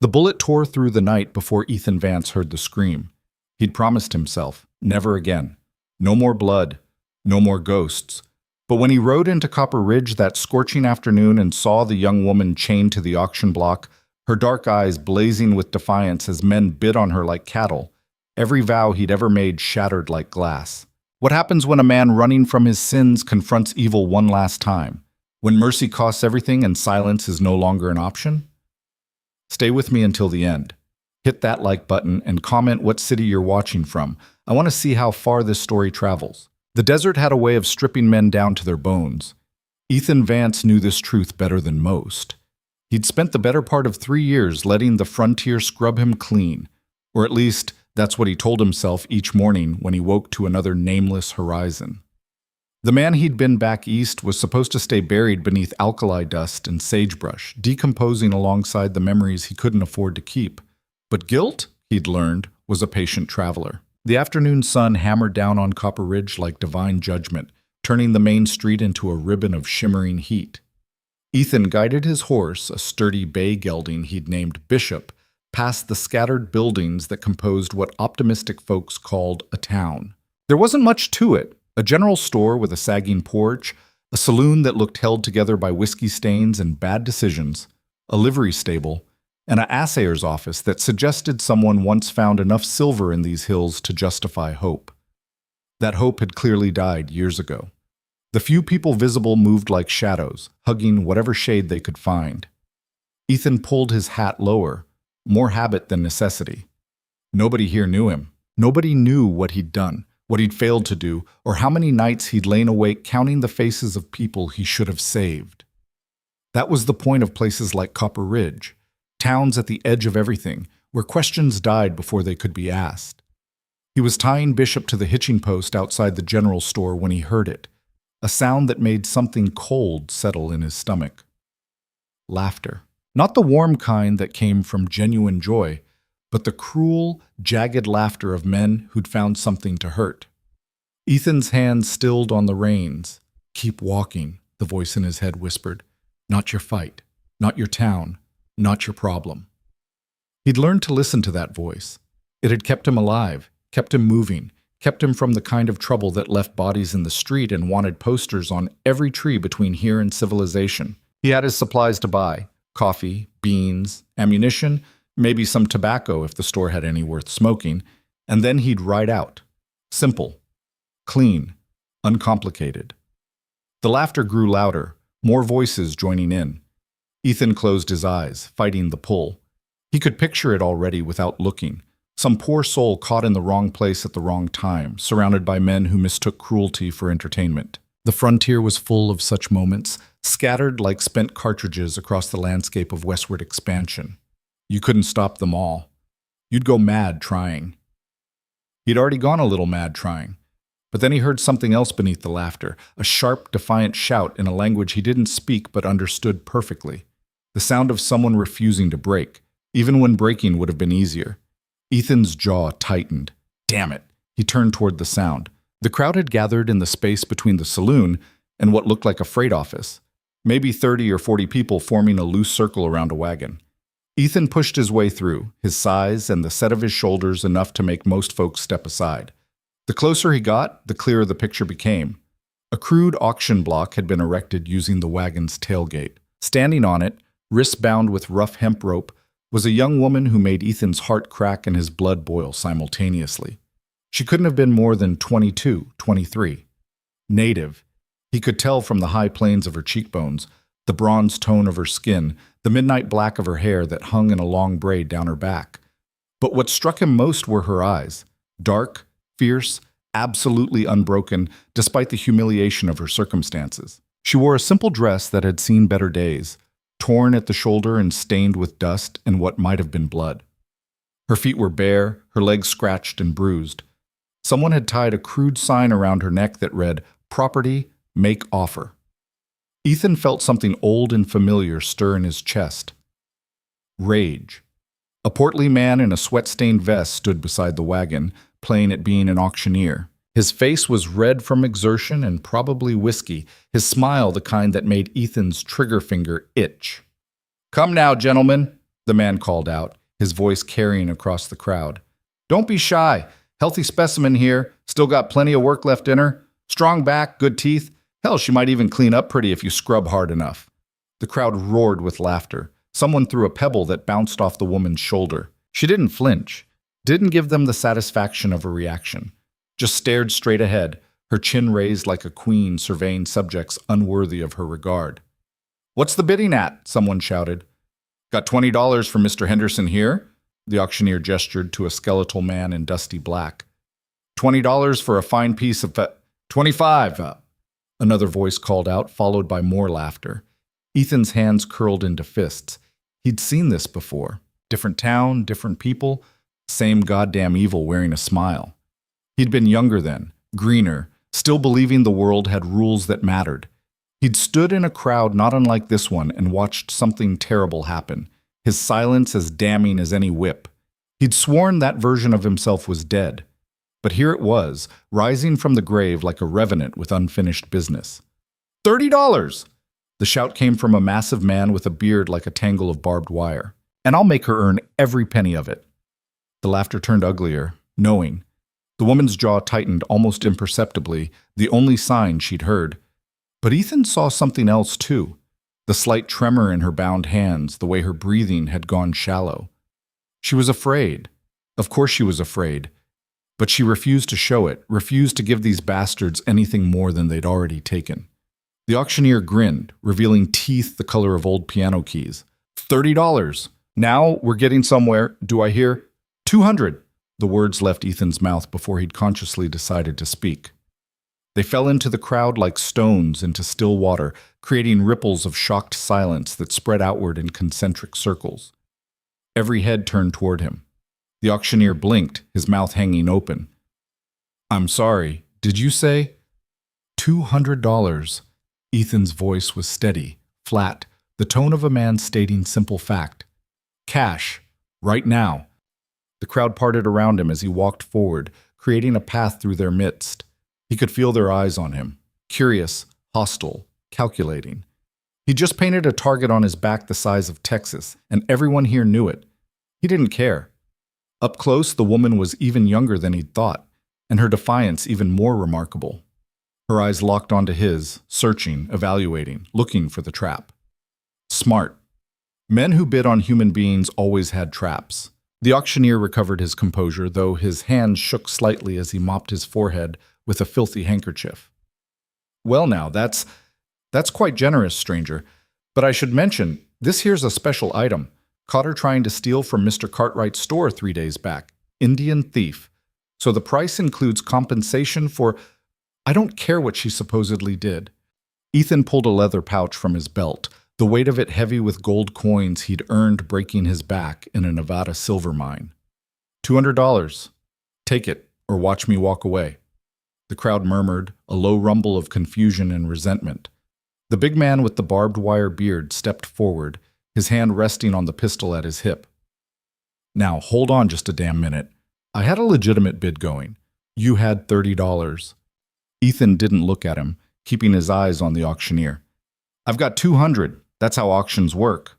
The bullet tore through the night before Ethan Vance heard the scream. He'd promised himself, never again. No more blood, no more ghosts. But when he rode into Copper Ridge that scorching afternoon and saw the young woman chained to the auction block, her dark eyes blazing with defiance as men bid on her like cattle, every vow he'd ever made shattered like glass. What happens when a man running from his sins confronts evil one last time? When mercy costs everything and silence is no longer an option? Stay with me until the end. Hit that like button and comment what city you're watching from. I want to see how far this story travels. The desert had a way of stripping men down to their bones. Ethan Vance knew this truth better than most. He'd spent the better part of 3 years letting the frontier scrub him clean, or at least that's what he told himself each morning when he woke to another nameless horizon. The man he'd been back east was supposed to stay buried beneath alkali dust and sagebrush, decomposing alongside the memories he couldn't afford to keep. But guilt, he'd learned, was a patient traveler. The afternoon sun hammered down on Copper Ridge like divine judgment, turning the main street into a ribbon of shimmering heat. Ethan guided his horse, a sturdy bay gelding he'd named Bishop, past the scattered buildings that composed what optimistic folks called a town. There wasn't much to it. A general store with a sagging porch, a saloon that looked held together by whiskey stains and bad decisions, a livery stable, and an assayer's office that suggested someone once found enough silver in these hills to justify hope. That hope had clearly died years ago. The few people visible moved like shadows, hugging whatever shade they could find. Ethan pulled his hat lower, more habit than necessity. Nobody here knew him. Nobody knew what he'd done, what he'd failed to do, or how many nights he'd lain awake counting the faces of people he should have saved. That was the point of places like Copper Ridge, towns at the edge of everything, where questions died before they could be asked. He was tying Bishop to the hitching post outside the general store when he heard it, a sound that made something cold settle in his stomach. Laughter. Not the warm kind that came from genuine joy, but the cruel, jagged laughter of men who'd found something to hurt. Ethan's hand stilled on the reins. "Keep walking," the voice in his head whispered. "Not your fight, not your town, not your problem." He'd learned to listen to that voice. It had kept him alive, kept him moving, kept him from the kind of trouble that left bodies in the street and wanted posters on every tree between here and civilization. He had his supplies to buy: coffee, beans, ammunition, maybe some tobacco if the store had any worth smoking, and then he'd ride out. Simple, clean, uncomplicated. The laughter grew louder, more voices joining in. Ethan closed his eyes, fighting the pull. He could picture it already without looking. Some poor soul caught in the wrong place at the wrong time, surrounded by men who mistook cruelty for entertainment. The frontier was full of such moments, scattered like spent cartridges across the landscape of westward expansion. You couldn't stop them all. You'd go mad trying. He'd already gone a little mad trying. But then he heard something else beneath the laughter, a sharp, defiant shout in a language he didn't speak but understood perfectly. The sound of someone refusing to break, even when breaking would have been easier. Ethan's jaw tightened. Damn it! He turned toward the sound. The crowd had gathered in the space between the saloon and what looked like a freight office, maybe 30 or 40 people forming a loose circle around a wagon. Ethan pushed his way through, his size and the set of his shoulders enough to make most folks step aside. The closer he got, the clearer the picture became. A crude auction block had been erected using the wagon's tailgate. Standing on it, wrists bound with rough hemp rope, was a young woman who made Ethan's heart crack and his blood boil simultaneously. She couldn't have been more than 22, 23. Native. He could tell from the high planes of her cheekbones, the bronze tone of her skin, the midnight black of her hair that hung in a long braid down her back. But what struck him most were her eyes, dark, fierce, absolutely unbroken, despite the humiliation of her circumstances. She wore a simple dress that had seen better days, torn at the shoulder and stained with dust and what might have been blood. Her feet were bare, her legs scratched and bruised. Someone had tied a crude sign around her neck that read, "Property, make offer." Ethan felt something old and familiar stir in his chest. Rage. A portly man in a sweat-stained vest stood beside the wagon, playing at being an auctioneer. His face was red from exertion and probably whiskey, his smile the kind that made Ethan's trigger finger itch. "Come now, gentlemen. the man called out, his voice carrying across the crowd. Don't be shy. Healthy specimen here. Still got plenty of work left in her. Strong back, good teeth. Hell, she might even clean up pretty if you scrub hard enough. The crowd roared with laughter. Someone threw a pebble that bounced off the woman's shoulder. She didn't flinch, didn't give them the satisfaction of a reaction. Just stared straight ahead, her chin raised like a queen surveying subjects unworthy of her regard. What's the bidding at? Someone shouted. Got $20 for Mr. Henderson here? The auctioneer gestured to a skeletal man in dusty black. $20 for a fine piece of... 25! Another voice called out, followed by more laughter. Ethan's hands curled into fists. He'd seen this before. Different town, different people, same goddamn evil wearing a smile. He'd been younger then, greener, still believing the world had rules that mattered. He'd stood in a crowd not unlike this one and watched something terrible happen, his silence as damning as any whip. He'd sworn that version of himself was dead. But here it was, rising from the grave like a revenant with unfinished business. $30! The shout came from a massive man with a beard like a tangle of barbed wire. And I'll make her earn every penny of it. The laughter turned uglier, knowing. The woman's jaw tightened almost imperceptibly, the only sign she'd heard. But Ethan saw something else too. The slight tremor in her bound hands, the way her breathing had gone shallow. She was afraid. Of course she was afraid. But she refused to show it, refused to give these bastards anything more than they'd already taken. The auctioneer grinned, revealing teeth the color of old piano keys. $30. Now we're getting somewhere. Do I hear? 200. The words left Ethan's mouth before he'd consciously decided to speak. They fell into the crowd like stones into still water, creating ripples of shocked silence that spread outward in concentric circles. Every head turned toward him. The auctioneer blinked, his mouth hanging open. I'm sorry, did you say? $200. Ethan's voice was steady, flat, the tone of a man stating simple fact. Cash, right now. The crowd parted around him as he walked forward, creating a path through their midst. He could feel their eyes on him, curious, hostile, calculating. He just painted a target on his back the size of Texas, and everyone here knew it. He didn't care. Up close, the woman was even younger than he'd thought, and her defiance even more remarkable. Her eyes locked onto his, searching, evaluating, looking for the trap. Smart. Men who bid on human beings always had traps. The auctioneer recovered his composure, though his hands shook slightly as he mopped his forehead with a filthy handkerchief. Well now, that's quite generous, stranger. But I should mention, this here's a special item. Caught her trying to steal from Mr. Cartwright's store 3 days back. Indian thief. So the price includes compensation for... I don't care what she supposedly did. Ethan pulled a leather pouch from his belt, the weight of it heavy with gold coins he'd earned breaking his back in a Nevada silver mine. $200. Take it, or watch me walk away. The crowd murmured, a low rumble of confusion and resentment. The big man with the barbed wire beard stepped forward, his hand resting on the pistol at his hip. Now, hold on just a damn minute. I had a legitimate bid going. You had $30. Ethan didn't look at him, keeping his eyes on the auctioneer. I've got 200. That's how auctions work.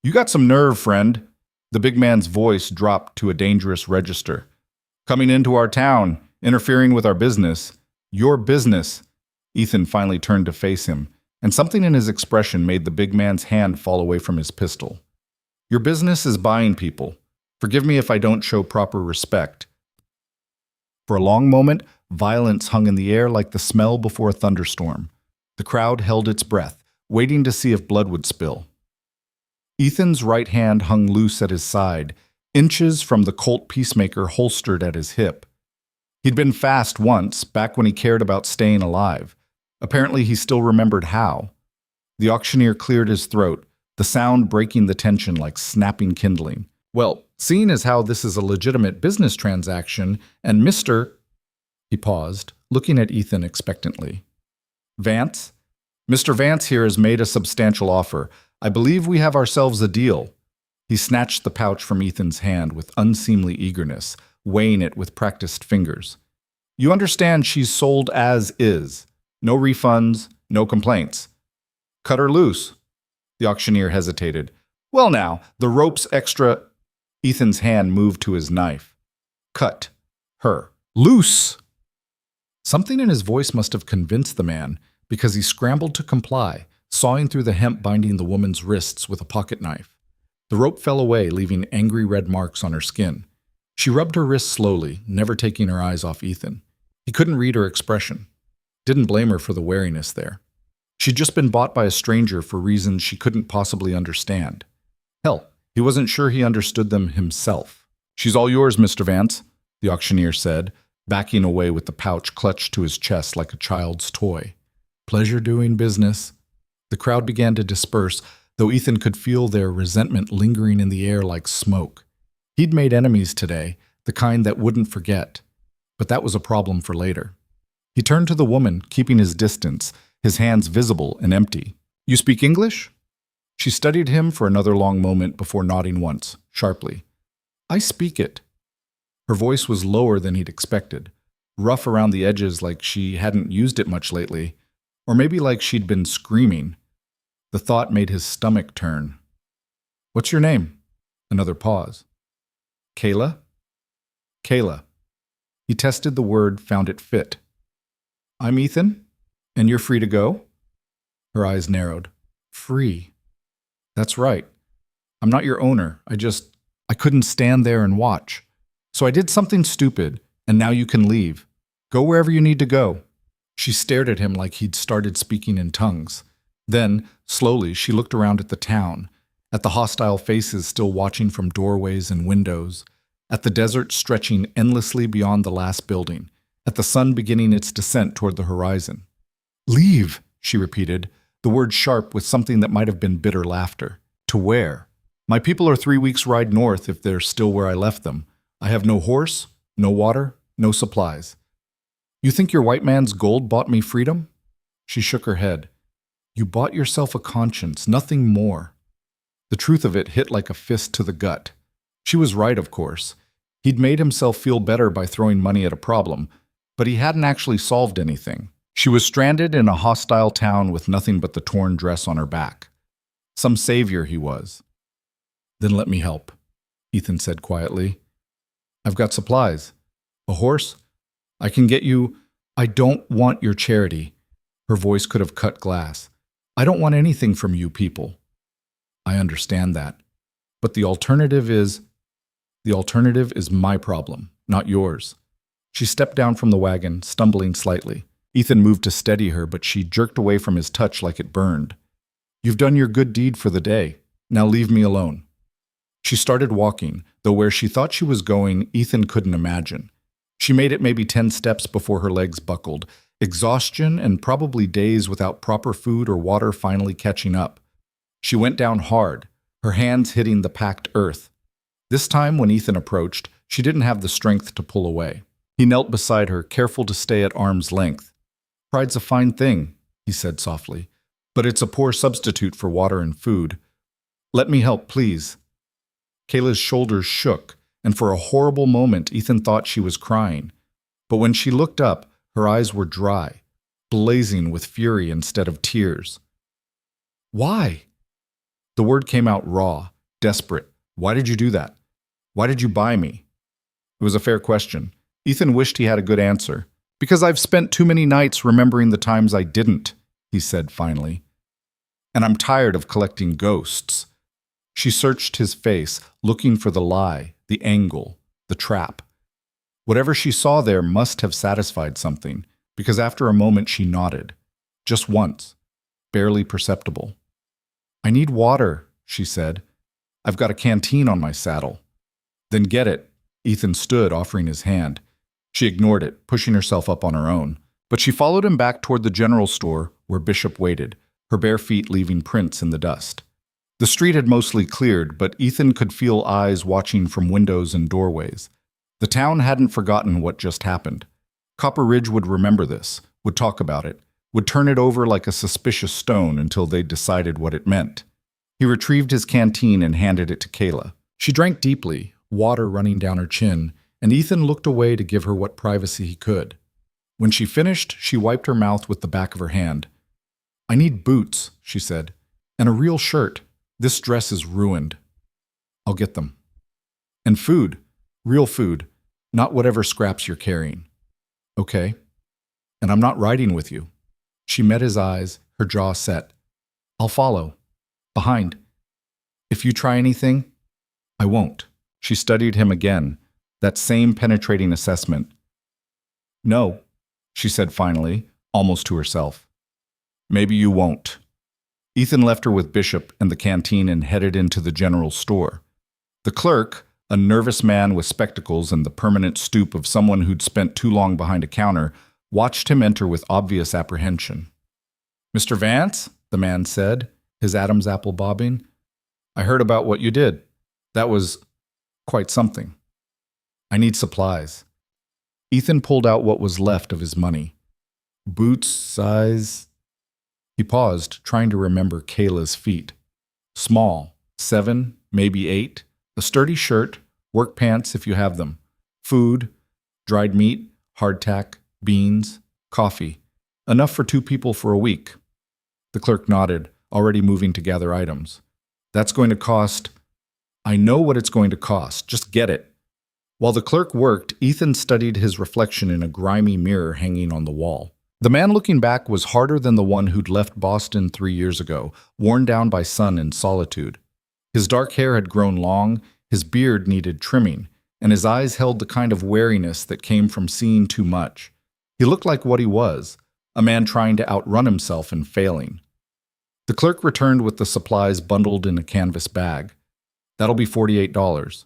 You got some nerve, friend. The big man's voice dropped to a dangerous register. Coming into our town, interfering with our business. Your business. Ethan finally turned to face him, and something in his expression made the big man's hand fall away from his pistol. Your business is buying people. Forgive me if I don't show proper respect. For a long moment, violence hung in the air like the smell before a thunderstorm. The crowd held its breath, waiting to see if blood would spill. Ethan's right hand hung loose at his side, inches from the Colt Peacemaker holstered at his hip. He'd been fast once, back when he cared about staying alive. Apparently he still remembered how. The auctioneer cleared his throat, the sound breaking the tension like snapping kindling. Well, seeing as how this is a legitimate business transaction, and Mr. He paused, looking at Ethan expectantly. Vance? Mr. Vance here has made a substantial offer. I believe we have ourselves a deal. He snatched the pouch from Ethan's hand with unseemly eagerness, weighing it with practiced fingers. You understand she's sold as is. No refunds, no complaints. Cut her loose. The auctioneer hesitated. Well now, the rope's extra. Ethan's hand moved to his knife. Cut. Her. Loose! Something in his voice must have convinced the man, because he scrambled to comply, sawing through the hemp binding the woman's wrists with a pocket knife. The rope fell away, leaving angry red marks on her skin. She rubbed her wrists slowly, never taking her eyes off Ethan. He couldn't read her expression. Didn't blame her for the wariness there. She'd just been bought by a stranger for reasons she couldn't possibly understand. Hell, he wasn't sure he understood them himself. "She's all yours, Mr. Vance," the auctioneer said, backing away with the pouch clutched to his chest like a child's toy. "Pleasure doing business." The crowd began to disperse, though Ethan could feel their resentment lingering in the air like smoke. He'd made enemies today, the kind that wouldn't forget. But that was a problem for later. He turned to the woman, keeping his distance, his hands visible and empty. "You speak English?" She studied him for another long moment before nodding once, sharply. "I speak it." Her voice was lower than he'd expected, rough around the edges like she hadn't used it much lately, or maybe like she'd been screaming. The thought made his stomach turn. "What's your name?" Another pause. "Kayla?" "Kayla." He tested the word, found it fit. "I'm Ethan, and you're free to go?" Her eyes narrowed. "Free." "That's right. I'm not your owner. I couldn't stand there and watch. So I did something stupid, and now you can leave. Go wherever you need to go." She stared at him like he'd started speaking in tongues. Then, slowly, she looked around at the town, at the hostile faces still watching from doorways and windows, at the desert stretching endlessly beyond the last building, at the sun beginning its descent toward the horizon. "Leave," she repeated, the word sharp with something that might have been bitter laughter. "To where? My people are 3 weeks' ride north if they're still where I left them. I have no horse, no water, no supplies. You think your white man's gold bought me freedom?" She shook her head. "You bought yourself a conscience, nothing more." The truth of it hit like a fist to the gut. She was right, of course. He'd made himself feel better by throwing money at a problem, but he hadn't actually solved anything. She was stranded in a hostile town with nothing but the torn dress on her back. Some savior he was. "Then let me help," Ethan said quietly. "I've got supplies. A horse? I can get you—" "I don't want your charity." Her voice could have cut glass. "I don't want anything from you people." "I understand that. But the alternative is my problem, not yours." She stepped down from the wagon, stumbling slightly. Ethan moved to steady her, but she jerked away from his touch like it burned. "You've done your good deed for the day. Now leave me alone." She started walking, though where she thought she was going, Ethan couldn't imagine. She made it maybe 10 steps before her legs buckled, exhaustion and probably days without proper food or water finally catching up. She went down hard, her hands hitting the packed earth. This time, when Ethan approached, she didn't have the strength to pull away. He knelt beside her, careful to stay at arm's length. "Pride's a fine thing," he said softly, "but it's a poor substitute for water and food. Let me help, please." Kayla's shoulders shook, and for a horrible moment Ethan thought she was crying. But when she looked up, her eyes were dry, blazing with fury instead of tears. "Why?" The word came out raw, desperate. "Why did you do that? Why did you buy me?" It was a fair question. Ethan wished he had a good answer. "Because I've spent too many nights remembering the times I didn't," he said finally. "And I'm tired of collecting ghosts." She searched his face, looking for the lie, the angle, the trap. Whatever she saw there must have satisfied something, because after a moment she nodded. Just once. Barely perceptible. "I need water," she said. "I've got a canteen on my saddle." "Then get it." Ethan stood, offering his hand. She ignored it, pushing herself up on her own. But she followed him back toward the general store where Bishop waited, her bare feet leaving prints in the dust. The street had mostly cleared, but Ethan could feel eyes watching from windows and doorways. The town hadn't forgotten what just happened. Copper Ridge would remember this, would talk about it, would turn it over like a suspicious stone until they decided what it meant. He retrieved his canteen and handed it to Kayla. She drank deeply, water running down her chin, and Ethan looked away to give her what privacy he could. When she finished, she wiped her mouth with the back of her hand. "I need boots," she said, "and a real shirt. This dress is ruined. I'll get them. And food. Real food. Not whatever scraps you're carrying. Okay? And I'm not riding with you. She met his eyes, her jaw set. I'll follow. Behind. If you try anything, I won't. She studied him again, that same penetrating assessment. No, she said finally, almost to herself. Maybe you won't. Ethan left her with Bishop and the canteen and headed into the general store. The clerk, a nervous man with spectacles and the permanent stoop of someone who'd spent too long behind a counter, watched him enter with obvious apprehension. Mr. Vance, the man said, his Adam's apple bobbing. I heard about what you did. That was quite something. I need supplies. Ethan pulled out what was left of his money. Boots, size... He paused, trying to remember Kayla's feet. Small, 7, maybe 8, a sturdy shirt, work pants if you have them, food, dried meat, hardtack, beans, coffee. Enough for 2 people for a week. The clerk nodded, already moving to gather items. That's going to cost... I know what it's going to cost. Just get it. While the clerk worked, Ethan studied his reflection in a grimy mirror hanging on the wall. The man looking back was harder than the one who'd left Boston 3 years ago, worn down by sun and solitude. His dark hair had grown long, his beard needed trimming, and his eyes held the kind of wariness that came from seeing too much. He looked like what he was, a man trying to outrun himself and failing. The clerk returned with the supplies bundled in a canvas bag. That'll be $48.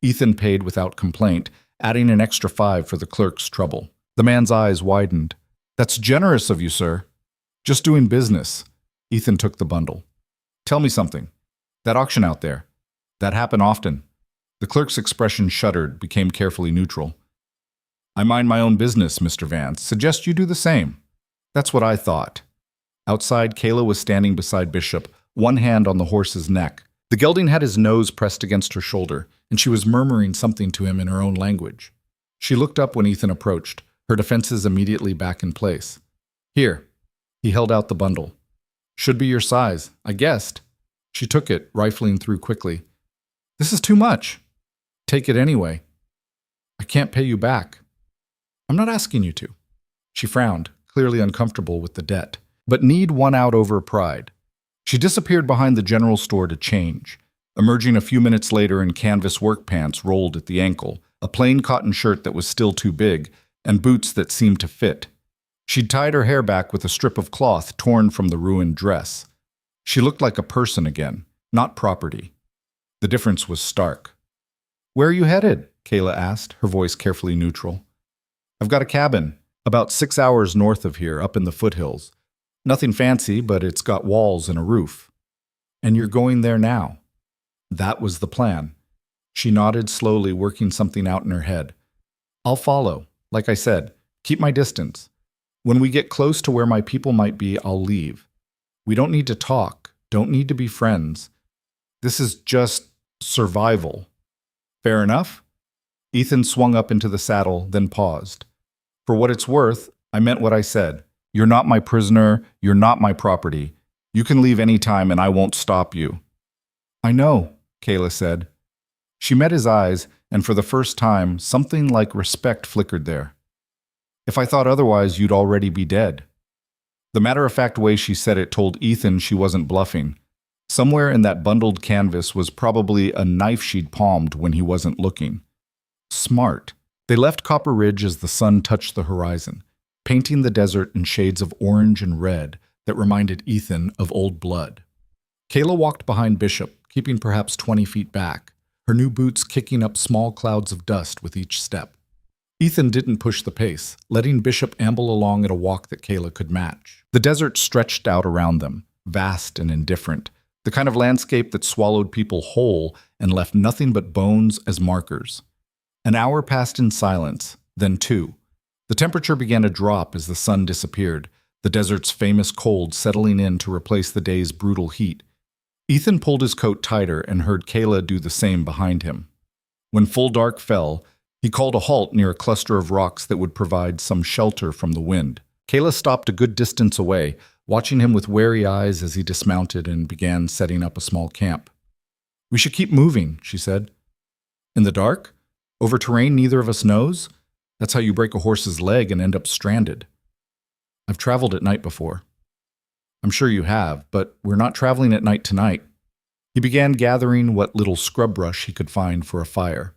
Ethan paid without complaint, adding an extra $5 for the clerk's trouble. The man's eyes widened. That's generous of you, sir. Just doing business. Ethan took the bundle. Tell me something. That auction out there, that happened often. The clerk's expression shuddered, became carefully neutral. I mind my own business, Mr. Vance. Suggest you do the same. That's what I thought. Outside, Kayla was standing beside Bishop, one hand on the horse's neck. The gelding had his nose pressed against her shoulder, and she was murmuring something to him in her own language. She looked up when Ethan approached, her defenses immediately back in place. Here. He held out the bundle. Should be your size, I guessed. She took it, rifling through quickly. This is too much. Take it anyway. I can't pay you back. I'm not asking you to. She frowned, clearly uncomfortable with the debt, but need won out over pride. She disappeared behind the general store to change, emerging a few minutes later in canvas work pants rolled at the ankle, a plain cotton shirt that was still too big, and boots that seemed to fit. She'd tied her hair back with a strip of cloth torn from the ruined dress. She looked like a person again, not property. The difference was stark. Where are you headed? Kayla asked, her voice carefully neutral. I've got a cabin, about 6 hours north of here, up in the foothills. Nothing fancy, but it's got walls and a roof. And you're going there now. That was the plan. She nodded slowly, working something out in her head. I'll follow. Like I said, keep my distance. When we get close to where my people might be, I'll leave. We don't need to talk, don't need to be friends. This is just survival. Fair enough? Ethan swung up into the saddle, then paused. For what it's worth, I meant what I said. You're not my prisoner, you're not my property. You can leave any time and I won't stop you. I know, Kayla said. She met his eyes, and for the first time, something like respect flickered there. If I thought otherwise, you'd already be dead. The matter-of-fact way she said it told Ethan she wasn't bluffing. Somewhere in that bundled canvas was probably a knife she'd palmed when he wasn't looking. Smart. They left Copper Ridge as the sun touched the horizon, painting the desert in shades of orange and red that reminded Ethan of old blood. Kayla walked behind Bishop, keeping perhaps 20 feet back, her new boots kicking up small clouds of dust with each step. Ethan didn't push the pace, letting Bishop amble along at a walk that Kayla could match. The desert stretched out around them, vast and indifferent, the kind of landscape that swallowed people whole and left nothing but bones as markers. An hour passed in silence, then 2. The temperature began to drop as the sun disappeared, the desert's famous cold settling in to replace the day's brutal heat. Ethan pulled his coat tighter and heard Kayla do the same behind him. When full dark fell, he called a halt near a cluster of rocks that would provide some shelter from the wind. Kayla stopped a good distance away, watching him with wary eyes as he dismounted and began setting up a small camp. "We should keep moving," she said. "In the dark? Over terrain neither of us knows? That's how you break a horse's leg and end up stranded." "I've traveled at night before." "I'm sure you have, but we're not traveling at night tonight." He began gathering what little scrub brush he could find for a fire.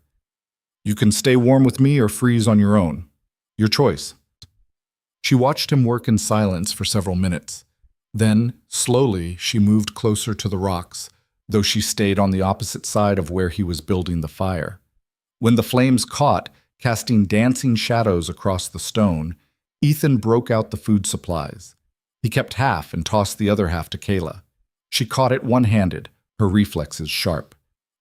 "You can stay warm with me or freeze on your own. Your choice." She watched him work in silence for several minutes. Then, slowly, she moved closer to the rocks, though she stayed on the opposite side of where he was building the fire. When the flames caught, casting dancing shadows across the stone, Ethan broke out the food supplies. He kept half and tossed the other half to Kayla. She caught it one-handed, her reflexes sharp.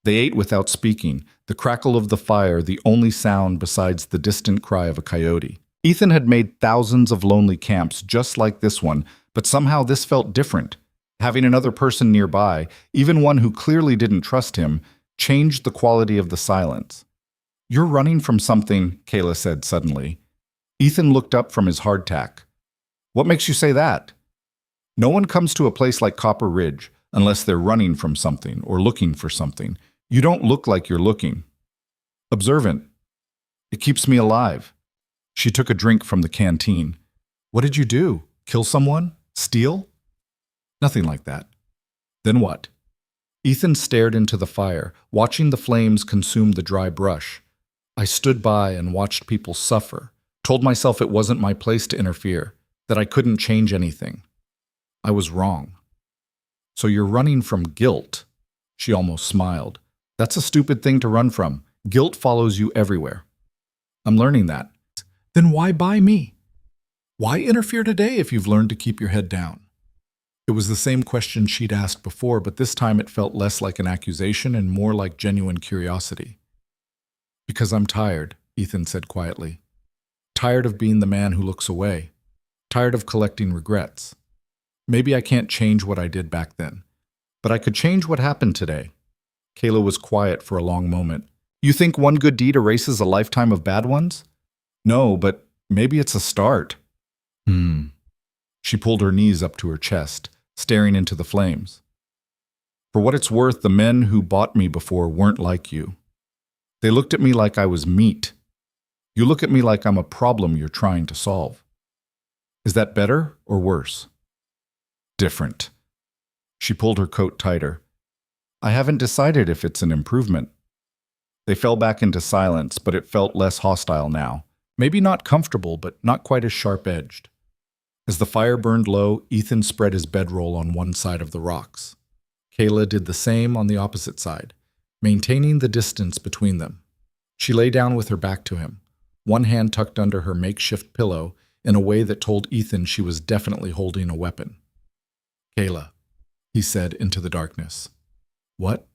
They ate without speaking, the crackle of the fire the only sound besides the distant cry of a coyote. Ethan had made thousands of lonely camps just like this one, but somehow this felt different. Having another person nearby, even one who clearly didn't trust him, changed the quality of the silence. "You're running from something," Kayla said suddenly. Ethan looked up from his hardtack. "What makes you say that?" "No one comes to a place like Copper Ridge unless they're running from something or looking for something. You don't look like you're looking." "Observant. It keeps me alive." She took a drink from the canteen. "What did you do? Kill someone? Steal?" "Nothing like that." "Then what?" Ethan stared into the fire, watching the flames consume the dry brush. "I stood by and watched people suffer, told myself it wasn't my place to interfere, that I couldn't change anything. I was wrong." "So you're running from guilt?" She almost smiled. "That's a stupid thing to run from. Guilt follows you everywhere." "I'm learning that." "Then why buy me? Why interfere today if you've learned to keep your head down?" It was the same question she'd asked before, but this time it felt less like an accusation and more like genuine curiosity. "Because I'm tired," Ethan said quietly. "Tired of being the man who looks away. Tired of collecting regrets. Maybe I can't change what I did back then, but I could change what happened today." Kayla was quiet for a long moment. "You think one good deed erases a lifetime of bad ones?" "No, but maybe it's a start." She pulled her knees up to her chest, staring into the flames. "For what it's worth, the men who bought me before weren't like you. They looked at me like I was meat. You look at me like I'm a problem you're trying to solve. Is that better or worse?" "Different." She pulled her coat tighter. "I haven't decided if it's an improvement." They fell back into silence, but it felt less hostile now. Maybe not comfortable, but not quite as sharp-edged. As the fire burned low, Ethan spread his bedroll on one side of the rocks. Kayla did the same on the opposite side, maintaining the distance between them. She lay down with her back to him, one hand tucked under her makeshift pillow in a way that told Ethan she was definitely holding a weapon. "Kayla," he said into the darkness. "What?"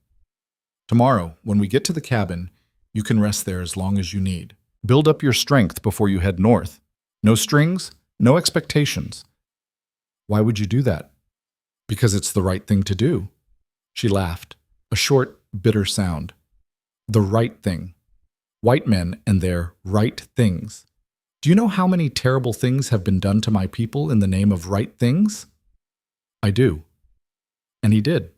"Tomorrow, when we get to the cabin, you can rest there as long as you need. Build up your strength before you head north. No strings, no expectations." "Why would you do that?" "Because it's the right thing to do." She laughed, a short, bitter sound. "The right thing. White men and their right things. Do you know how many terrible things have been done to my people in the name of right things?" "I do." And he did.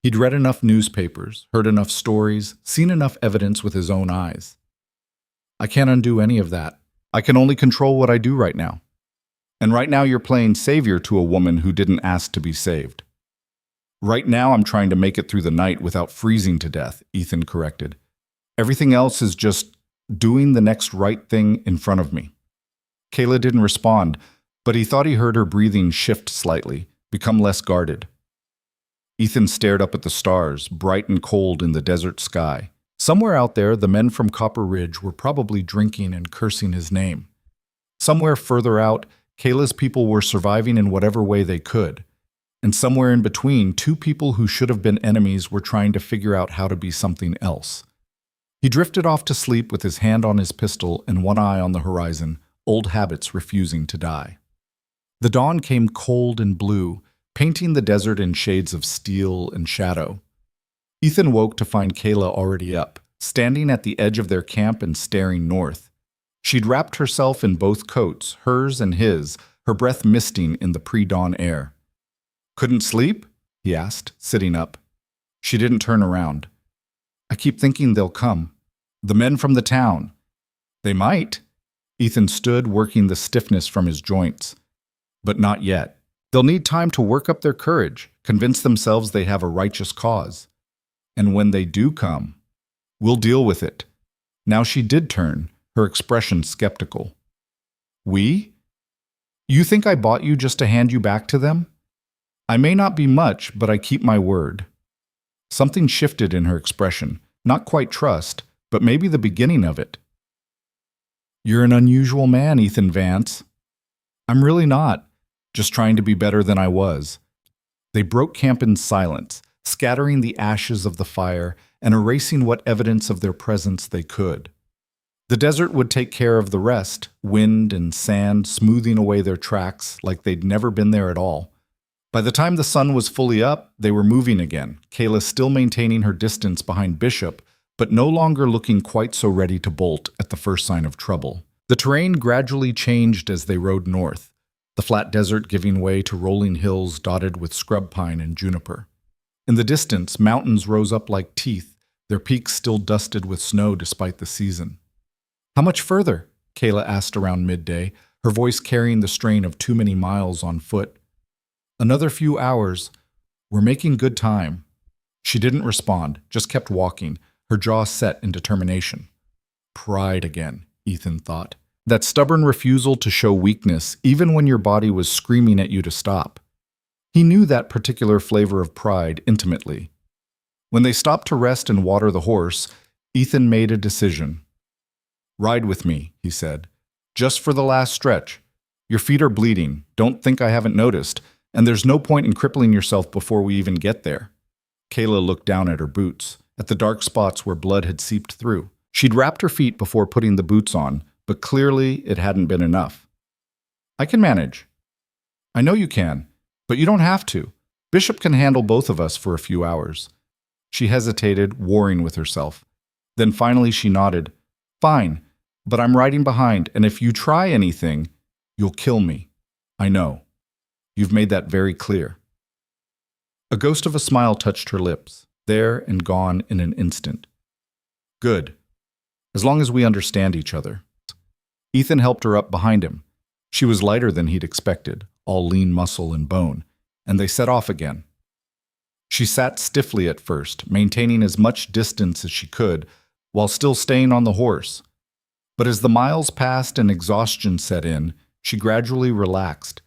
He'd read enough newspapers, heard enough stories, seen enough evidence with his own eyes. "I can't undo any of that. I can only control what I do right now. And right now you're playing savior to a woman who didn't ask to be saved." "Right now I'm trying to make it through the night without freezing to death," Ethan corrected. "Everything else is just doing the next right thing in front of me." Kayla didn't respond, but he thought he heard her breathing shift slightly, become less guarded. Ethan stared up at the stars, bright and cold in the desert sky. Somewhere out there, the men from Copper Ridge were probably drinking and cursing his name. Somewhere further out, Kayla's people were surviving in whatever way they could. And somewhere in between, two people who should have been enemies were trying to figure out how to be something else. He drifted off to sleep with his hand on his pistol and one eye on the horizon, old habits refusing to die. The dawn came cold and blue, painting the desert in shades of steel and shadow. Ethan woke to find Kayla already up, standing at the edge of their camp and staring north. She'd wrapped herself in both coats, hers and his, her breath misting in the pre-dawn air. "Couldn't sleep?" he asked, sitting up. She didn't turn around. "I keep thinking they'll come. The men from the town." "They might." Ethan stood, working the stiffness from his joints. "But not yet. They'll need time to work up their courage, convince themselves they have a righteous cause. And when they do come, we'll deal with it." Now she did turn, her expression skeptical. "We? You think I bought you just to hand you back to them? I may not be much, but I keep my word." Something shifted in her expression, not quite trust, but maybe the beginning of it. "You're an unusual man, Ethan Vance." "I'm really not, just trying to be better than I was." They broke camp in silence, scattering the ashes of the fire and erasing what evidence of their presence they could. The desert would take care of the rest, wind and sand smoothing away their tracks like they'd never been there at all. By the time the sun was fully up, they were moving again, Kayla still maintaining her distance behind Bishop, but no longer looking quite so ready to bolt at the first sign of trouble. The terrain gradually changed as they rode north, the flat desert giving way to rolling hills dotted with scrub pine and juniper. In the distance, mountains rose up like teeth, their peaks still dusted with snow despite the season. "How much further?" Kayla asked around midday, her voice carrying the strain of too many miles on foot. "Another few hours. We're making good time." She didn't respond, just kept walking, her jaw set in determination. Pride again, Ethan thought. That stubborn refusal to show weakness, even when your body was screaming at you to stop. He knew that particular flavor of pride intimately. When they stopped to rest and water the horse, Ethan made a decision. "Ride with me," he said. "Just for the last stretch. Your feet are bleeding, don't think I haven't noticed, and there's no point in crippling yourself before we even get there." Kayla looked down at her boots, at the dark spots where blood had seeped through. She'd wrapped her feet before putting the boots on, but clearly it hadn't been enough. "I can manage." "I know you can, but you don't have to. Bishop can handle both of us for a few hours." She hesitated, warring with herself. Then finally she nodded. "Fine, but I'm riding behind, and if you try anything, you'll kill me. I know. You've made that very clear." A ghost of a smile touched her lips, there and gone in an instant. "Good. As long as we understand each other." Ethan helped her up behind him. She was lighter than he'd expected, all lean muscle and bone, and they set off again. She sat stiffly at first, maintaining as much distance as she could, while still staying on the horse. But as the miles passed and exhaustion set in, she gradually relaxed,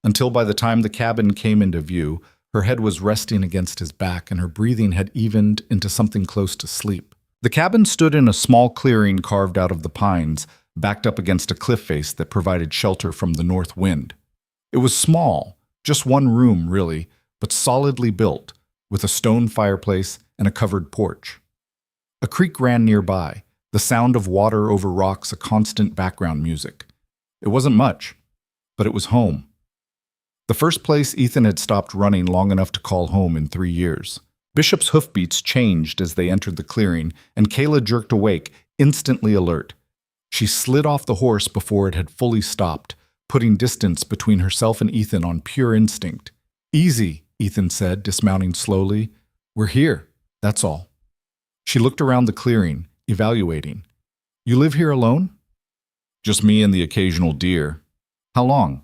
until by the time the cabin came into view, her head was resting against his back and her breathing had evened into something close to sleep. The cabin stood in a small clearing carved out of the pines, backed up against a cliff face that provided shelter from the north wind. It was small, just one room really, but solidly built, with a stone fireplace and a covered porch. A creek ran nearby, the sound of water over rocks a constant background music. It wasn't much, but it was home. The first place Ethan had stopped running long enough to call home in 3 years. Bishop's hoofbeats changed as they entered the clearing, and Kayla jerked awake, instantly alert. She slid off the horse before it had fully stopped, putting distance between herself and Ethan on pure instinct. "Easy," Ethan said, dismounting slowly. "We're here, that's all." She looked around the clearing, evaluating. "You live here alone?" "Just me and the occasional deer." "How long?"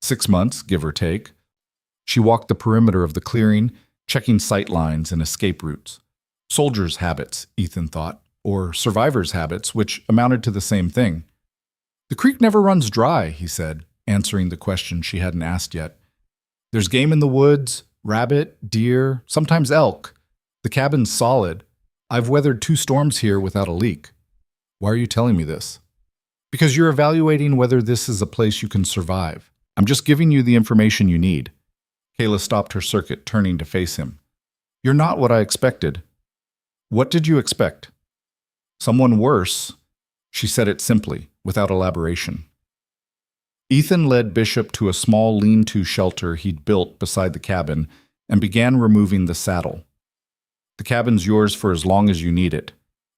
6 months, give or take." She walked the perimeter of the clearing, checking sight lines and escape routes. Soldiers' habits, Ethan thought, or survivors' habits, which amounted to the same thing. "The creek never runs dry," he said, answering the question she hadn't asked yet. "There's game in the woods, rabbit, deer, sometimes elk. The cabin's solid. I've weathered 2 storms here without a leak." "Why are you telling me this?" "Because you're evaluating whether this is a place you can survive. I'm just giving you the information you need." Kayla stopped her circuit, turning to face him. "You're not what I expected." "What did you expect?" "Someone worse." She said it simply, without elaboration. Ethan led Bishop to a small lean-to shelter he'd built beside the cabin and began removing the saddle. "The cabin's yours for as long as you need it.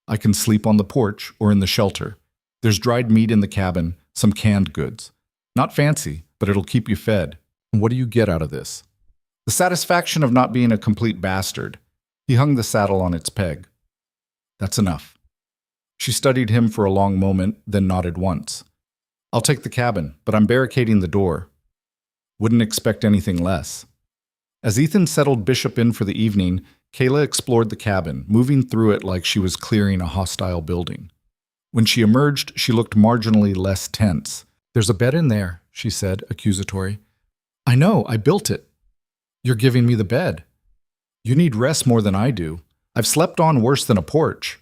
I can sleep on the porch or in the shelter. There's dried meat in the cabin, some canned goods. Not fancy, but it'll keep you fed. And what do you get out of this? The satisfaction of not being a complete bastard. He hung the saddle on its peg. That's enough. She studied him for a long moment, then nodded once. I'll take the cabin, but I'm barricading the door. Wouldn't expect anything less. As Ethan settled Bishop in for the evening, Kayla explored the cabin, moving through it like she was clearing a hostile building. When she emerged, she looked marginally less tense. There's a bed in there, she said, accusatory. I know, I built it. You're giving me the bed. You need rest more than I do. I've slept on worse than a porch.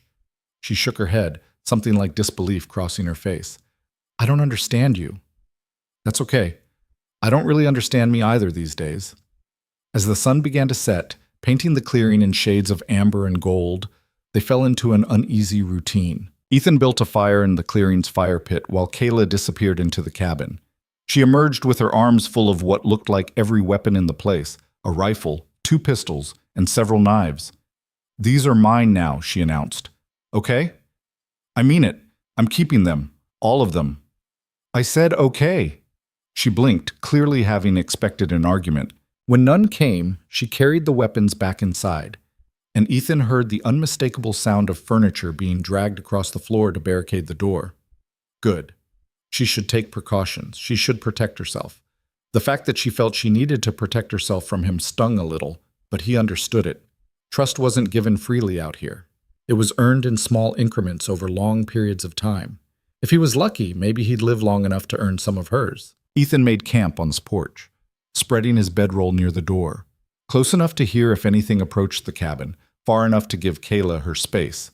She shook her head, something like disbelief crossing her face. I don't understand you. That's okay. I don't really understand me either these days. As the sun began to set, painting the clearing in shades of amber and gold, they fell into an uneasy routine. Ethan built a fire in the clearing's fire pit while Kayla disappeared into the cabin. She emerged with her arms full of what looked like every weapon in the place, a rifle, 2 pistols, and several knives. These are mine now, she announced. Okay? I mean it. I'm keeping them. All of them. I said okay. She blinked, clearly having expected an argument. When none came, she carried the weapons back inside, and Ethan heard the unmistakable sound of furniture being dragged across the floor to barricade the door. Good. She should take precautions. She should protect herself. The fact that she felt she needed to protect herself from him stung a little, but he understood it. Trust wasn't given freely out here. It was earned in small increments over long periods of time. If he was lucky, maybe he'd live long enough to earn some of hers. Ethan made camp on his porch, spreading his bedroll near the door, close enough to hear if anything approached the cabin, far enough to give Kayla her space.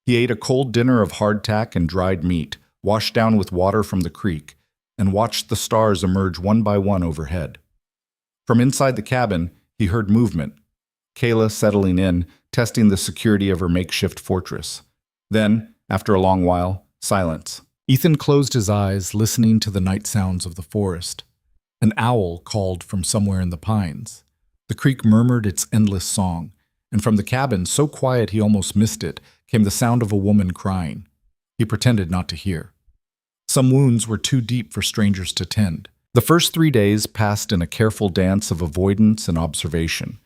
He ate a cold dinner of hardtack and dried meat, washed down with water from the creek, and watched the stars emerge one by one overhead. From inside the cabin, he heard movement. Kayla settling in, testing the security of her makeshift fortress. Then, after a long while, silence. Ethan closed his eyes, listening to the night sounds of the forest. An owl called from somewhere in the pines. The creek murmured its endless song, and from the cabin, so quiet he almost missed it, came the sound of a woman crying. He pretended not to hear. Some wounds were too deep for strangers to tend. The first 3 days passed in a careful dance of avoidance and observation.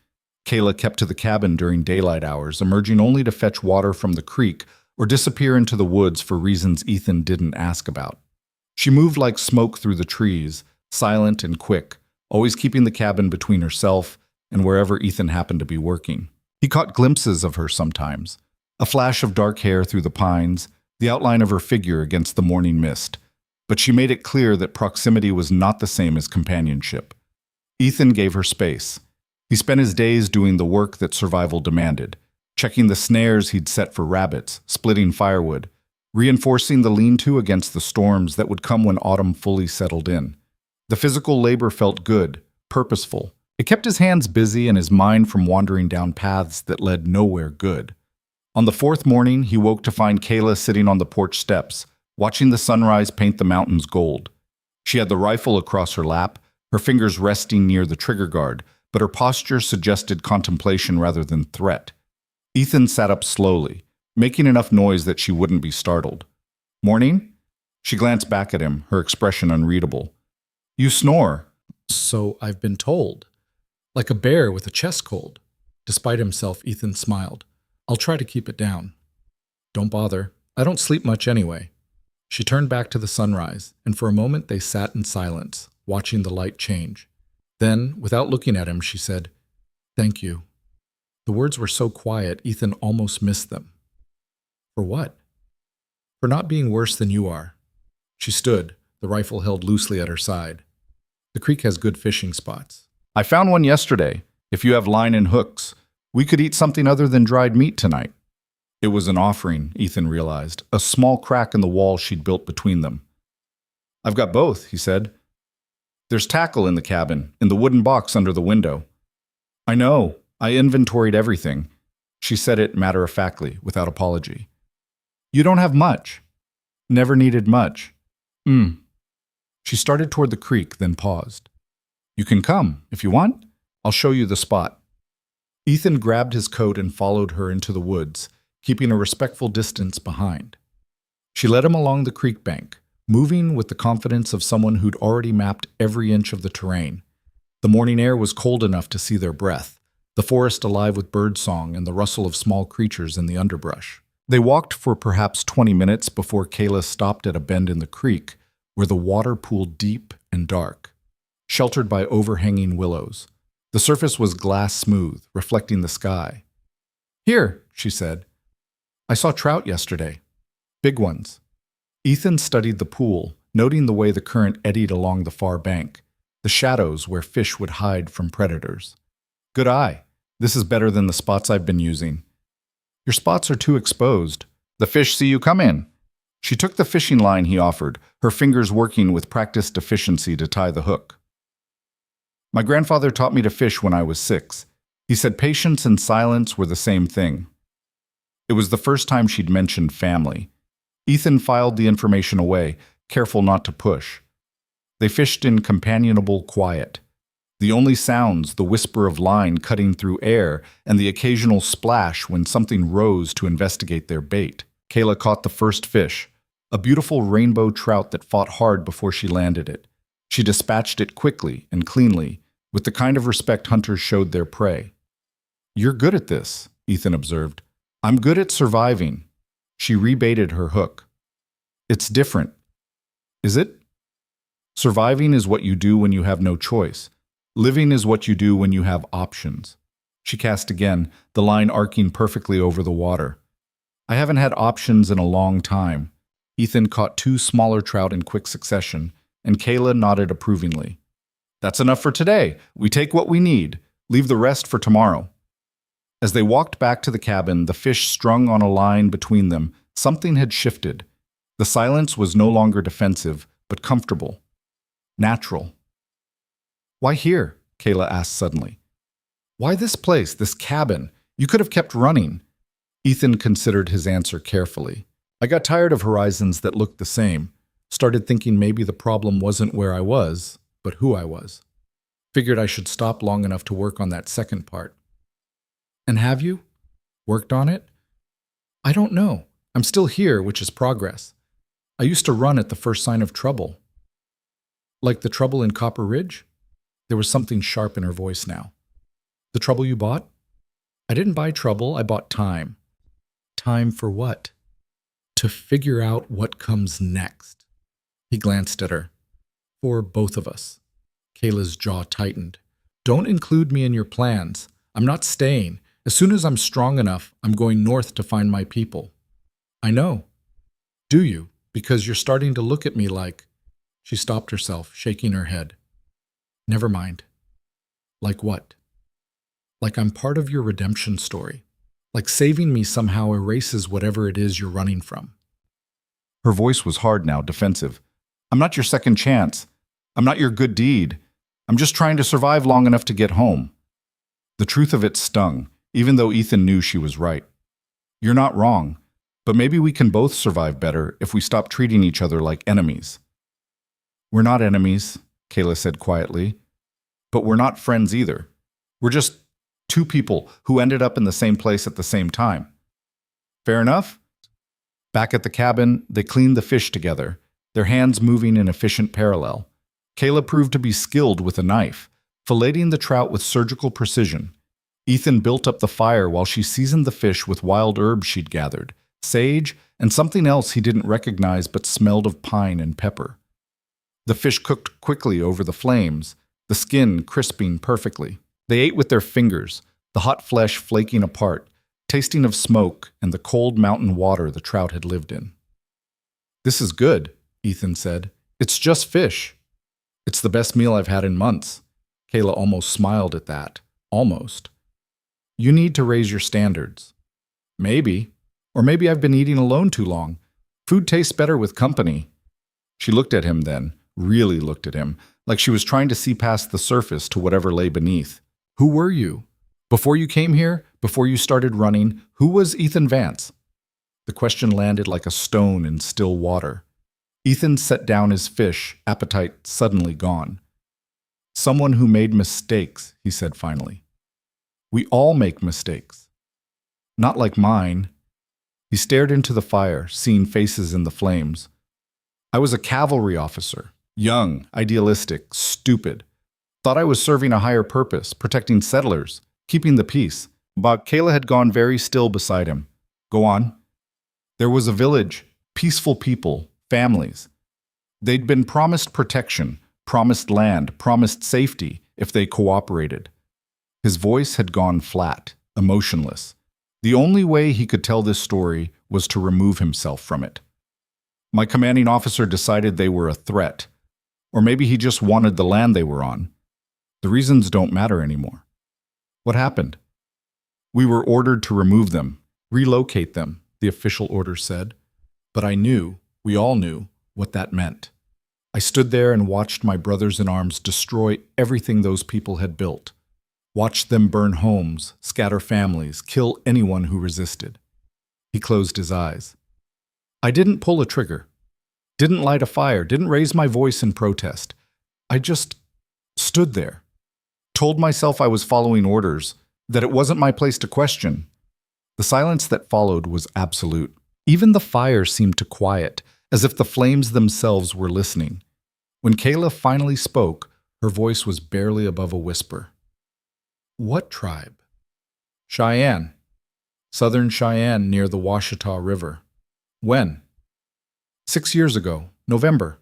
Kayla kept to the cabin during daylight hours, emerging only to fetch water from the creek or disappear into the woods for reasons Ethan didn't ask about. She moved like smoke through the trees, silent and quick, always keeping the cabin between herself and wherever Ethan happened to be working. He caught glimpses of her sometimes, a flash of dark hair through the pines, the outline of her figure against the morning mist, but she made it clear that proximity was not the same as companionship. Ethan gave her space. He spent his days doing the work that survival demanded, checking the snares he'd set for rabbits, splitting firewood, reinforcing the lean-to against the storms that would come when autumn fully settled in. The physical labor felt good, purposeful. It kept his hands busy and his mind from wandering down paths that led nowhere good. On the 4th morning, he woke to find Kayla sitting on the porch steps, watching the sunrise paint the mountains gold. She had the rifle across her lap, her fingers resting near the trigger guard, but her posture suggested contemplation rather than threat. Ethan sat up slowly, making enough noise that she wouldn't be startled. Morning? She glanced back at him, her expression unreadable. You snore. So I've been told. Like a bear with a chest cold. Despite himself, Ethan smiled. I'll try to keep it down. Don't bother. I don't sleep much anyway. She turned back to the sunrise, and for a moment they sat in silence, watching the light change. Then, without looking at him, she said, Thank you. The words were so quiet, Ethan almost missed them. For what? For not being worse than you are. She stood, the rifle held loosely at her side. The creek has good fishing spots. I found one yesterday. If you have line and hooks, we could eat something other than dried meat tonight. It was an offering, Ethan realized, a small crack in the wall she'd built between them. I've got both, he said. There's tackle in the cabin, in the wooden box under the window. I know. I inventoried everything. She said it matter-of-factly, without apology. You don't have much. Never needed much. She started toward the creek, then paused. You can come, if you want. I'll show you the spot. Ethan grabbed his coat and followed her into the woods, keeping a respectful distance behind. She led him along the creek bank, moving with the confidence of someone who'd already mapped every inch of the terrain. The morning air was cold enough to see their breath, the forest alive with birdsong and the rustle of small creatures in the underbrush. They walked for perhaps 20 minutes before Kayla stopped at a bend in the creek where the water pooled deep and dark, sheltered by overhanging willows. The surface was glass smooth, reflecting the sky. "Here," she said. "I saw trout yesterday. Big ones." Ethan studied the pool, noting the way the current eddied along the far bank, the shadows where fish would hide from predators. "Good eye. This is better than the spots I've been using." "Your spots are too exposed. The fish see you come in." She took the fishing line he offered, her fingers working with practiced efficiency to tie the hook. "My grandfather taught me to fish when I was 6. He said patience and silence were the same thing." It was the first time she'd mentioned family. Ethan filed the information away, careful not to push. They fished in companionable quiet. The only sounds, the whisper of line cutting through air and the occasional splash when something rose to investigate their bait. Kayla caught the first fish, a beautiful rainbow trout that fought hard before she landed it. She dispatched it quickly and cleanly, with the kind of respect hunters showed their prey. "You're good at this," Ethan observed. "I'm good at surviving." She rebaited her hook. "It's different." "Is it?" "Surviving is what you do when you have no choice. Living is what you do when you have options." She cast again, the line arcing perfectly over the water. "I haven't had options in a long time." Ethan caught 2 smaller trout in quick succession, and Kayla nodded approvingly. "That's enough for today. We take what we need. Leave the rest for tomorrow." As they walked back to the cabin, the fish strung on a line between them, something had shifted. The silence was no longer defensive, but comfortable. Natural. "Why here?" Kayla asked suddenly. "Why this place, this cabin? You could have kept running." Ethan considered his answer carefully. "I got tired of horizons that looked the same. Started thinking maybe the problem wasn't where I was, but who I was. Figured I should stop long enough to work on that second part." "And have you? Worked on it?" "I don't know. I'm still here, which is progress. I used to run at the first sign of trouble." "Like the trouble in Copper Ridge?" There was something sharp in her voice now. "The trouble you bought?" "I didn't buy trouble, I bought time." "Time for what?" "To figure out what comes next." He glanced at her. "For both of us." Kayla's jaw tightened. "Don't include me in your plans. I'm not staying. As soon as I'm strong enough, I'm going north to find my people." "I know." "Do you? Because you're starting to look at me like—" She stopped herself, shaking her head. "Never mind." "Like what?" "Like I'm part of your redemption story. Like saving me somehow erases whatever it is you're running from." Her voice was hard now, defensive. "I'm not your second chance. I'm not your good deed. I'm just trying to survive long enough to get home." The truth of it stung, even though Ethan knew she was right. "You're not wrong, but maybe we can both survive better if we stop treating each other like enemies." "We're not enemies," Kayla said quietly. "But we're not friends either. We're just 2 people who ended up in the same place at the same time." "Fair enough?" Back at the cabin, they cleaned the fish together, their hands moving in efficient parallel. Kayla proved to be skilled with a knife, filleting the trout with surgical precision. Ethan built up the fire while she seasoned the fish with wild herbs she'd gathered, sage, and something else he didn't recognize but smelled of pine and pepper. The fish cooked quickly over the flames, the skin crisping perfectly. They ate with their fingers, the hot flesh flaking apart, tasting of smoke and the cold mountain water the trout had lived in. "This is good," Ethan said. "It's just fish." "It's the best meal I've had in months." Kayla almost smiled at that. Almost. "You need to raise your standards." "Maybe. Or maybe I've been eating alone too long. Food tastes better with company." She looked at him then, really looked at him, like she was trying to see past the surface to whatever lay beneath. "Who were you? Before you came here, before you started running, who was Ethan Vance?" The question landed like a stone in still water. Ethan set down his fish, appetite suddenly gone. "Someone who made mistakes," he said finally. "We all make mistakes." "Not like mine." He stared into the fire, seeing faces in the flames. I was a cavalry officer, young, idealistic, stupid. Thought I was serving a higher purpose, protecting settlers, keeping the peace. But Kayla had gone very still beside him. Go on. There was a village, peaceful people, families. They'd been promised protection, promised land, promised safety if they cooperated. His voice had gone flat, emotionless. The only way he could tell this story was to remove himself from it. My commanding officer decided they were a threat, or maybe he just wanted the land they were on. The reasons don't matter anymore. What happened? We were ordered to remove them, relocate them, the official order said. But I knew, we all knew, what that meant. I stood there and watched my brothers in arms destroy everything those people had built. Watched them burn homes, scatter families, kill anyone who resisted. He closed his eyes. I didn't pull a trigger, didn't light a fire, didn't raise my voice in protest. I just stood there, told myself I was following orders, that it wasn't my place to question. The silence that followed was absolute. Even the fire seemed to quiet, as if the flames themselves were listening. When Kayla finally spoke, her voice was barely above a whisper. What tribe? Cheyenne. Southern Cheyenne near the Washita River. When? 6 years ago, November.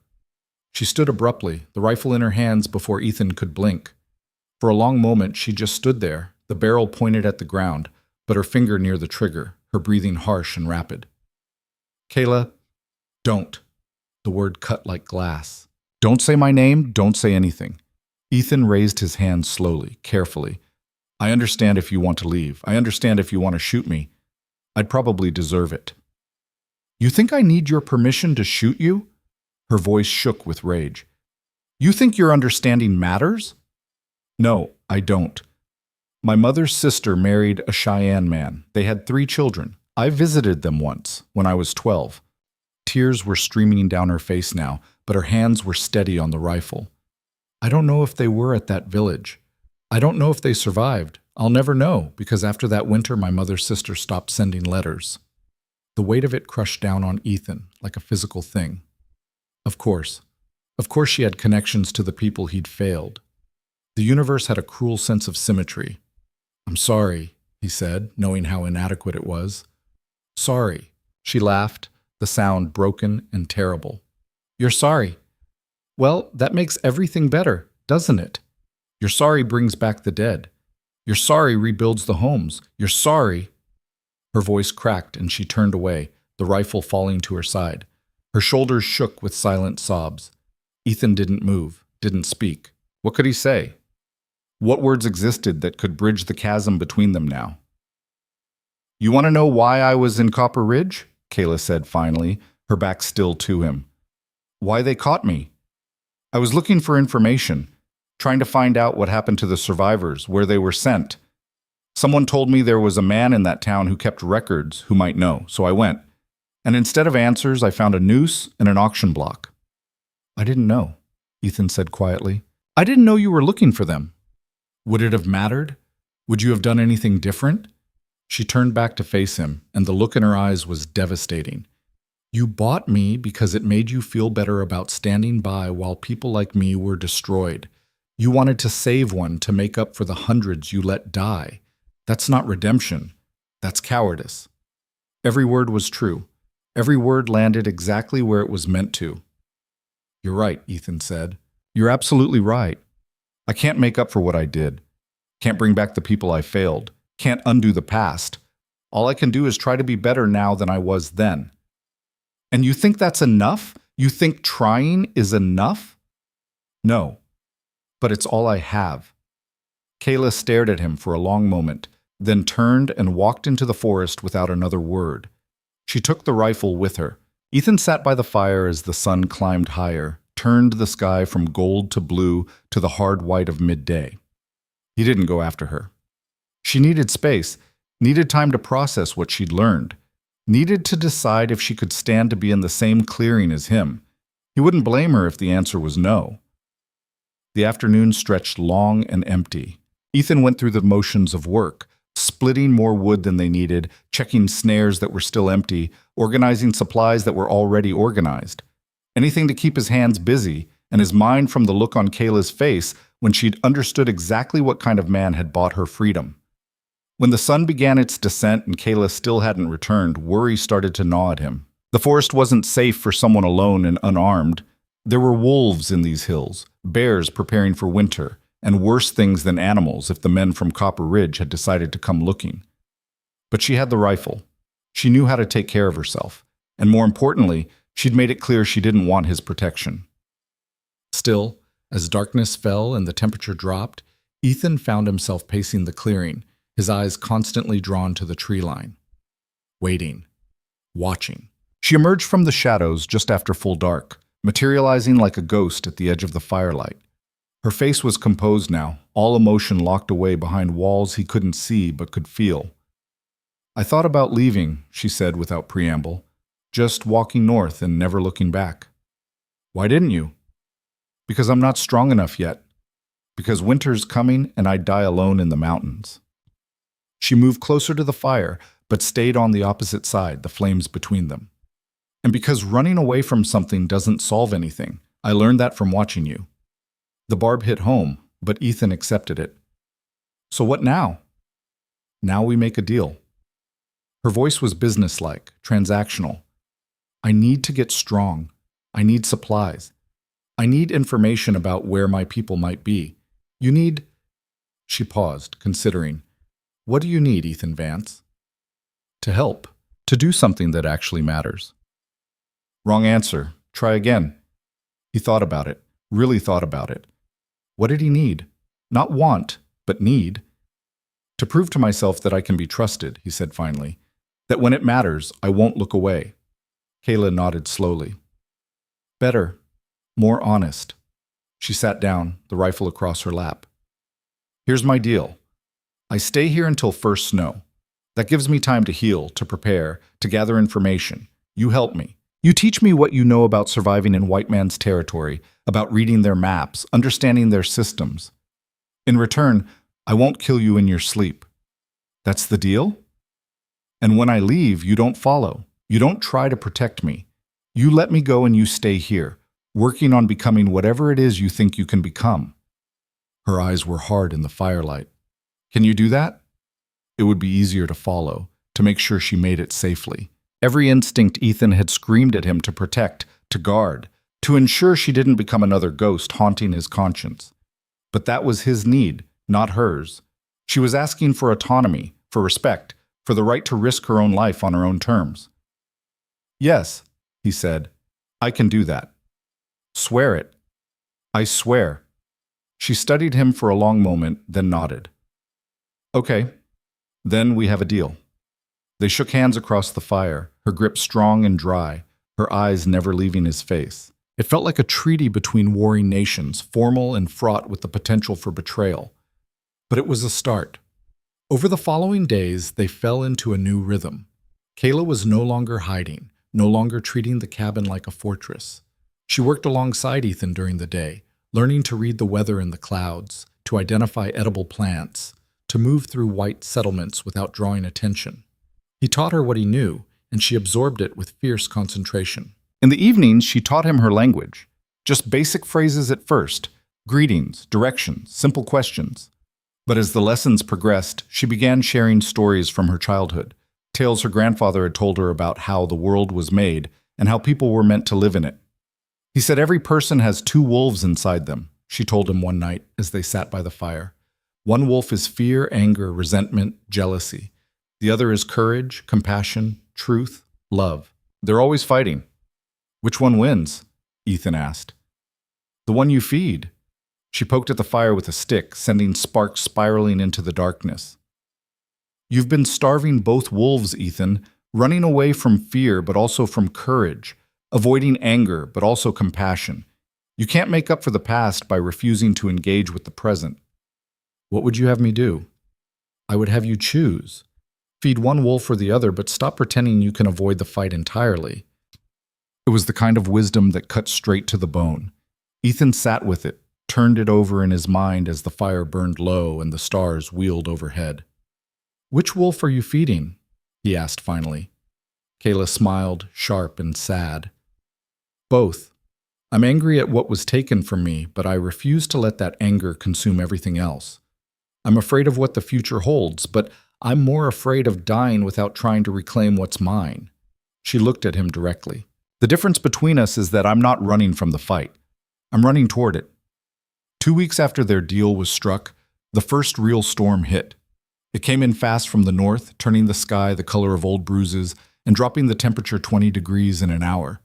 She stood abruptly, the rifle in her hands before Ethan could blink. For a long moment, she just stood there, the barrel pointed at the ground, but her finger near the trigger, her breathing harsh and rapid. Kayla, don't. The word cut like glass. Don't say my name, don't say anything. Ethan raised his hand slowly, carefully. I understand if you want to leave. I understand if you want to shoot me. I'd probably deserve it. You think I need your permission to shoot you? Her voice shook with rage. You think your understanding matters? No, I don't. My mother's sister married a Cheyenne man. They had 3 children. I visited them once, when I was 12. Tears were streaming down her face now, but her hands were steady on the rifle. I don't know if they were at that village. I don't know if they survived. I'll never know, because after that winter my mother's sister stopped sending letters. The weight of it crushed down on Ethan, like a physical thing. Of course she had connections to the people he'd failed. The universe had a cruel sense of symmetry. I'm sorry, he said, knowing how inadequate it was. Sorry, she laughed, the sound broken and terrible. You're sorry. Well, that makes everything better, doesn't it? Your sorry brings back the dead. Your sorry rebuilds the homes. Your sorry... Her voice cracked and she turned away, the rifle falling to her side. Her shoulders shook with silent sobs. Ethan didn't move, didn't speak. What could he say? What words existed that could bridge the chasm between them now? You want to know why I was in Copper Ridge? Kayla said finally, her back still to him. Why they caught me. I was looking for information, trying to find out what happened to the survivors, where they were sent. Someone told me there was a man in that town who kept records who might know, so I went. And instead of answers, I found a noose and an auction block. I didn't know, Ethan said quietly. I didn't know you were looking for them. Would it have mattered? Would you have done anything different? She turned back to face him, and the look in her eyes was devastating. You bought me because it made you feel better about standing by while people like me were destroyed. You wanted to save one to make up for the hundreds you let die. That's not redemption. That's cowardice. Every word was true. Every word landed exactly where it was meant to. You're right, Ethan said. You're absolutely right. I can't make up for what I did. Can't bring back the people I failed. Can't undo the past. All I can do is try to be better now than I was then. And you think that's enough? You think trying is enough? No. But it's all I have. Kayla stared at him for a long moment, then turned and walked into the forest without another word. She took the rifle with her. Ethan sat by the fire as the sun climbed higher, turned the sky from gold to blue to the hard white of midday. He didn't go after her. She needed space, needed time to process what she'd learned, needed to decide if she could stand to be in the same clearing as him. He wouldn't blame her if the answer was no. The afternoon stretched long and empty. Ethan went through the motions of work, splitting more wood than they needed, checking snares that were still empty, organizing supplies that were already organized. Anything to keep his hands busy and his mind from the look on Kayla's face when she'd understood exactly what kind of man had bought her freedom. When the sun began its descent and Kayla still hadn't returned, worry started to gnaw at him. The forest wasn't safe for someone alone and unarmed. There were wolves in these hills, bears preparing for winter, and worse things than animals if the men from Copper Ridge had decided to come looking. But she had the rifle. She knew how to take care of herself, and more importantly, she'd made it clear she didn't want his protection. Still, as darkness fell and the temperature dropped, Ethan found himself pacing the clearing, his eyes constantly drawn to the tree line. Waiting. Watching. She emerged from the shadows just after full dark, materializing like a ghost at the edge of the firelight. Her face was composed now, all emotion locked away behind walls he couldn't see but could feel. "I thought about leaving," she said without preamble, "just walking north and never looking back." "Why didn't you?" "Because I'm not strong enough yet. Because winter's coming and I'd die alone in the mountains." She moved closer to the fire, but stayed on the opposite side, the flames between them. "And because running away from something doesn't solve anything. I learned that from watching you." The barb hit home, but Ethan accepted it. "So what now?" "Now we make a deal." Her voice was businesslike, transactional. "I need to get strong. I need supplies. I need information about where my people might be. You need—" She paused, considering. "What do you need, Ethan Vance?" "To help. To do something that actually matters." "Wrong answer. Try again." He thought about it, really thought about it. What did he need? Not want, but need. "To prove to myself that I can be trusted," he said finally. "That when it matters, I won't look away." Kayla nodded slowly. "Better. More honest." She sat down, the rifle across her lap. "Here's my deal. I stay here until first snow. That gives me time to heal, to prepare, to gather information. You help me. You teach me what you know about surviving in white man's territory, about reading their maps, understanding their systems. In return, I won't kill you in your sleep. That's the deal? And when I leave, you don't follow. You don't try to protect me. You let me go and you stay here, working on becoming whatever it is you think you can become." Her eyes were hard in the firelight. "Can you do that?" It would be easier to follow, to make sure she made it safely. Every instinct Ethan had screamed at him to protect, to guard, to ensure she didn't become another ghost haunting his conscience. But that was his need, not hers. She was asking for autonomy, for respect, for the right to risk her own life on her own terms. "Yes," he said, "I can do that." "Swear it." "I swear." She studied him for a long moment, then nodded. "Okay, then we have a deal." They shook hands across the fire, her grip strong and dry, her eyes never leaving his face. It felt like a treaty between warring nations, formal and fraught with the potential for betrayal. But it was a start. Over the following days, they fell into a new rhythm. Kayla was no longer hiding, no longer treating the cabin like a fortress. She worked alongside Ethan during the day, learning to read the weather in the clouds, to identify edible plants, to move through white settlements without drawing attention. He taught her what he knew, and she absorbed it with fierce concentration. In the evenings, she taught him her language. Just basic phrases at first, greetings, directions, simple questions. But as the lessons progressed, she began sharing stories from her childhood, tales her grandfather had told her about how the world was made and how people were meant to live in it. He said every person has two wolves inside them, she told him one night as they sat by the fire. One wolf is fear, anger, resentment, jealousy. The other is courage, compassion, truth, love. They're always fighting. "Which one wins?" Ethan asked. "The one you feed." She poked at the fire with a stick, sending sparks spiraling into the darkness. "You've been starving both wolves, Ethan, running away from fear but also from courage, avoiding anger but also compassion. You can't make up for the past by refusing to engage with the present." "What would you have me do?" "I would have you choose. Feed one wolf or the other, but stop pretending you can avoid the fight entirely." It was the kind of wisdom that cut straight to the bone. Ethan sat with it, turned it over in his mind as the fire burned low and the stars wheeled overhead. "Which wolf are you feeding?" he asked finally. Kayla smiled, sharp and sad. "Both," I'm angry at what was taken from me, but I refuse to let that anger consume everything else. I'm afraid of what the future holds, but I'm more afraid of dying without trying to reclaim what's mine. She looked at him directly. The difference between us is that I'm not running from the fight. I'm running toward it. 2 weeks after their deal was struck, the first real storm hit. It came in fast from the north, turning the sky the color of old bruises and dropping the temperature 20 degrees in an hour.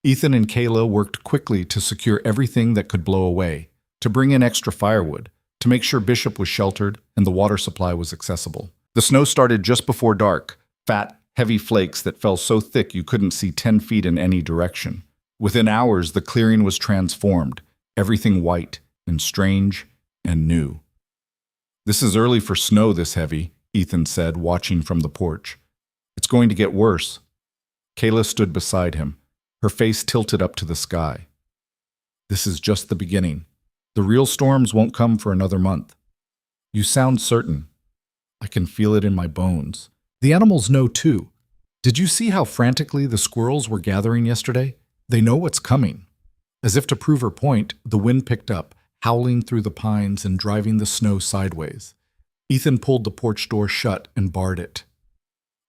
Ethan and Kayla worked quickly to secure everything that could blow away, to bring in extra firewood, to make sure Bishop was sheltered and the water supply was accessible. The snow started just before dark, fat, heavy flakes that fell so thick you couldn't see 10 feet in any direction. Within hours, the clearing was transformed, everything white and strange and new. "This is early for snow this heavy," Ethan said, watching from the porch. "It's going to get worse." Kayla stood beside him, her face tilted up to the sky. "This is just the beginning. The real storms won't come for another month." "You sound certain." "I can feel it in my bones. The animals know too. Did you see how frantically the squirrels were gathering yesterday? They know what's coming." As if to prove her point, the wind picked up, howling through the pines and driving the snow sideways. Ethan pulled the porch door shut and barred it.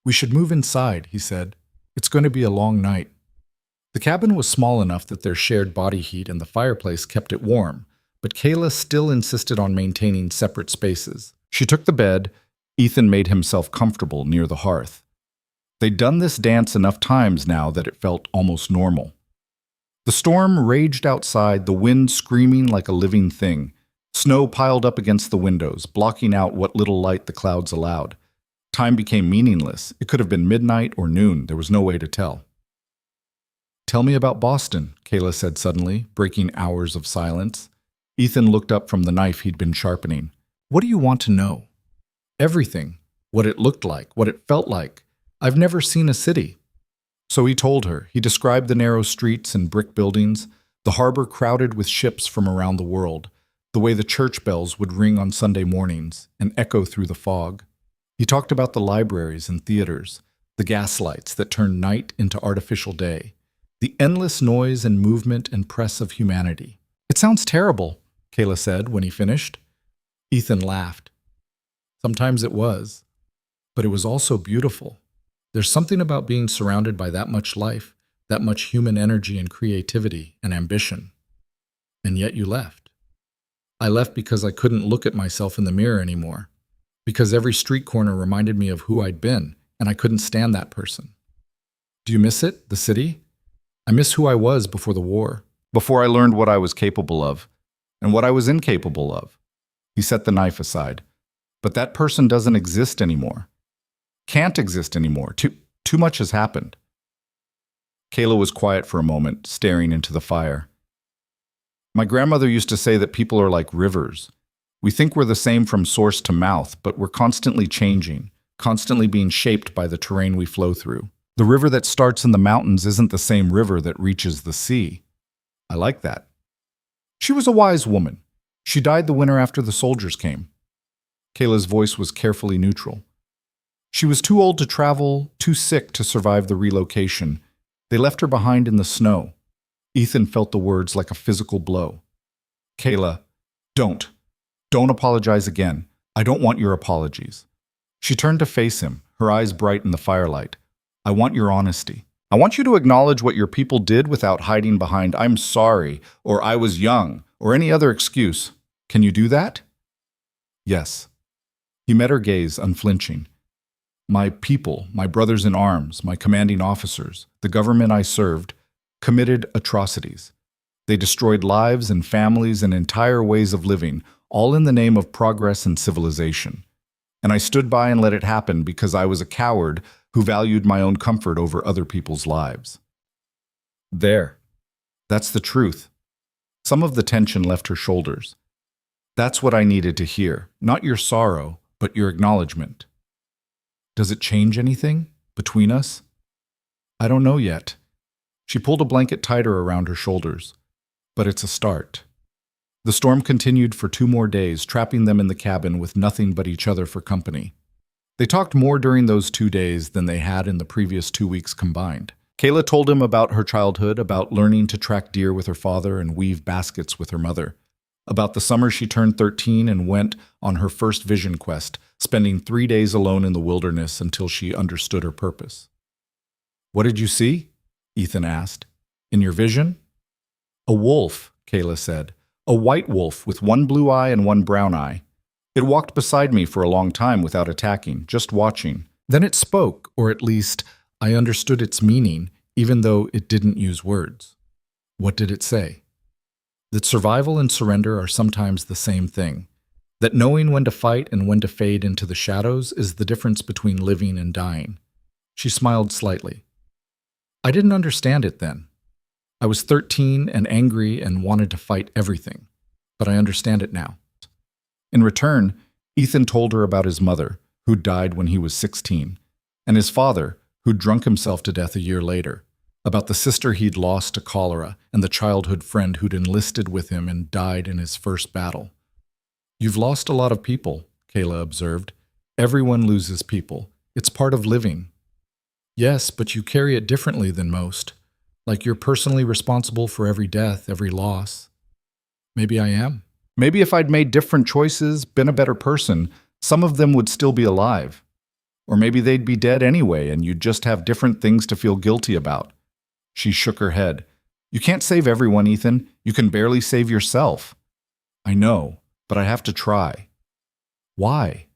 "We should move inside," he said. "It's going to be a long night." The cabin was small enough that their shared body heat and the fireplace kept it warm, but Kayla still insisted on maintaining separate spaces. She took the bed. Ethan made himself comfortable near the hearth. They'd done this dance enough times now that it felt almost normal. The storm raged outside, the wind screaming like a living thing. Snow piled up against the windows, blocking out what little light the clouds allowed. Time became meaningless. It could have been midnight or noon. There was no way to tell. "Tell me about Boston," Kayla said suddenly, breaking hours of silence. Ethan looked up from the knife he'd been sharpening. "What do you want to know?" "Everything. What it looked like, what it felt like. I've never seen a city." So he told her. He described the narrow streets and brick buildings, the harbor crowded with ships from around the world, the way the church bells would ring on Sunday mornings and echo through the fog. He talked about the libraries and theaters, the gas lights that turned night into artificial day, the endless noise and movement and press of humanity. "It sounds terrible," Kayla said when he finished. Ethan laughed. "Sometimes it was, but it was also beautiful. There's something about being surrounded by that much life, that much human energy and creativity and ambition. And yet you left." "I left because I couldn't look at myself in the mirror anymore, because every street corner reminded me of who I'd been, and I couldn't stand that person." "Do you miss it, the city?" "I miss who I was before the war, before I learned what I was capable of, and what I was incapable of." He set the knife aside. "But that person doesn't exist anymore. Can't exist anymore. Too much has happened." Kayla was quiet for a moment, staring into the fire. "My grandmother used to say that people are like rivers. We think we're the same from source to mouth, but we're constantly changing, constantly being shaped by the terrain we flow through. The river that starts in the mountains isn't the same river that reaches the sea." "I like that." "She was a wise woman. She died the winter after the soldiers came." Kayla's voice was carefully neutral. "She was too old to travel, too sick to survive the relocation. They left her behind in the snow." Ethan felt the words like a physical blow. "Kayla, don't apologize again. I don't want your apologies." She turned to face him, her eyes bright in the firelight. "I want your honesty. I want you to acknowledge what your people did without hiding behind 'I'm sorry' or 'I was young' or any other excuse. Can you do that?" "Yes." He met her gaze, unflinching. "My people, my brothers in arms, my commanding officers, the government I served, committed atrocities. They destroyed lives and families and entire ways of living, all in the name of progress and civilization. And I stood by and let it happen because I was a coward who valued my own comfort over other people's lives." There. That's the truth. Some of the tension left her shoulders. "That's what I needed to hear, not your sorrow, but your acknowledgement." "Does it change anything between us?" "I don't know yet." She pulled a blanket tighter around her shoulders. "But it's a start." The storm continued for 2 more days, trapping them in the cabin with nothing but each other for company. They talked more during those 2 days than they had in the previous 2 weeks combined. Kayla told him about her childhood, about learning to track deer with her father and weave baskets with her mother, about the summer she turned 13 and went on her first vision quest, spending 3 days alone in the wilderness until she understood her purpose. "What did you see?" Ethan asked. "In your vision?" "A wolf," Kayla said. "A white wolf with one blue eye and one brown eye. It walked beside me for a long time without attacking, just watching. Then it spoke, or at least I understood its meaning, even though it didn't use words." "What did it say?" "That survival and surrender are sometimes the same thing. That knowing when to fight and when to fade into the shadows is the difference between living and dying." She smiled slightly. "I didn't understand it then. I was 13 and angry and wanted to fight everything. But I understand it now." In return, Ethan told her about his mother, who died when he was 16, and his father, who'd drunk himself to death a year later, about the sister he'd lost to cholera and the childhood friend who'd enlisted with him and died in his first battle. "You've lost a lot of people," Kayla observed. "Everyone loses people. It's part of living." "Yes, but you carry it differently than most. Like you're personally responsible for every death, every loss." "Maybe I am. Maybe if I'd made different choices, been a better person, some of them would still be alive. Or maybe they'd be dead anyway, and you'd just have different things to feel guilty about." She shook her head. "You can't save everyone, Ethan. You can barely save yourself." "I know, but I have to try." "Why?"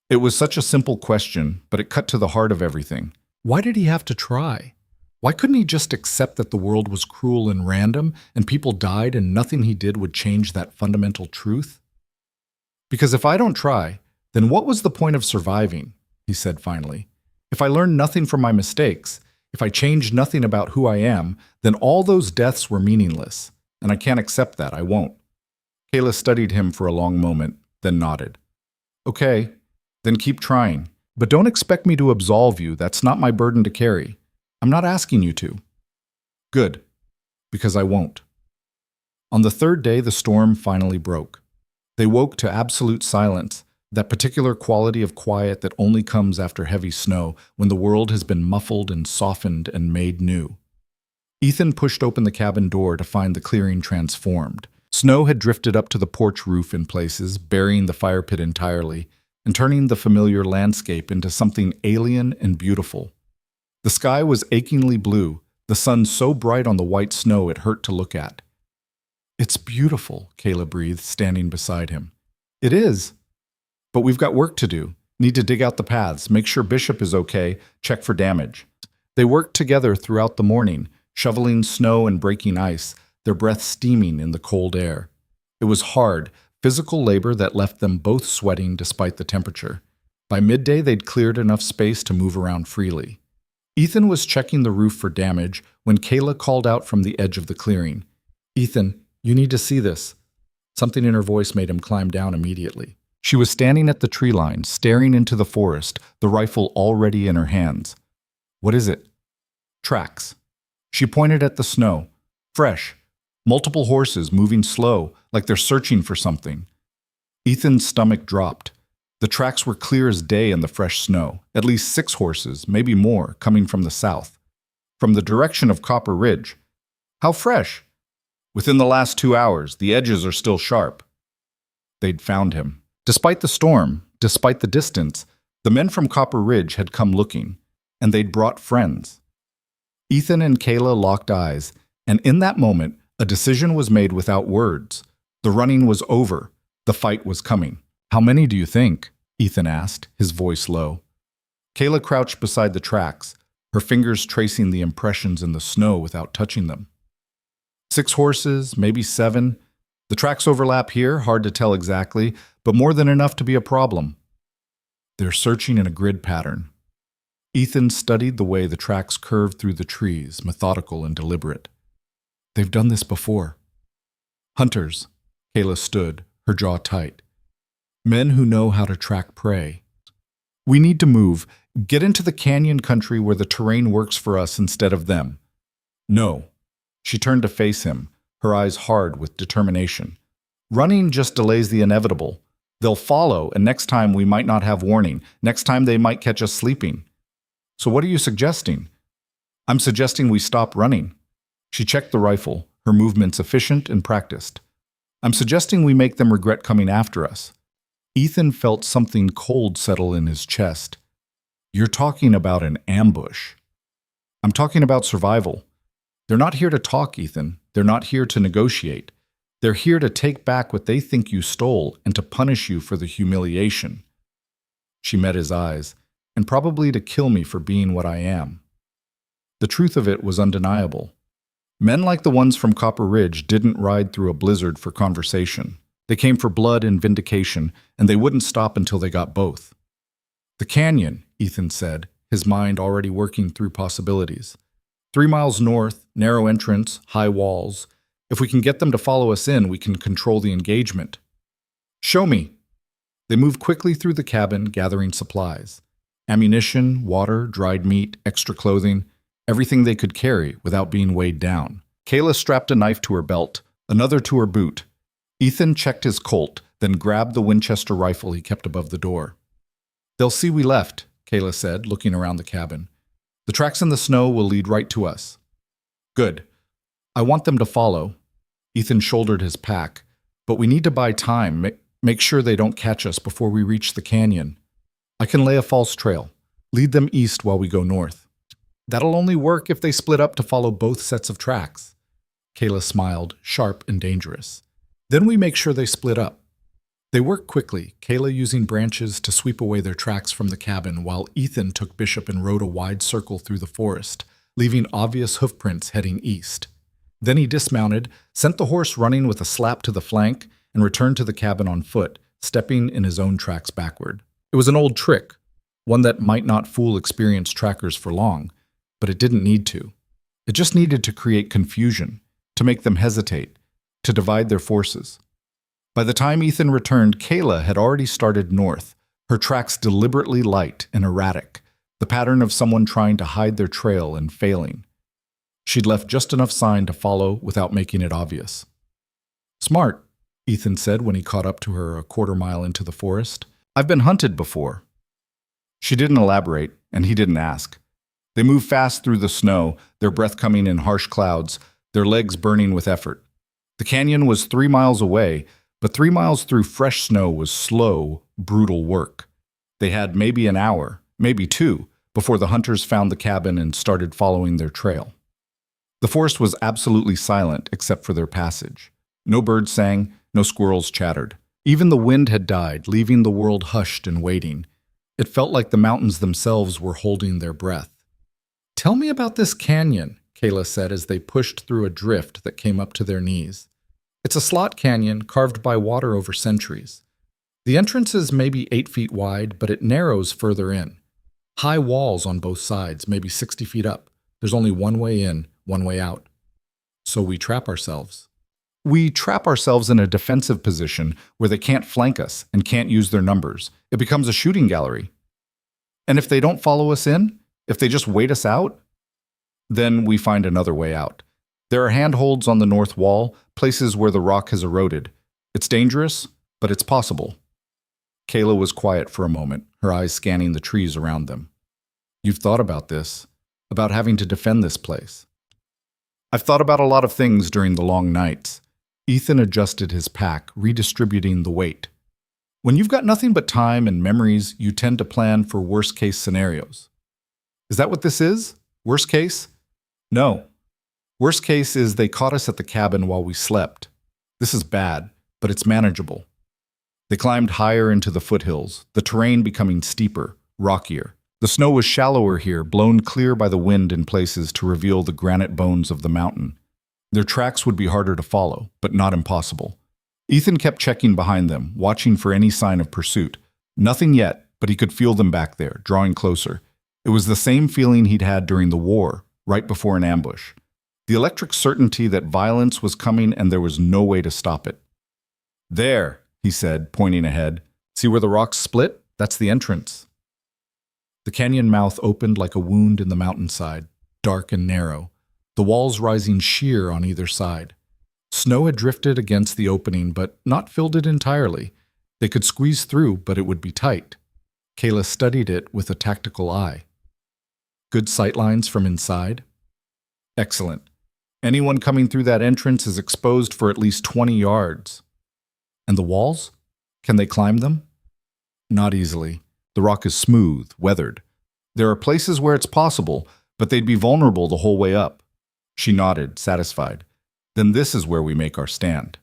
It was such a simple question, but it cut to the heart of everything. Why did he have to try? Why couldn't he just accept that the world was cruel and random, and people died and nothing he did would change that fundamental truth? "Because if I don't try, then what was the point of surviving?" he said finally. "If I learned nothing from my mistakes, if I changed nothing about who I am, then all those deaths were meaningless, and I can't accept that, I won't." Kayla studied him for a long moment, then nodded. "Okay, then keep trying. But don't expect me to absolve you, that's not my burden to carry. I'm not asking you to." "Good, because I won't." On the third day, the storm finally broke. They woke to absolute silence, that particular quality of quiet that only comes after heavy snow, when the world has been muffled and softened and made new. Ethan pushed open the cabin door to find the clearing transformed. Snow had drifted up to the porch roof in places, burying the fire pit entirely, and turning the familiar landscape into something alien and beautiful. The sky was achingly blue, the sun so bright on the white snow it hurt to look at. "It's beautiful," Kayla breathed, standing beside him. "It is. But we've got work to do. Need to dig out the paths, make sure Bishop is okay, check for damage." They worked together throughout the morning, shoveling snow and breaking ice, their breath steaming in the cold air. It was hard, physical labor that left them both sweating despite the temperature. By midday, they'd cleared enough space to move around freely. Ethan was checking the roof for damage when Kayla called out from the edge of the clearing. "Ethan, you need to see this." Something in her voice made him climb down immediately. She was standing at the tree line, staring into the forest, the rifle already in her hands. "What is it?" "Tracks." She pointed at the snow. "Fresh. Multiple horses moving slow, like they're searching for something." Ethan's stomach dropped. The tracks were clear as day in the fresh snow, at least 6 horses, maybe more, coming from the south. From the direction of Copper Ridge. "How fresh?" "Within the last 2 hours, the edges are still sharp." They'd found him. Despite the storm, despite the distance, the men from Copper Ridge had come looking, and they'd brought friends. Ethan and Kayla locked eyes, and in that moment, a decision was made without words. The running was over. The fight was coming. "How many do you think?" Ethan asked, his voice low. Kayla crouched beside the tracks, her fingers tracing the impressions in the snow without touching them. 6 horses, maybe 7. The tracks overlap here, hard to tell exactly, but more than enough to be a problem. They're searching in a grid pattern. Ethan studied the way the tracks curved through the trees, methodical and deliberate. "They've done this before." "Hunters." Kayla stood, her jaw tight. "Men who know how to track prey. We need to move, get into the canyon country where the terrain works for us instead of them." "No." She turned to face him, her eyes hard with determination. "Running just delays the inevitable. They'll follow, and next time we might not have warning. Next time they might catch us sleeping." "So what are you suggesting?" I'm suggesting we stop running. She checked the rifle, her movements efficient and practiced. I'm suggesting we make them regret coming after us. Ethan felt something cold settle in his chest. You're talking about an ambush. I'm talking about survival. They're not here to talk, Ethan. They're not here to negotiate. They're here to take back what they think you stole and to punish you for the humiliation. She met his eyes, and probably to kill me for being what I am. The truth of it was undeniable. Men like the ones from Copper Ridge didn't ride through a blizzard for conversation. They came for blood and vindication, and they wouldn't stop until they got both. The canyon, Ethan said, his mind already working through possibilities. 3 miles north, narrow entrance, high walls. If we can get them to follow us in, we can control the engagement. Show me. They moved quickly through the cabin, gathering supplies. Ammunition, water, dried meat, extra clothing, everything they could carry without being weighed down. Kayla strapped a knife to her belt, another to her boot. Ethan checked his Colt, then grabbed the Winchester rifle he kept above the door. They'll see we left, Kayla said, looking around the cabin. The tracks in the snow will lead right to us. Good. I want them to follow. Ethan shouldered his pack. But we need to buy time, make sure they don't catch us before we reach the canyon. I can lay a false trail. Lead them east while we go north. That'll only work if they split up to follow both sets of tracks. Kayla smiled, sharp and dangerous. Then we make sure they split up. They worked quickly, Kayla using branches to sweep away their tracks from the cabin while Ethan took Bishop and rode a wide circle through the forest, leaving obvious hoofprints heading east. Then he dismounted, sent the horse running with a slap to the flank, and returned to the cabin on foot, stepping in his own tracks backward. It was an old trick, one that might not fool experienced trackers for long, but it didn't need to. It just needed to create confusion, to make them hesitate, to divide their forces. By the time Ethan returned, Kayla had already started north, her tracks deliberately light and erratic, the pattern of someone trying to hide their trail and failing. She'd left just enough sign to follow without making it obvious. Smart, Ethan said when he caught up to her a quarter-mile into the forest. I've been hunted before. She didn't elaborate, and he didn't ask. They moved fast through the snow, their breath coming in harsh clouds, their legs burning with effort. The canyon was 3 miles away, but 3 miles through fresh snow was slow, brutal work. They had maybe an hour, maybe 2, before the hunters found the cabin and started following their trail. The forest was absolutely silent except for their passage. No birds sang, no squirrels chattered. Even the wind had died, leaving the world hushed and waiting. It felt like the mountains themselves were holding their breath. Tell me about this canyon, Kayla said as they pushed through a drift that came up to their knees. It's a slot canyon carved by water over centuries. The entrance is maybe 8 feet wide, but it narrows further in. High walls on both sides, maybe 60 feet up. There's only one way in, one way out. So we trap ourselves. We trap ourselves in a defensive position where they can't flank us and can't use their numbers. It becomes a shooting gallery. And if they don't follow us in, if they just wait us out, then we find another way out. There are handholds on the north wall, places where the rock has eroded. It's dangerous, but it's possible. Kayla was quiet for a moment, her eyes scanning the trees around them. You've thought about this, about having to defend this place. I've thought about a lot of things during the long nights. Ethan adjusted his pack, redistributing the weight. When you've got nothing but time and memories, you tend to plan for worst-case scenarios. Is that what this is? Worst case? No. Worst case is they caught us at the cabin while we slept. This is bad, but it's manageable. They climbed higher into the foothills, the terrain becoming steeper, rockier. The snow was shallower here, blown clear by the wind in places to reveal the granite bones of the mountain. Their tracks would be harder to follow, but not impossible. Ethan kept checking behind them, watching for any sign of pursuit. Nothing yet, but he could feel them back there, drawing closer. It was the same feeling he'd had during the war, right before an ambush. The electric certainty that violence was coming and there was no way to stop it. There, he said, pointing ahead. See where the rocks split? That's the entrance. The canyon mouth opened like a wound in the mountainside, dark and narrow, the walls rising sheer on either side. Snow had drifted against the opening, but not filled it entirely. They could squeeze through, but it would be tight. Kayla studied it with a tactical eye. Good sightlines from inside? Excellent. Anyone coming through that entrance is exposed for at least 20 yards. And the walls? Can they climb them? Not easily. The rock is smooth, weathered. There are places where it's possible, but they'd be vulnerable the whole way up. She nodded, satisfied. Then this is where we make our stand.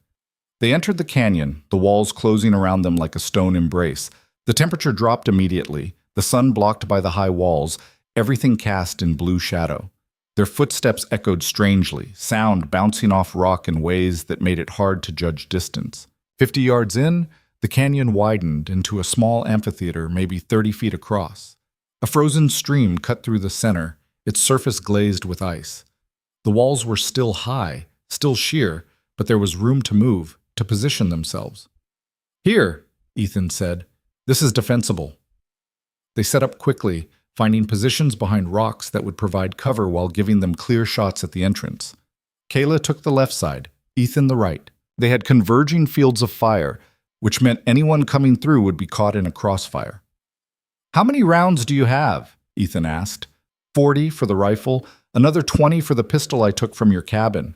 They entered the canyon, the walls closing around them like a stone embrace. The temperature dropped immediately, the sun blocked by the high walls, everything cast in blue shadow. Their footsteps echoed strangely, sound bouncing off rock in ways that made it hard to judge distance. 50 yards in, the canyon widened into a small amphitheater maybe 30 feet across. A frozen stream cut through the center, its surface glazed with ice. The walls were still high, still sheer, but there was room to move, to position themselves. "Here," Ethan said. "This is defensible." They set up quickly, finding positions behind rocks that would provide cover while giving them clear shots at the entrance. Kayla took the left side, Ethan the right. They had converging fields of fire, which meant anyone coming through would be caught in a crossfire. "How many rounds do you have?" Ethan asked. 40 for the rifle, another 20 for the pistol I took from your cabin.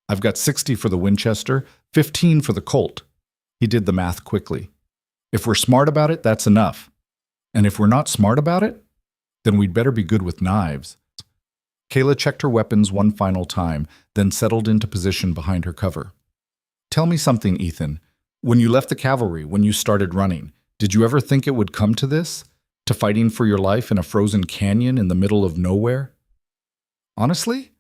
I've got 60 for the Winchester, 15 for the Colt. He did the math quickly. If we're smart about it, that's enough. And if we're not smart about it, then we'd better be good with knives. Kayla checked her weapons one final time, then settled into position behind her cover. "Tell me something, Ethan. When you left the cavalry, when you started running, did you ever think it would come to this? To fighting for your life in a frozen canyon in the middle of nowhere?" "Honestly,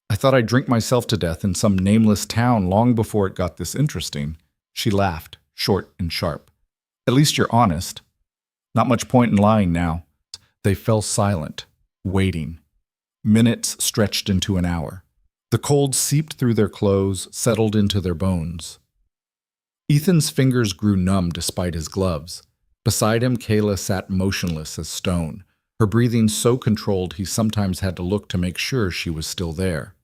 I thought I'd drink myself to death in some nameless town long before it got this interesting." She laughed, short and sharp. "At least you're honest. Not much point in lying now." They fell silent, waiting. Minutes stretched into an hour. The cold seeped through their clothes, settled into their bones. Ethan's fingers grew numb despite his gloves. Beside him, Kayla sat motionless as stone, her breathing so controlled he sometimes had to look to make sure she was still there.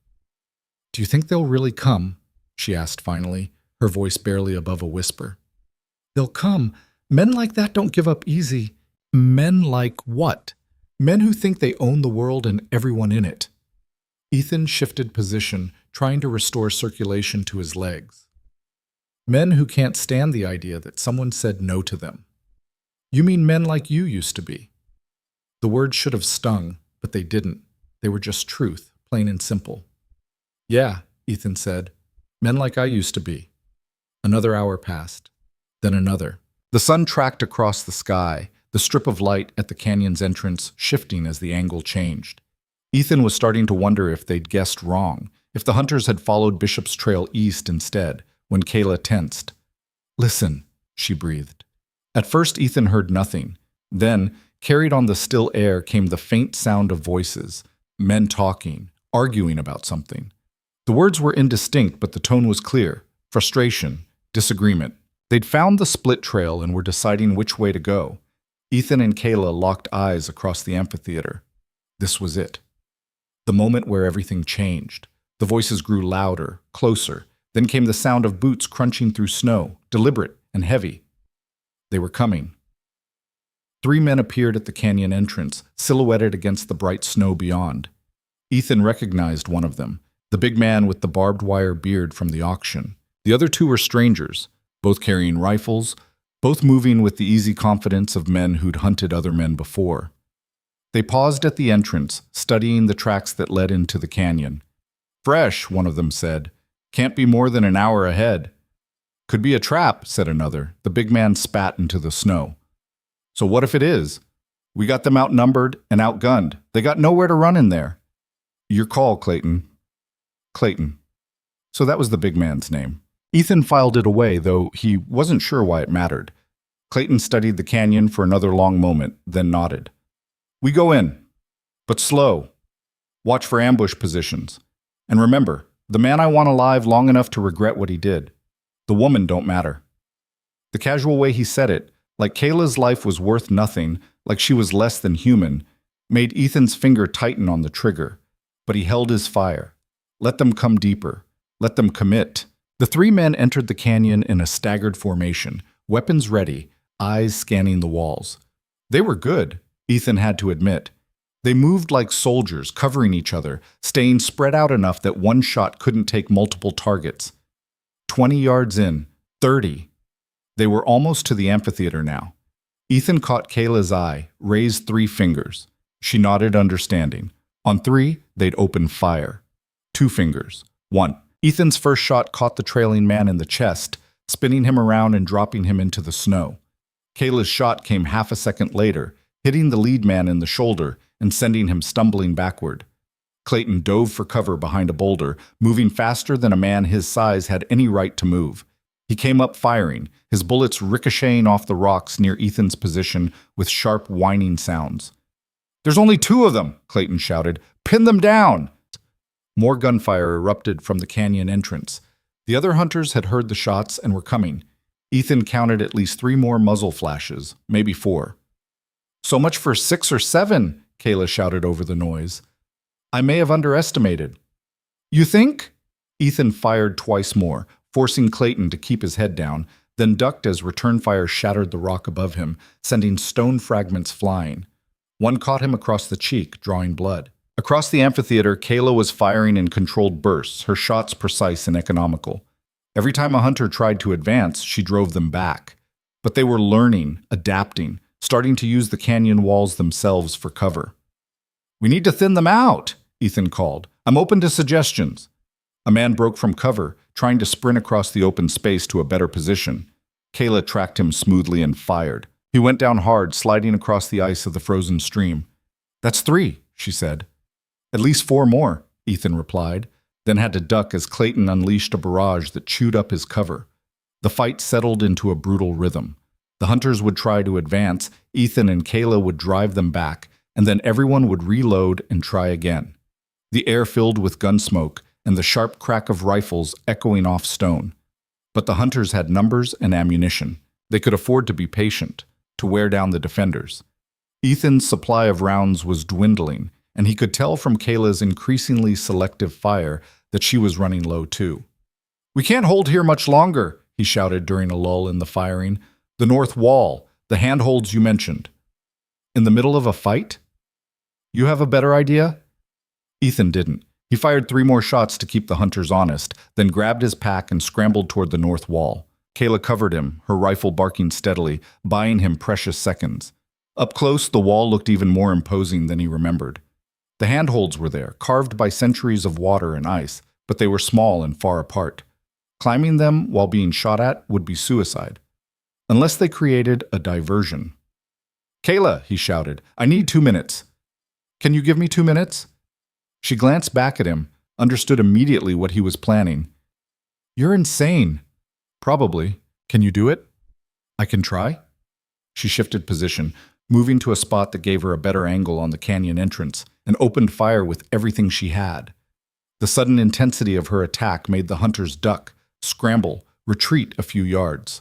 "Do you think they'll really come?" she asked finally, her voice barely above a whisper. "They'll come. Men like that don't give up easy." "Men like what?" "Men who think they own the world and everyone in it." Ethan shifted position, trying to restore circulation to his legs. "Men who can't stand the idea that someone said no to them." "You mean men like you used to be?" The words should have stung, but they didn't. They were just truth, plain and simple. "Yeah," Ethan said. "Men like I used to be." Another hour passed, then another. The sun tracked across the sky, the strip of light at the canyon's entrance shifting as the angle changed. Ethan was starting to wonder if they'd guessed wrong, if the hunters had followed Bishop's trail east instead, when Kayla tensed. "Listen," she breathed. At first, Ethan heard nothing. Then, carried on the still air, came the faint sound of voices, men talking, arguing about something. The words were indistinct, but the tone was clear. Frustration, disagreement. They'd found the split trail and were deciding which way to go. Ethan and Kayla locked eyes across the amphitheater. This was it. The moment where everything changed. The voices grew louder, closer. Then came the sound of boots crunching through snow, deliberate and heavy. They were coming. 3 men appeared at the canyon entrance, silhouetted against the bright snow beyond. Ethan recognized one of them, the big man with the barbed wire beard from the auction. The other 2 were strangers, both carrying rifles, both moving with the easy confidence of men who'd hunted other men before. They paused at the entrance, studying the tracks that led into the canyon. "Fresh," one of them said. "Can't be more than an hour ahead." "Could be a trap," said another. The big man spat into the snow. "So what if it is? We got them outnumbered and outgunned. They got nowhere to run in there." "Your call, Clayton." Clayton. So that was the big man's name. Ethan filed it away, though he wasn't sure why it mattered. Clayton studied the canyon for another long moment, then nodded. "We go in, but slow. Watch for ambush positions. And remember, the man I want alive long enough to regret what he did. The woman don't matter." The casual way he said it, like Kayla's life was worth nothing, like she was less than human, made Ethan's finger tighten on the trigger. But he held his fire. Let them come deeper. Let them commit. The 3 men entered the canyon in a staggered formation, weapons ready, eyes scanning the walls. They were good, Ethan had to admit. They moved like soldiers, covering each other, staying spread out enough that one shot couldn't take multiple targets. 20 yards in, 30. They were almost to the amphitheater now. Ethan caught Kayla's eye, raised 3 fingers. She nodded, understanding. On 3, they'd open fire. 2 fingers. 1. Ethan's first shot caught the trailing man in the chest, spinning him around and dropping him into the snow. Kayla's shot came half a second later, hitting the lead man in the shoulder and sending him stumbling backward. Clayton dove for cover behind a boulder, moving faster than a man his size had any right to move. He came up firing, his bullets ricocheting off the rocks near Ethan's position with sharp whining sounds. "There's only 2 of them," Clayton shouted. "Pin them down!" More gunfire erupted from the canyon entrance. The other hunters had heard the shots and were coming. Ethan counted at least 3 more muzzle flashes, maybe 4. "So much for 6 or 7, Kayla shouted over the noise. "I may have underestimated." "You think?" Ethan fired twice more, forcing Clayton to keep his head down, then ducked as return fire shattered the rock above him, sending stone fragments flying. One caught him across the cheek, drawing blood. Across the amphitheater, Kayla was firing in controlled bursts, her shots precise and economical. Every time a hunter tried to advance, she drove them back. But they were learning, adapting, starting to use the canyon walls themselves for cover. "We need to thin them out," Ethan called. "I'm open to suggestions." A man broke from cover, trying to sprint across the open space to a better position. Kayla tracked him smoothly and fired. He went down hard, sliding across the ice of the frozen stream. "That's 3, she said. "At least 4 more, Ethan replied, then had to duck as Clayton unleashed a barrage that chewed up his cover. The fight settled into a brutal rhythm. The hunters would try to advance, Ethan and Kayla would drive them back, and then everyone would reload and try again. The air filled with gun smoke and the sharp crack of rifles echoing off stone. But the hunters had numbers and ammunition. They could afford to be patient, to wear down the defenders. Ethan's supply of rounds was dwindling, and he could tell from Kayla's increasingly selective fire that she was running low too. "We can't hold here much longer," he shouted during a lull in the firing. "The north wall, the handholds you mentioned." "In the middle of a fight? You have a better idea?" Ethan didn't. He fired 3 more shots to keep the hunters honest, then grabbed his pack and scrambled toward the north wall. Kayla covered him, her rifle barking steadily, buying him precious seconds. Up close, the wall looked even more imposing than he remembered. The handholds were there, carved by centuries of water and ice, but they were small and far apart. Climbing them while being shot at would be suicide, unless they created a diversion. "Kayla," he shouted, "I need 2 minutes." "Can you give me 2 minutes?" She glanced back at him, understood immediately what he was planning. "You're insane." "Probably. Can you do it?" "I can try." She shifted position, moving to a spot that gave her a better angle on the canyon entrance, and opened fire with everything she had. The sudden intensity of her attack made the hunters duck, scramble, retreat a few yards.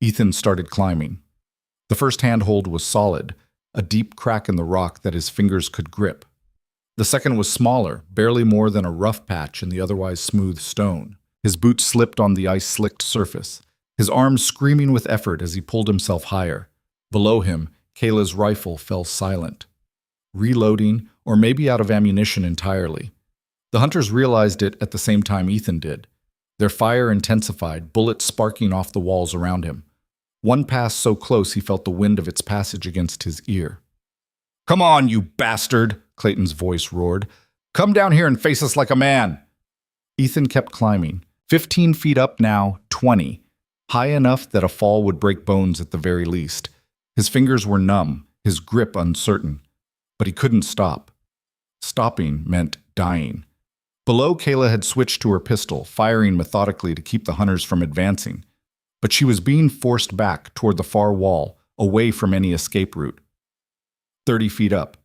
Ethan started climbing. The first handhold was solid, a deep crack in the rock that his fingers could grip. The second was smaller, barely more than a rough patch in the otherwise smooth stone. His boots slipped on the ice-slicked surface, his arms screaming with effort as he pulled himself higher. Below him, Kayla's rifle fell silent. Reloading, or maybe out of ammunition entirely. The hunters realized it at the same time Ethan did. Their fire intensified, bullets sparking off the walls around him. One passed so close he felt the wind of its passage against his ear. "Come on, you bastard!" Clayton's voice roared. "Come down here and face us like a man!" Ethan kept climbing. 15 feet up now, 20. High enough that a fall would break bones at the very least. His fingers were numb, his grip uncertain. But he couldn't stop. Stopping meant dying. Below, Kayla had switched to her pistol, firing methodically to keep the hunters from advancing. But she was being forced back toward the far wall, away from any escape route. 30 feet up.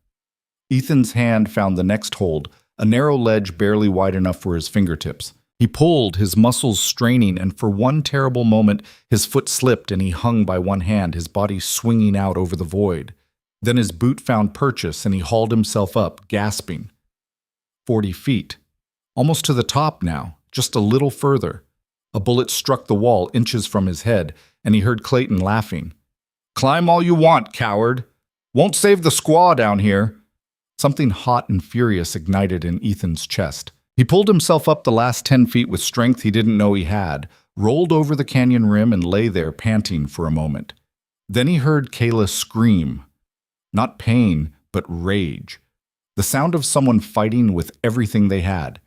Ethan's hand found the next hold, a narrow ledge barely wide enough for his fingertips. He pulled, his muscles straining, and for one terrible moment, his foot slipped and he hung by one hand, his body swinging out over the void. Then his boot found purchase and he hauled himself up, gasping. 40 feet. Almost to the top now, just a little further. A bullet struck the wall inches from his head, and he heard Clayton laughing. "Climb all you want, coward. Won't save the squaw down here. Something hot and furious ignited in Ethan's chest. He pulled himself up the last 10 feet with strength he didn't know he had, rolled over the canyon rim, and lay there panting for a moment. Then he heard Kayla scream. Not pain, but rage. The sound of someone fighting with everything they had.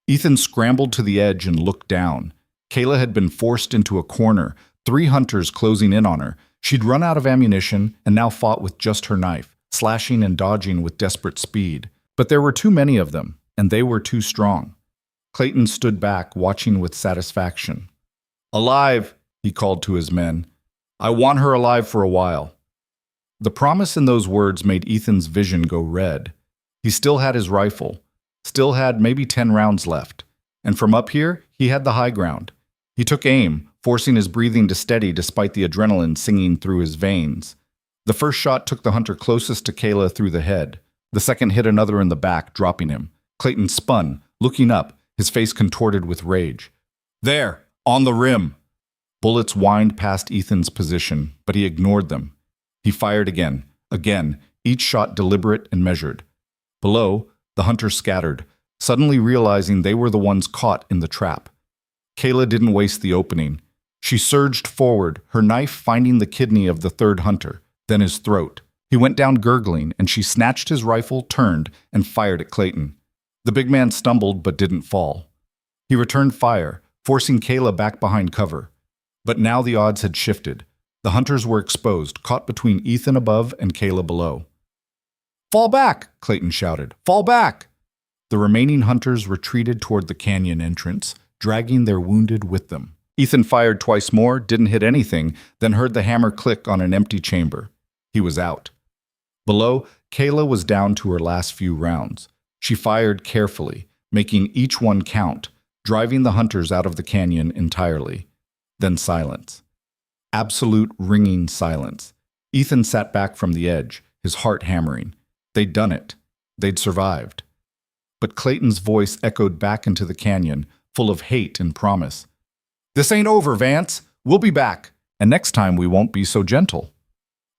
Ethan scrambled to the edge and looked down. Kayla had been forced into a corner, 3 hunters closing in on her. She'd run out of ammunition and now fought with just her knife, slashing and dodging with desperate speed. But there were too many of them, and they were too strong. Clayton stood back, watching with satisfaction. "Alive," he called to his men. "I want her alive for a while." The promise in those words made Ethan's vision go red. He still had his rifle, still had maybe 10 rounds left, and from up here, he had the high ground. He took aim, forcing his breathing to steady despite the adrenaline singing through his veins. The first shot took the hunter closest to Kayla through the head. The second hit another in the back, dropping him. Clayton spun, looking up, his face contorted with rage. "There, on the rim!" Bullets whined past Ethan's position, but he ignored them. He fired again, each shot deliberate and measured. Below, the hunters scattered, suddenly realizing they were the ones caught in the trap. Kayla didn't waste the opening. She surged forward, her knife finding the kidney of the third hunter, then his throat. He went down gurgling, and she snatched his rifle, turned, and fired at Clayton. The big man stumbled but didn't fall. He returned fire, forcing Kayla back behind cover. But now the odds had shifted. The hunters were exposed, caught between Ethan above and Kayla below. "Fall back!" Clayton shouted. "Fall back!" The remaining hunters retreated toward the canyon entrance, dragging their wounded with them. Ethan fired twice more, didn't hit anything, then heard the hammer click on an empty chamber. He was out. Below, Kayla was down to her last few rounds. She fired carefully, making each one count, driving the hunters out of the canyon entirely. Then silence. Absolute ringing silence. Ethan sat back from the edge, his heart hammering. They'd done it. They'd survived. But Clayton's voice echoed back into the canyon, full of hate and promise. "This ain't over, Vance. We'll be back, and next time we won't be so gentle."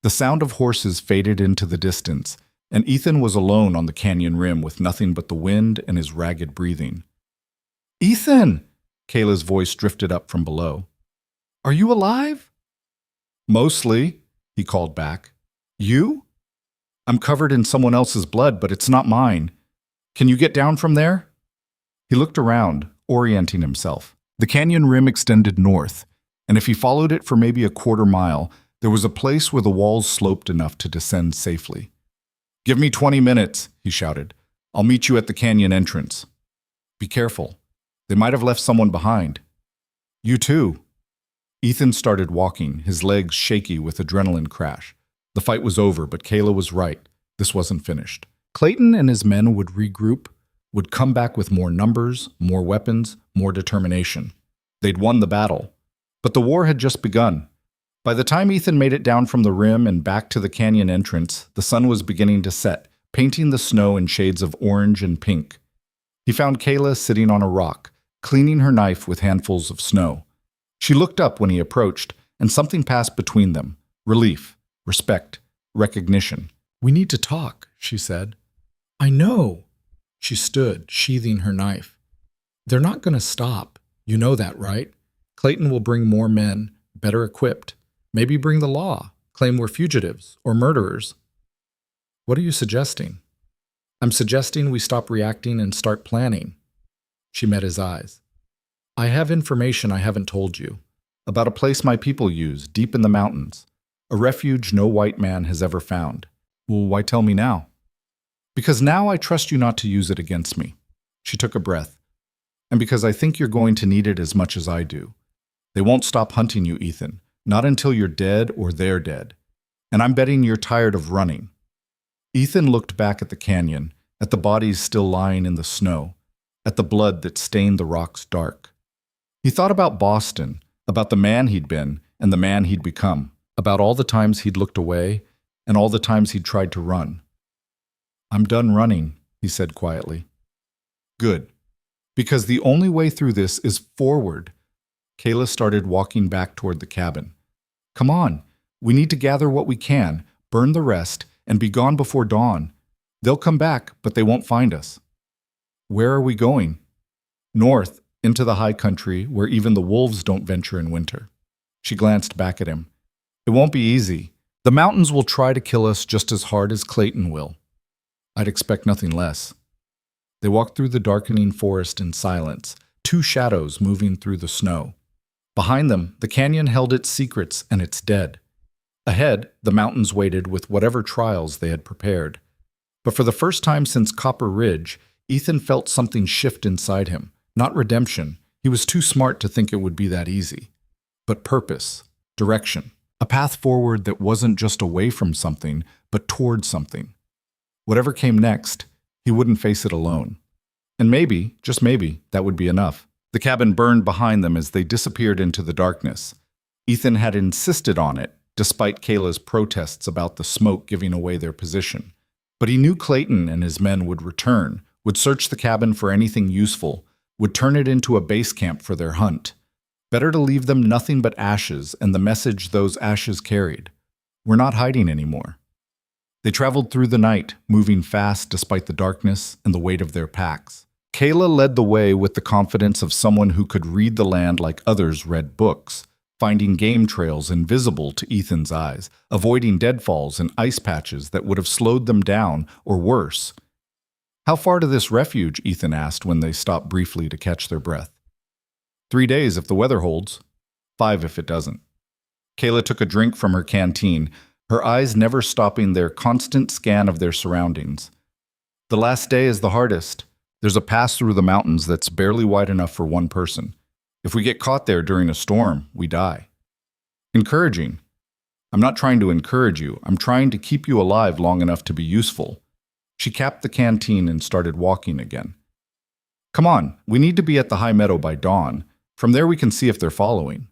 The sound of horses faded into the distance, and Ethan was alone on the canyon rim with nothing but the wind and his ragged breathing. "Ethan!" Kayla's voice drifted up from below. "Are you alive?" "Mostly," he called back. "You?" "I'm covered in someone else's blood, but it's not mine. Can you get down from there?" He looked around, orienting himself. The canyon rim extended north, and if he followed it for maybe a quarter mile, there was a place where the walls sloped enough to descend safely. "Give me 20 minutes, he shouted. "I'll meet you at the canyon entrance." "Be careful. They might have left someone behind." "You too." Ethan started walking, his legs shaky with adrenaline crash. The fight was over, but Kayla was right. This wasn't finished. Clayton and his men would regroup, would come back with more numbers, more weapons, more determination. They'd won the battle. But the war had just begun. By the time Ethan made it down from the rim and back to the canyon entrance, the sun was beginning to set, painting the snow in shades of orange and pink. He found Kayla sitting on a rock, cleaning her knife with handfuls of snow. She looked up when he approached, and something passed between them. Relief, respect, recognition. "We need to talk," she said. "I know." She stood, sheathing her knife. "They're not going to stop. You know that, right? Clayton will bring more men, better equipped. Maybe bring the law, claim we're fugitives or murderers." "What are you suggesting?" "I'm suggesting we stop reacting and start planning." She met his eyes. "I have information I haven't told you, about a place my people use, deep in the mountains, a refuge no white man has ever found." "Well, why tell me now?" "Because now I trust you not to use it against me." She took a breath. "And because I think you're going to need it as much as I do. They won't stop hunting you, Ethan, not until you're dead or they're dead. And I'm betting you're tired of running." Ethan looked back at the canyon, at the bodies still lying in the snow, at the blood that stained the rocks dark. He thought about Boston, about the man he'd been and the man he'd become, about all the times he'd looked away and all the times he'd tried to run. "I'm done running," he said quietly. "Good. Because the only way through this is forward." Kayla started walking back toward the cabin. "Come on. We need to gather what we can, burn the rest, and be gone before dawn. They'll come back, but they won't find us. Where are we going? North, into the high country where even the wolves don't venture in winter. She glanced back at him. It won't be easy. The mountains will try to kill us just as hard as Clayton will. I'd expect nothing less. They walked through the darkening forest in silence, two shadows moving through the snow. Behind them, the canyon held its secrets and its dead. Ahead, the mountains waited with whatever trials they had prepared. But for the first time since Copper Ridge, Ethan felt something shift inside him. Not redemption. He was too smart to think it would be that easy. But purpose, direction, a path forward that wasn't just away from something, but toward something. Whatever came next, he wouldn't face it alone. And maybe, just maybe, that would be enough. The cabin burned behind them as they disappeared into the darkness. Ethan had insisted on it, despite Kayla's protests about the smoke giving away their position. But he knew Clayton and his men would return, would search the cabin for anything useful, would turn it into a base camp for their hunt. Better to leave them nothing but ashes and the message those ashes carried. We're not hiding anymore. They traveled through the night, moving fast despite the darkness and the weight of their packs. Kayla led the way with the confidence of someone who could read the land like others read books, finding game trails invisible to Ethan's eyes, avoiding deadfalls and ice patches that would have slowed them down, or worse. How far to this refuge? Ethan asked when they stopped briefly to catch their breath. 3 days if the weather holds. 5 if it doesn't. Kayla took a drink from her canteen, her eyes never stopping their constant scan of their surroundings. The last day is the hardest. There's a pass through the mountains that's barely wide enough for one person. If we get caught there during a storm, we die. Encouraging. I'm not trying to encourage you. I'm trying to keep you alive long enough to be useful. She capped the canteen and started walking again. Come on, we need to be at the high meadow by dawn. From there we can see if they're following.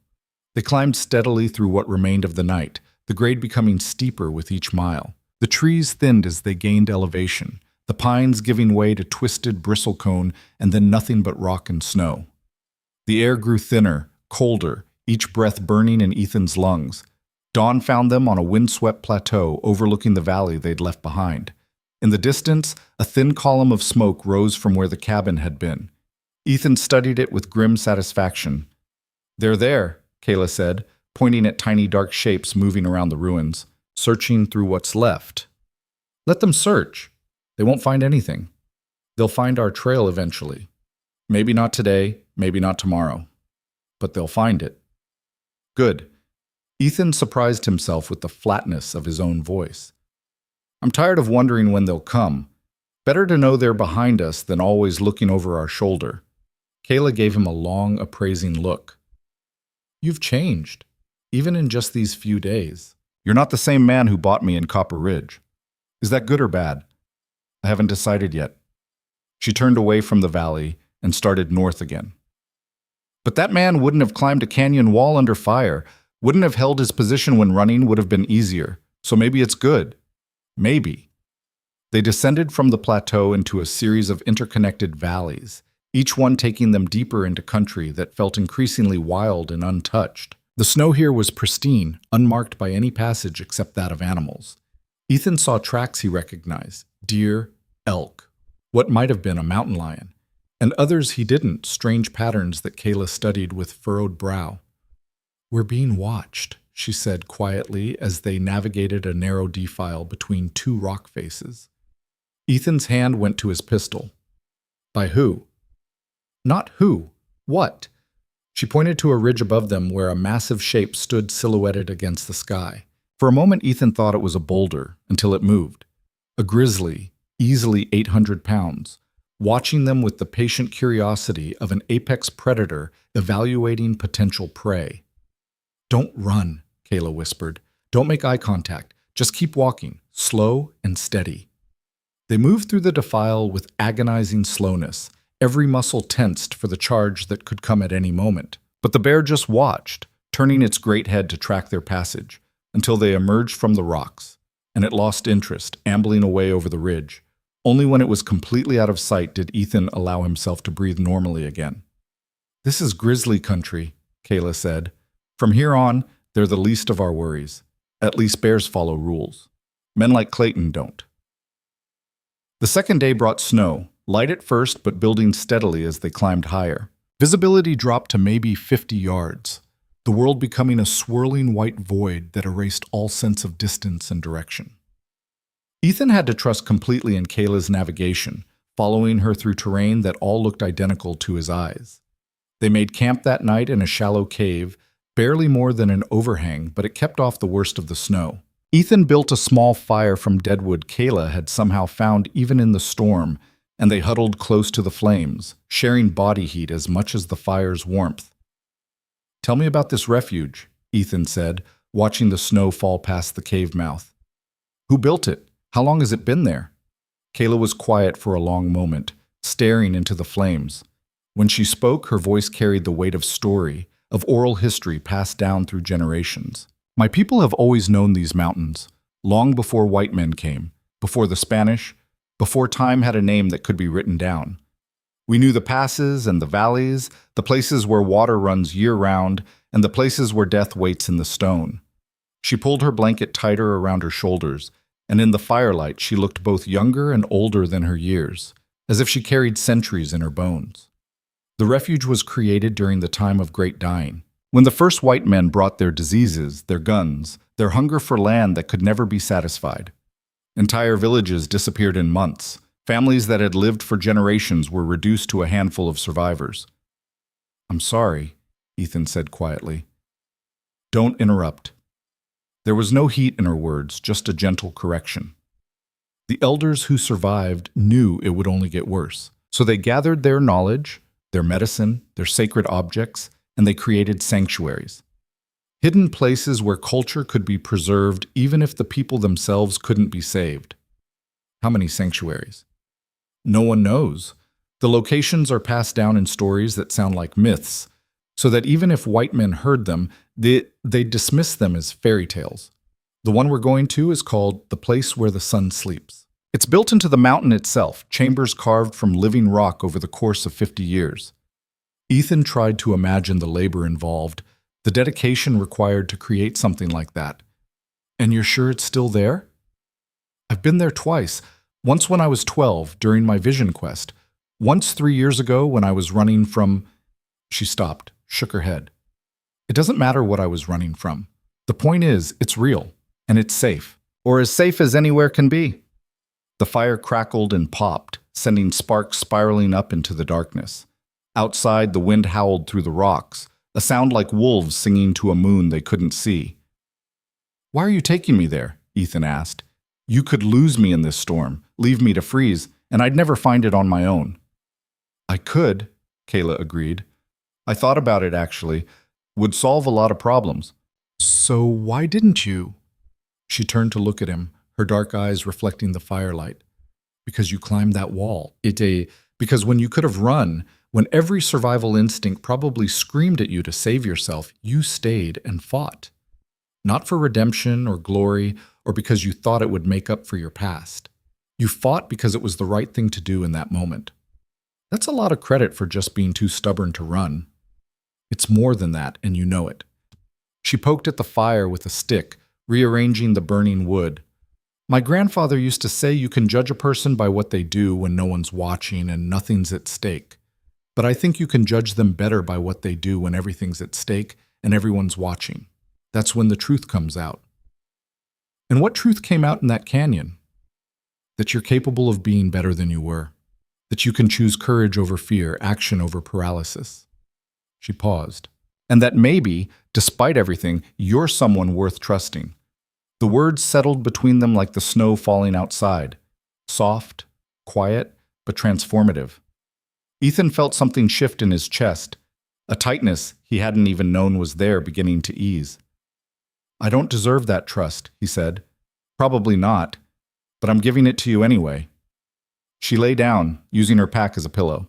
They climbed steadily through what remained of the night, the grade becoming steeper with each mile. The trees thinned as they gained elevation, the pines giving way to twisted bristlecone and then nothing but rock and snow. The air grew thinner, colder, each breath burning in Ethan's lungs. Dawn found them on a windswept plateau overlooking the valley they'd left behind. In the distance, a thin column of smoke rose from where the cabin had been. Ethan studied it with grim satisfaction. They're there, Kayla said, pointing at tiny dark shapes moving around the ruins, searching through what's left. Let them search. They won't find anything. They'll find our trail eventually. Maybe not today, maybe not tomorrow. But they'll find it. Good. Ethan surprised himself with the flatness of his own voice. I'm tired of wondering when they'll come. Better to know they're behind us than always looking over our shoulder. Kayla gave him a long, appraising look. You've changed, even in just these few days. You're not the same man who bought me in Copper Ridge. Is that good or bad? I haven't decided yet. She turned away from the valley and started north again. But that man wouldn't have climbed a canyon wall under fire, wouldn't have held his position when running would have been easier, so maybe it's good. Maybe. They descended from the plateau into a series of interconnected valleys, each one taking them deeper into country that felt increasingly wild and untouched. The snow here was pristine, unmarked by any passage except that of animals. Ethan saw tracks he recognized, deer, elk, what might have been a mountain lion, and others he didn't, strange patterns that Kayla studied with furrowed brow. We're being watched, she said quietly as they navigated a narrow defile between two rock faces. Ethan's hand went to his pistol. By who? Not who. What? She pointed to a ridge above them where a massive shape stood silhouetted against the sky. For a moment Ethan thought it was a boulder, until it moved. A grizzly, easily 800 pounds, watching them with the patient curiosity of an apex predator evaluating potential prey. Don't run, Kayla whispered. Don't make eye contact. Just keep walking, slow and steady. They moved through the defile with agonizing slowness, every muscle tensed for the charge that could come at any moment. But the bear just watched, turning its great head to track their passage, until they emerged from the rocks, and it lost interest, ambling away over the ridge. Only when it was completely out of sight did Ethan allow himself to breathe normally again. This is grizzly country, Kayla said. From here on, they're the least of our worries. At least bears follow rules. Men like Clayton don't. The second day brought snow, light at first but building steadily as they climbed higher. Visibility dropped to maybe 50 yards, the world becoming a swirling white void that erased all sense of distance and direction. Ethan had to trust completely in Kayla's navigation, following her through terrain that all looked identical to his eyes. They made camp that night in a shallow cave, barely more than an overhang, but it kept off the worst of the snow. Ethan built a small fire from deadwood Kayla had somehow found even in the storm, and they huddled close to the flames, sharing body heat as much as the fire's warmth. "Tell me about this refuge," Ethan said, watching the snow fall past the cave mouth. "Who built it? How long has it been there?" Kayla was quiet for a long moment, staring into the flames. When she spoke, her voice carried the weight of story, of oral history passed down through generations. "My people have always known these mountains, long before white men came, before the Spanish, before time had a name that could be written down. We knew the passes and the valleys, the places where water runs year-round, and the places where death waits in the stone." She pulled her blanket tighter around her shoulders, and in the firelight she looked both younger and older than her years, as if she carried centuries in her bones. The refuge was created during the time of great dying, when the first white men brought their diseases, their guns, their hunger for land that could never be satisfied. Entire villages disappeared in months. Families that had lived for generations were reduced to a handful of survivors. "I'm sorry," Ethan said quietly. "Don't interrupt." There was no heat in her words, just a gentle correction. The elders who survived knew it would only get worse, so they gathered their knowledge, their medicine, their sacred objects, and they created sanctuaries. Hidden places where culture could be preserved even if the people themselves couldn't be saved. How many sanctuaries? No one knows. The locations are passed down in stories that sound like myths, so that even if white men heard them, they dismiss them as fairy tales. The one we're going to is called The Place Where the Sun Sleeps. It's built into the mountain itself, chambers carved from living rock over the course of 50 years. Ethan tried to imagine the labor involved, the dedication required to create something like that. "And you're sure it's still there?" "I've been there twice. Once when I was 12, during my vision quest. Once 3 years ago when I was running from—" She stopped, shook her head. "It doesn't matter what I was running from. The point is, it's real, and it's safe. Or as safe as anywhere can be." The fire crackled and popped, sending sparks spiraling up into the darkness. Outside, the wind howled through the rocks, a sound like wolves singing to a moon they couldn't see. "Why are you taking me there?" Ethan asked. "You could lose me in this storm, leave me to freeze, and I'd never find it on my own." "I could," Kayla agreed. "I thought about it, actually. Would solve a lot of problems." "So why didn't you?" She turned to look at him, her dark eyes reflecting the firelight. "Because you climbed that wall. Because when you could have run, when every survival instinct probably screamed at you to save yourself, you stayed and fought. Not for redemption or glory, or because you thought it would make up for your past. You fought because it was the right thing to do in that moment. That's a lot of credit for just being too stubborn to run. It's more than that, and you know it." She poked at the fire with a stick, rearranging the burning wood. "My grandfather used to say you can judge a person by what they do when no one's watching and nothing's at stake. But I think you can judge them better by what they do when everything's at stake and everyone's watching. That's when the truth comes out." "And what truth came out in that canyon?" "That you're capable of being better than you were. That you can choose courage over fear, action over paralysis." She paused. "And that maybe, despite everything, you're someone worth trusting." The words settled between them like the snow falling outside. Soft, quiet, but transformative. Ethan felt something shift in his chest, a tightness he hadn't even known was there beginning to ease. "I don't deserve that trust," he said. "Probably not, but I'm giving it to you anyway." She lay down, using her pack as a pillow.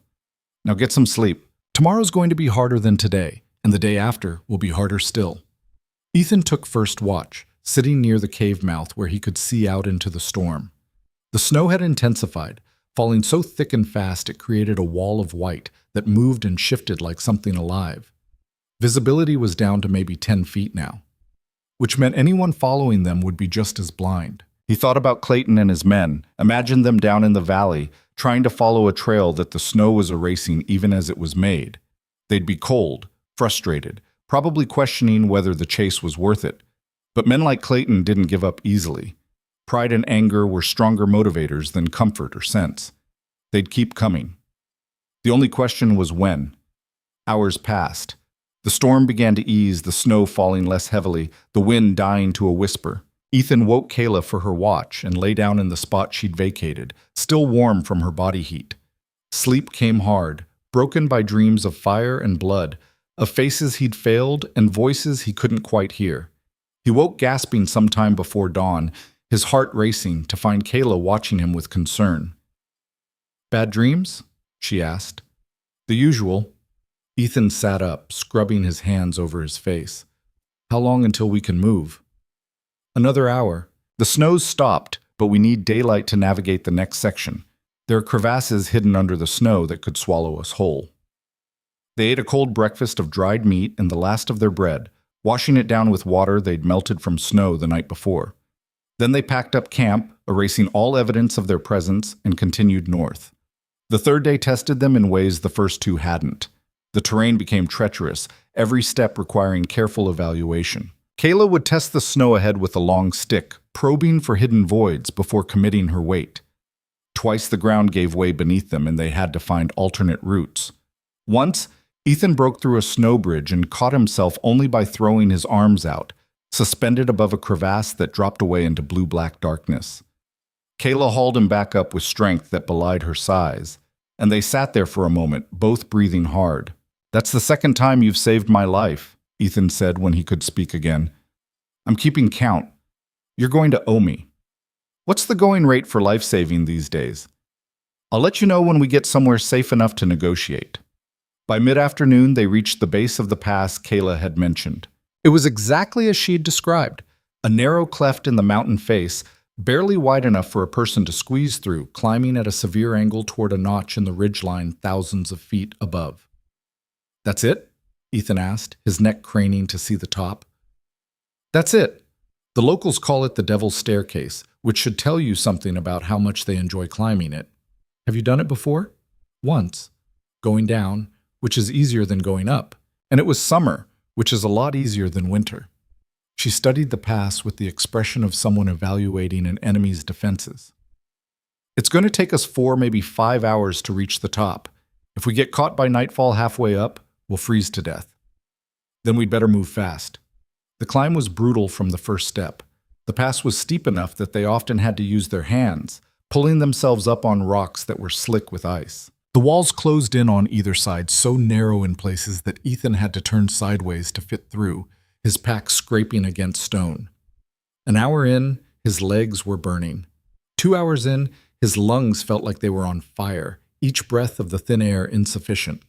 "Now get some sleep. Tomorrow's going to be harder than today, and the day after will be harder still." Ethan took first watch, sitting near the cave mouth where he could see out into the storm. The snow had intensified, falling so thick and fast it created a wall of white that moved and shifted like something alive. Visibility was down to maybe 10 feet now, which meant anyone following them would be just as blind. He thought about Clayton and his men, imagined them down in the valley, trying to follow a trail that the snow was erasing even as it was made. They'd be cold, frustrated, probably questioning whether the chase was worth it. But men like Clayton didn't give up easily. Pride and anger were stronger motivators than comfort or sense. They'd keep coming. The only question was when. Hours passed. The storm began to ease, the snow falling less heavily, the wind dying to a whisper. Ethan woke Kayla for her watch and lay down in the spot she'd vacated, still warm from her body heat. Sleep came hard, broken by dreams of fire and blood, of faces he'd failed and voices he couldn't quite hear. He woke gasping sometime before dawn, his heart racing, to find Kayla watching him with concern. "Bad dreams?" she asked. "The usual." Ethan sat up, scrubbing his hands over his face. "How long until we can move?" "Another hour. The snow's stopped, but we need daylight to navigate the next section. There are crevasses hidden under the snow that could swallow us whole." They ate a cold breakfast of dried meat and the last of their bread, washing it down with water they'd melted from snow the night before. Then they packed up camp, erasing all evidence of their presence, and continued north. The third day tested them in ways the first two hadn't. The terrain became treacherous, every step requiring careful evaluation. Kayla would test the snow ahead with a long stick, probing for hidden voids before committing her weight. Twice the ground gave way beneath them and they had to find alternate routes. Once, Ethan broke through a snow bridge and caught himself only by throwing his arms out, suspended above a crevasse that dropped away into blue-black darkness. Kayla hauled him back up with strength that belied her size, and they sat there for a moment, both breathing hard. "That's the second time you've saved my life," Ethan said when he could speak again. "I'm keeping count. You're going to owe me. What's the going rate for life-saving these days? I'll let you know when we get somewhere safe enough to negotiate." By mid-afternoon, they reached the base of the pass Kayla had mentioned. It was exactly as she'd described, a narrow cleft in the mountain face, barely wide enough for a person to squeeze through, climbing at a severe angle toward a notch in the ridgeline thousands of feet above. "That's it?" Ethan asked, his neck craning to see the top. "That's it. The locals call it the Devil's Staircase, which should tell you something about how much they enjoy climbing it. Have you done it before?" "Once. Going down, which is easier than going up. And it was summer, which is a lot easier than winter." She studied the pass with the expression of someone evaluating an enemy's defenses. "It's going to take us 4, maybe 5 hours to reach the top. If we get caught by nightfall halfway up, we'll freeze to death. Then we'd better move fast." The climb was brutal from the first step. The pass was steep enough that they often had to use their hands, pulling themselves up on rocks that were slick with ice. The walls closed in on either side, so narrow in places that Ethan had to turn sideways to fit through, his pack scraping against stone. An hour in, his legs were burning. 2 hours in, his lungs felt like they were on fire, each breath of the thin air insufficient.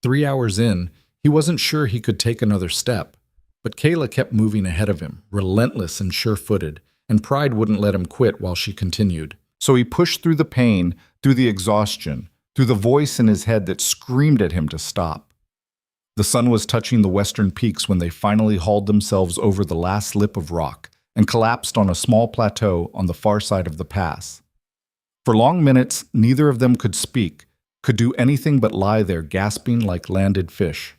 3 hours in, he wasn't sure he could take another step, but Kayla kept moving ahead of him, relentless and sure-footed, and pride wouldn't let him quit while she continued. So he pushed through the pain, through the exhaustion, through the voice in his head that screamed at him to stop. The sun was touching the western peaks when they finally hauled themselves over the last lip of rock and collapsed on a small plateau on the far side of the pass. For long minutes, neither of them could speak, could do anything but lie there gasping like landed fish.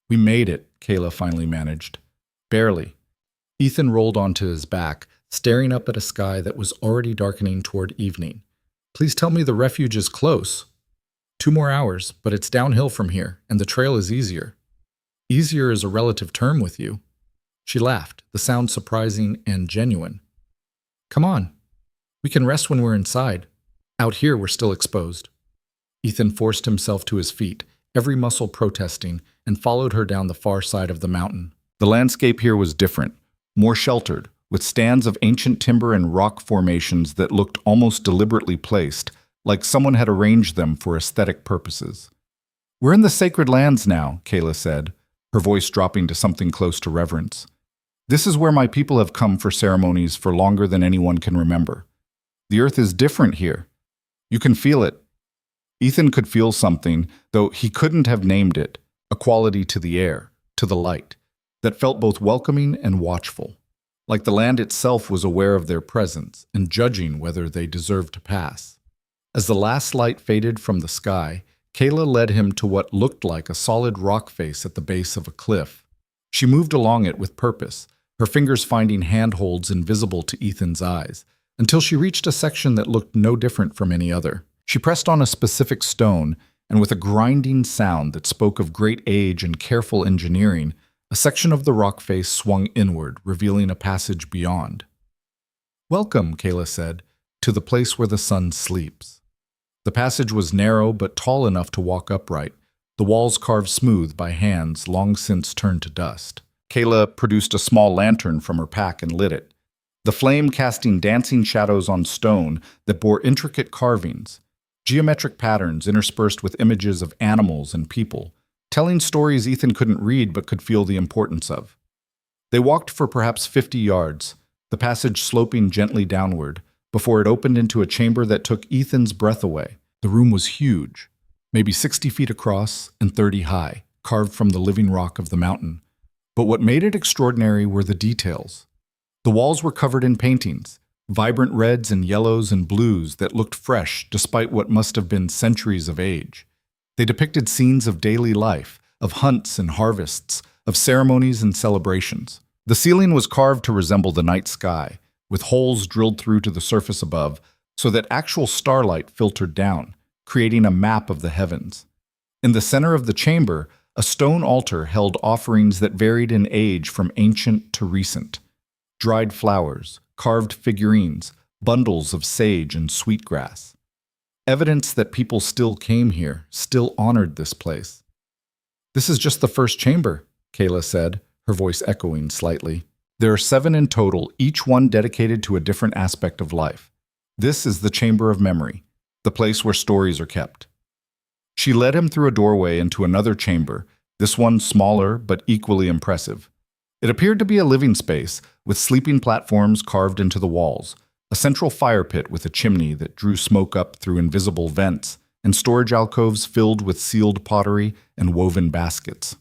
"We made it," Kayla finally managed. "Barely." Ethan rolled onto his back, staring up at a sky that was already darkening toward evening. "Please tell me the refuge is close." 2 more hours, but it's downhill from here, and the trail is easier." "Easier is a relative term with you." She laughed, the sound surprising and genuine. "Come on. We can rest when we're inside. Out here, we're still exposed." Ethan forced himself to his feet, every muscle protesting, and followed her down the far side of the mountain. The landscape here was different, more sheltered, with stands of ancient timber and rock formations that looked almost deliberately placed, like someone had arranged them for aesthetic purposes. "We're in the sacred lands now," Kayla said, her voice dropping to something close to reverence. "This is where my people have come for ceremonies for longer than anyone can remember. The earth is different here. You can feel it." Ethan could feel something, though he couldn't have named it, a quality to the air, to the light, that felt both welcoming and watchful. like the land itself was aware of their presence and judging whether they deserved to pass. As the last light faded from the sky, Kayla led him to what looked like a solid rock face at the base of a cliff. She moved along it with purpose, her fingers finding handholds invisible to Ethan's eyes, until she reached a section that looked no different from any other. She pressed on a specific stone, and with a grinding sound that spoke of great age and careful engineering, a section of the rock face swung inward, revealing a passage beyond. "Welcome," Kayla said, "to the place where the sun sleeps." The passage was narrow but tall enough to walk upright, the walls carved smooth by hands long since turned to dust. Kayla produced a small lantern from her pack and lit it, the flame casting dancing shadows on stone that bore intricate carvings, geometric patterns interspersed with images of animals and people, telling stories Ethan couldn't read but could feel the importance of. They walked for perhaps 50 yards, the passage sloping gently downward, before it opened into a chamber that took Ethan's breath away. The room was huge, maybe 60 feet across and 30 high, carved from the living rock of the mountain. But what made it extraordinary were the details. The walls were covered in paintings, vibrant reds and yellows and blues that looked fresh despite what must have been centuries of age. They depicted scenes of daily life, of hunts and harvests, of ceremonies and celebrations. The ceiling was carved to resemble the night sky, with holes drilled through to the surface above so that actual starlight filtered down, creating a map of the heavens. In the center of the chamber, a stone altar held offerings that varied in age from ancient to recent. Dried flowers, carved figurines, bundles of sage and sweetgrass. Evidence that people still came here, still honored this place. "This is just the first chamber," Kayla said, her voice echoing slightly. "There are 7 in total, each one dedicated to a different aspect of life. This is the Chamber of Memory, the place where stories are kept." She led him through a doorway into another chamber, this one smaller but equally impressive. It appeared to be a living space, with sleeping platforms carved into the walls, a central fire pit with a chimney that drew smoke up through invisible vents, and storage alcoves filled with sealed pottery and woven baskets.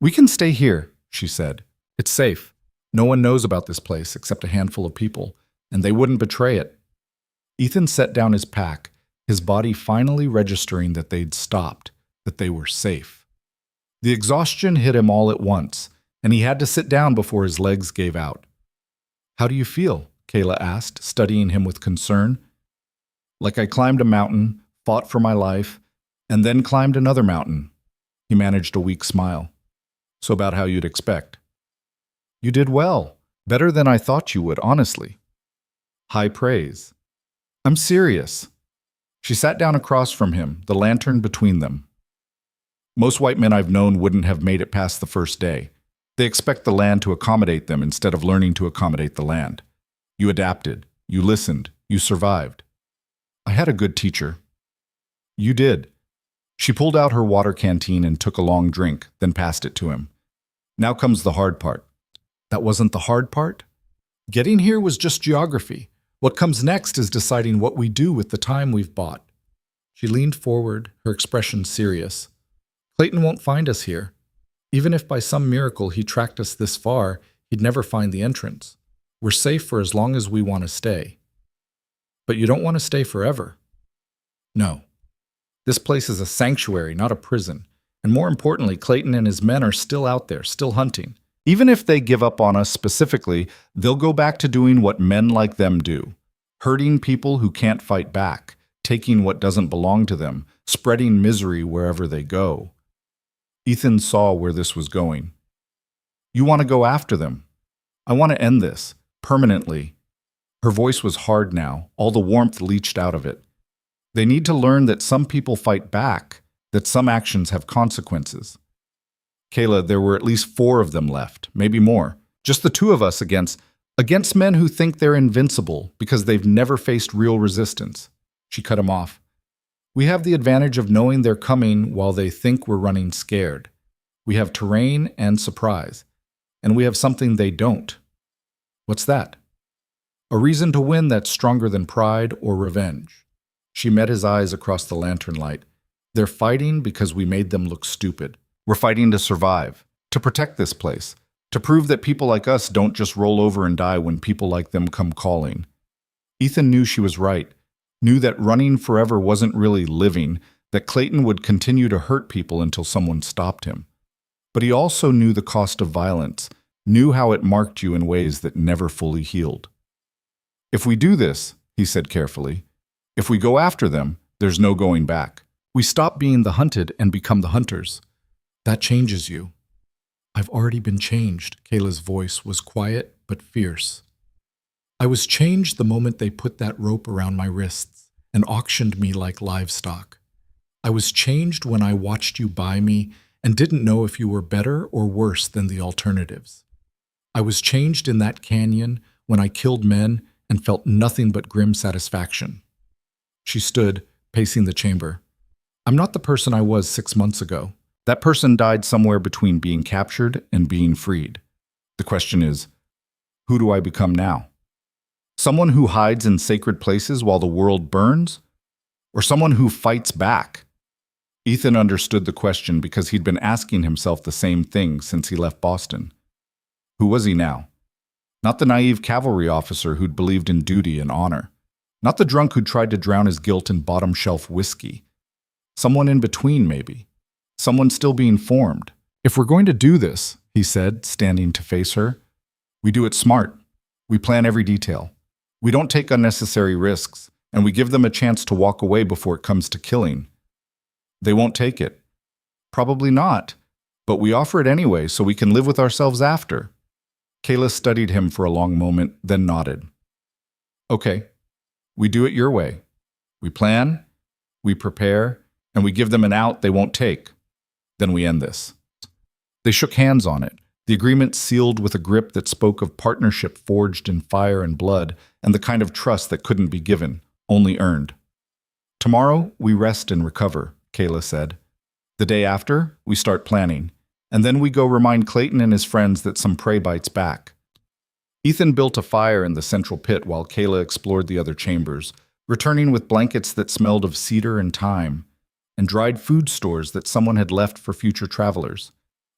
"We can stay here," she said. "It's safe. No one knows about this place except a handful of people, and they wouldn't betray it." Ethan set down his pack, his body finally registering that they'd stopped, that they were safe. The exhaustion hit him all at once, and he had to sit down before his legs gave out. "How do you feel?" Kayla asked, studying him with concern. "Like I climbed a mountain, fought for my life, and then climbed another mountain." He managed a weak smile. "So about how you'd expect." "You did well. Better than I thought you would, honestly." High praise. "I'm serious." She sat down across from him, the lantern between them. "Most white men I've known wouldn't have made it past the first day. They expect the land to accommodate them instead of learning to accommodate the land. You adapted. You listened. You survived." "I had a good teacher." "You did." She pulled out her water canteen and took a long drink, then passed it to him. "Now comes the hard part." "That wasn't the hard part? Getting here was just geography. What comes next is deciding what we do with the time we've bought." She leaned forward, her expression serious. "Clayton won't find us here. Even if by some miracle he tracked us this far, he'd never find the entrance. We're safe for as long as we want to stay." "But you don't want to stay forever." "No. This place is a sanctuary, not a prison. And more importantly, Clayton and his men are still out there, still hunting. Even if they give up on us specifically, they'll go back to doing what men like them do. Hurting people who can't fight back, taking what doesn't belong to them, spreading misery wherever they go." Ethan saw where this was going. "You want to go after them. I want to end this, permanently." Her voice was hard now, all the warmth leached out of it. "They need to learn that some people fight back, that some actions have consequences." "Kayla, there were at least 4 of them left, maybe more. Just the 2 of us against men who think they're invincible because they've never faced real resistance." She cut him off. "We have the advantage of knowing they're coming while they think we're running scared. We have terrain and surprise. And we have something they don't." "What's that?" "A reason to win that's stronger than pride or revenge." She met his eyes across the lantern light. "They're fighting because we made them look stupid. We're fighting to survive, to protect this place, To prove that people like us don't just roll over and die when people like them come calling. Ethan knew she was right, knew that running forever wasn't really living, that Clayton would continue to hurt people until someone stopped him. But he also knew the cost of violence, knew how it marked you in ways that never fully healed. If we do this, he said carefully, if we go after them, there's no going back. We stop being the hunted and become the hunters. That changes you. I've already been changed. Kayla's voice was quiet but fierce. I was changed the moment they put that rope around my wrists and auctioned me like livestock. I was changed when I watched you buy me and didn't know if you were better or worse than the alternatives. I was changed in that canyon when I killed men and felt nothing but grim satisfaction. She stood, pacing the chamber. I'm not the person I was 6 months ago. That person died somewhere between being captured and being freed. The question is, who do I become now? Someone who hides in sacred places while the world burns? Or someone who fights back? Ethan understood the question because he'd been asking himself the same thing since he left Boston. Who was he now? Not the naive cavalry officer who'd believed in duty and honor. Not the drunk who'd tried to drown his guilt in bottom-shelf whiskey. Someone in between, maybe. Someone still being formed. If we're going to do this, he said, standing to face her, we do it smart. We plan every detail. We don't take unnecessary risks, and we give them a chance to walk away before it comes to killing. They won't take it. Probably not, but we offer it anyway so we can live with ourselves after. Kayla studied him for a long moment, then nodded. Okay, we do it your way. We plan, we prepare, and we give them an out they won't take. Then we end this. They shook hands on it, the agreement sealed with a grip that spoke of partnership forged in fire and blood, and the kind of trust that couldn't be given, only earned. Tomorrow, we rest and recover, Kayla said. The day after, we start planning, and then we go remind Clayton and his friends that some prey bites back. Ethan built a fire in the central pit while Kayla explored the other chambers, returning with blankets that smelled of cedar and thyme, and dried food stores that someone had left for future travelers.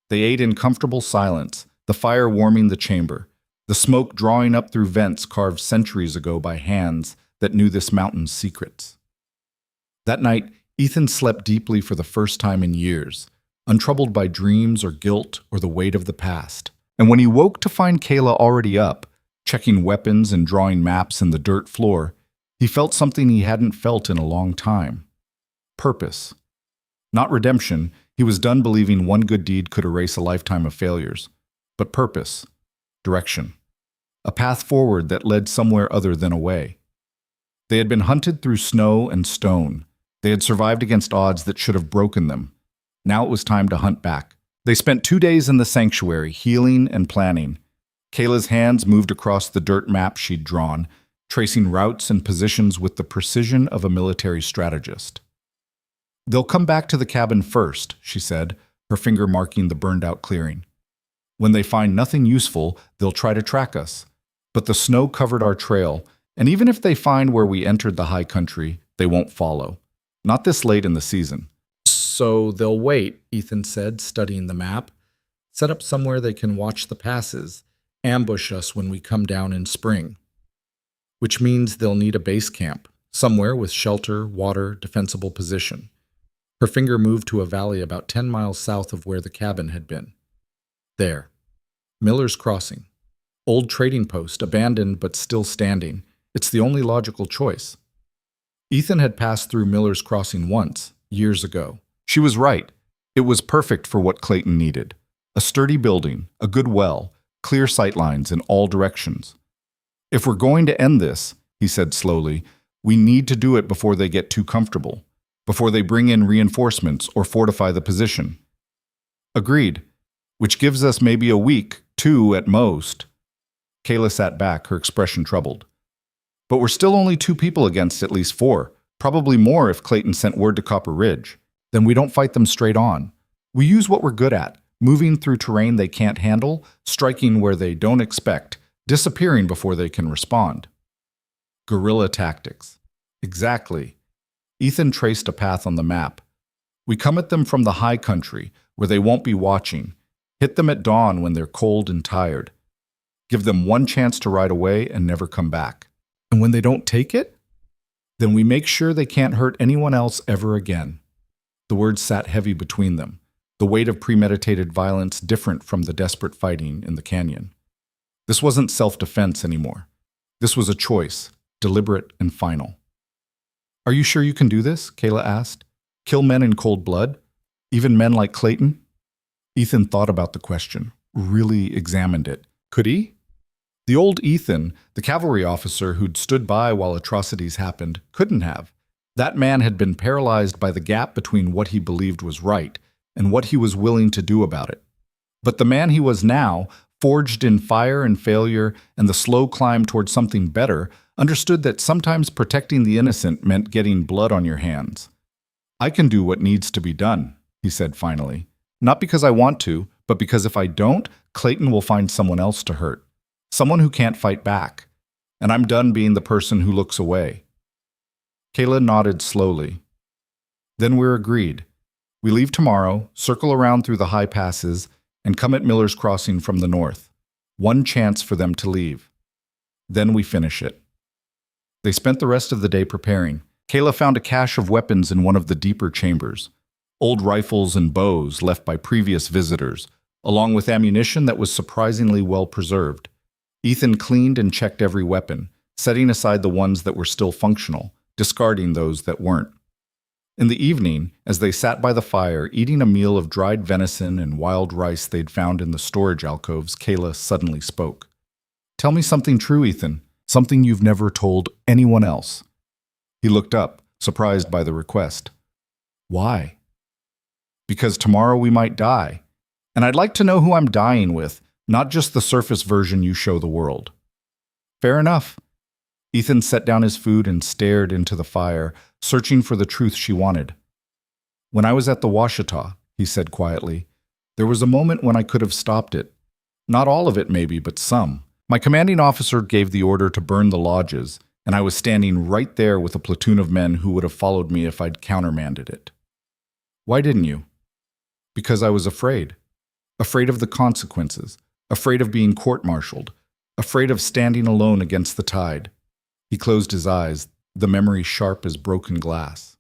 They ate in comfortable silence, the fire warming the chamber, the smoke drawing up through vents carved centuries ago by hands that knew this mountain's secrets. That night, Ethan slept deeply for the first time in years, untroubled by dreams or guilt or the weight of the past. And when he woke to find Kayla already up, checking weapons and drawing maps in the dirt floor, he felt something he hadn't felt in a long time. Purpose. Not redemption, he was done believing one good deed could erase a lifetime of failures. But purpose. Direction. A path forward that led somewhere other than away. They had been hunted through snow and stone. They had survived against odds that should have broken them. Now it was time to hunt back. They spent 2 days in the sanctuary, healing and planning. Kayla's hands moved across the dirt map she'd drawn, tracing routes and positions with the precision of a military strategist. They'll come back to the cabin first, she said, her finger marking the burned-out clearing. When they find nothing useful, they'll try to track us. But the snow covered our trail, and even if they find where we entered the high country, they won't follow. Not this late in the season. So they'll wait, Ethan said, studying the map. Set up somewhere they can watch the passes, ambush us when we come down in spring. Which means they'll need a base camp, somewhere with shelter, water, defensible position. Her finger moved to a valley about 10 miles south of where the cabin had been. There. Miller's Crossing. Old trading post, abandoned but still standing. It's the only logical choice. Ethan had passed through Miller's Crossing once, years ago. She was right. It was perfect for what Clayton needed. A sturdy building, a good well, clear sightlines in all directions. If we're going to end this, he said slowly, we need to do it before they get too comfortable, before they bring in reinforcements or fortify the position. Agreed, which gives us maybe a week, 2 at most. Kayla sat back, her expression troubled. But we're still only 2 people against at least 4, probably more if Clayton sent word to Copper Ridge. Then we don't fight them straight on. We use what we're good at, moving through terrain they can't handle, striking where they don't expect, disappearing before they can respond. Guerrilla tactics. Exactly. Ethan traced a path on the map. We come at them from the high country, where they won't be watching. Hit them at dawn when they're cold and tired. Give them one chance to ride away and never come back. And when they don't take it, then we make sure they can't hurt anyone else ever again." The words sat heavy between them, the weight of premeditated violence different from the desperate fighting in the canyon. This wasn't self-defense anymore. This was a choice, deliberate and final. "Are you sure you can do this?" Kayla asked. "Kill men in cold blood? Even men like Clayton?" Ethan thought about the question, really examined it. Could he? The old Ethan, the cavalry officer who'd stood by while atrocities happened, couldn't have. That man had been paralyzed by the gap between what he believed was right and what he was willing to do about it. But the man he was now, forged in fire and failure and the slow climb toward something better, understood that sometimes protecting the innocent meant getting blood on your hands. "I can do what needs to be done," he said finally. "Not because I want to, but because if I don't, Clayton will find someone else to hurt. Someone who can't fight back. And I'm done being the person who looks away." Kayla nodded slowly. "Then we're agreed. We leave tomorrow, circle around through the high passes, and come at Miller's Crossing from the north. One chance for them to leave. Then we finish it." They spent the rest of the day preparing. Kayla found a cache of weapons in one of the deeper chambers. Old rifles and bows left by previous visitors, along with ammunition that was surprisingly well preserved. Ethan cleaned and checked every weapon, setting aside the ones that were still functional, discarding those that weren't. In the evening, as they sat by the fire, eating a meal of dried venison and wild rice they'd found in the storage alcoves, Kayla suddenly spoke. "Tell me something true, Ethan. Something you've never told anyone else." He looked up, surprised by the request. "Why?" "Because tomorrow we might die. And I'd like to know who I'm dying with, not just the surface version you show the world." "Fair enough." Ethan set down his food and stared into the fire, searching for the truth she wanted. "When I was at the Washita," he said quietly, "there was a moment when I could have stopped it. Not all of it maybe, but some. My commanding officer gave the order to burn the lodges, and I was standing right there with a platoon of men who would have followed me if I'd countermanded it." "Why didn't you?" "Because I was afraid. Afraid of the consequences. Afraid of being court-martialed. Afraid of standing alone against the tide." He closed his eyes, the memory sharp as broken glass.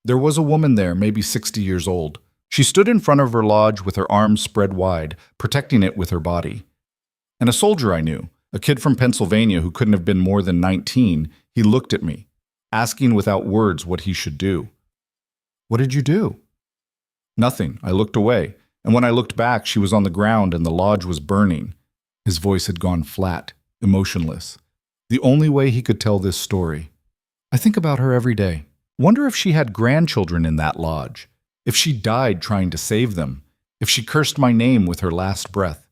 "There was a woman there, maybe 60 years old. She stood in front of her lodge with her arms spread wide, protecting it with her body. And a soldier I knew, a kid from Pennsylvania who couldn't have been more than 19, he looked at me, asking without words what he should do." "What did you do?" "Nothing. I looked away. And when I looked back, she was on the ground and the lodge was burning." His voice had gone flat, emotionless. The only way he could tell this story. "I think about her every day. Wonder if she had grandchildren in that lodge. If she died trying to save them. If she cursed my name with her last breath."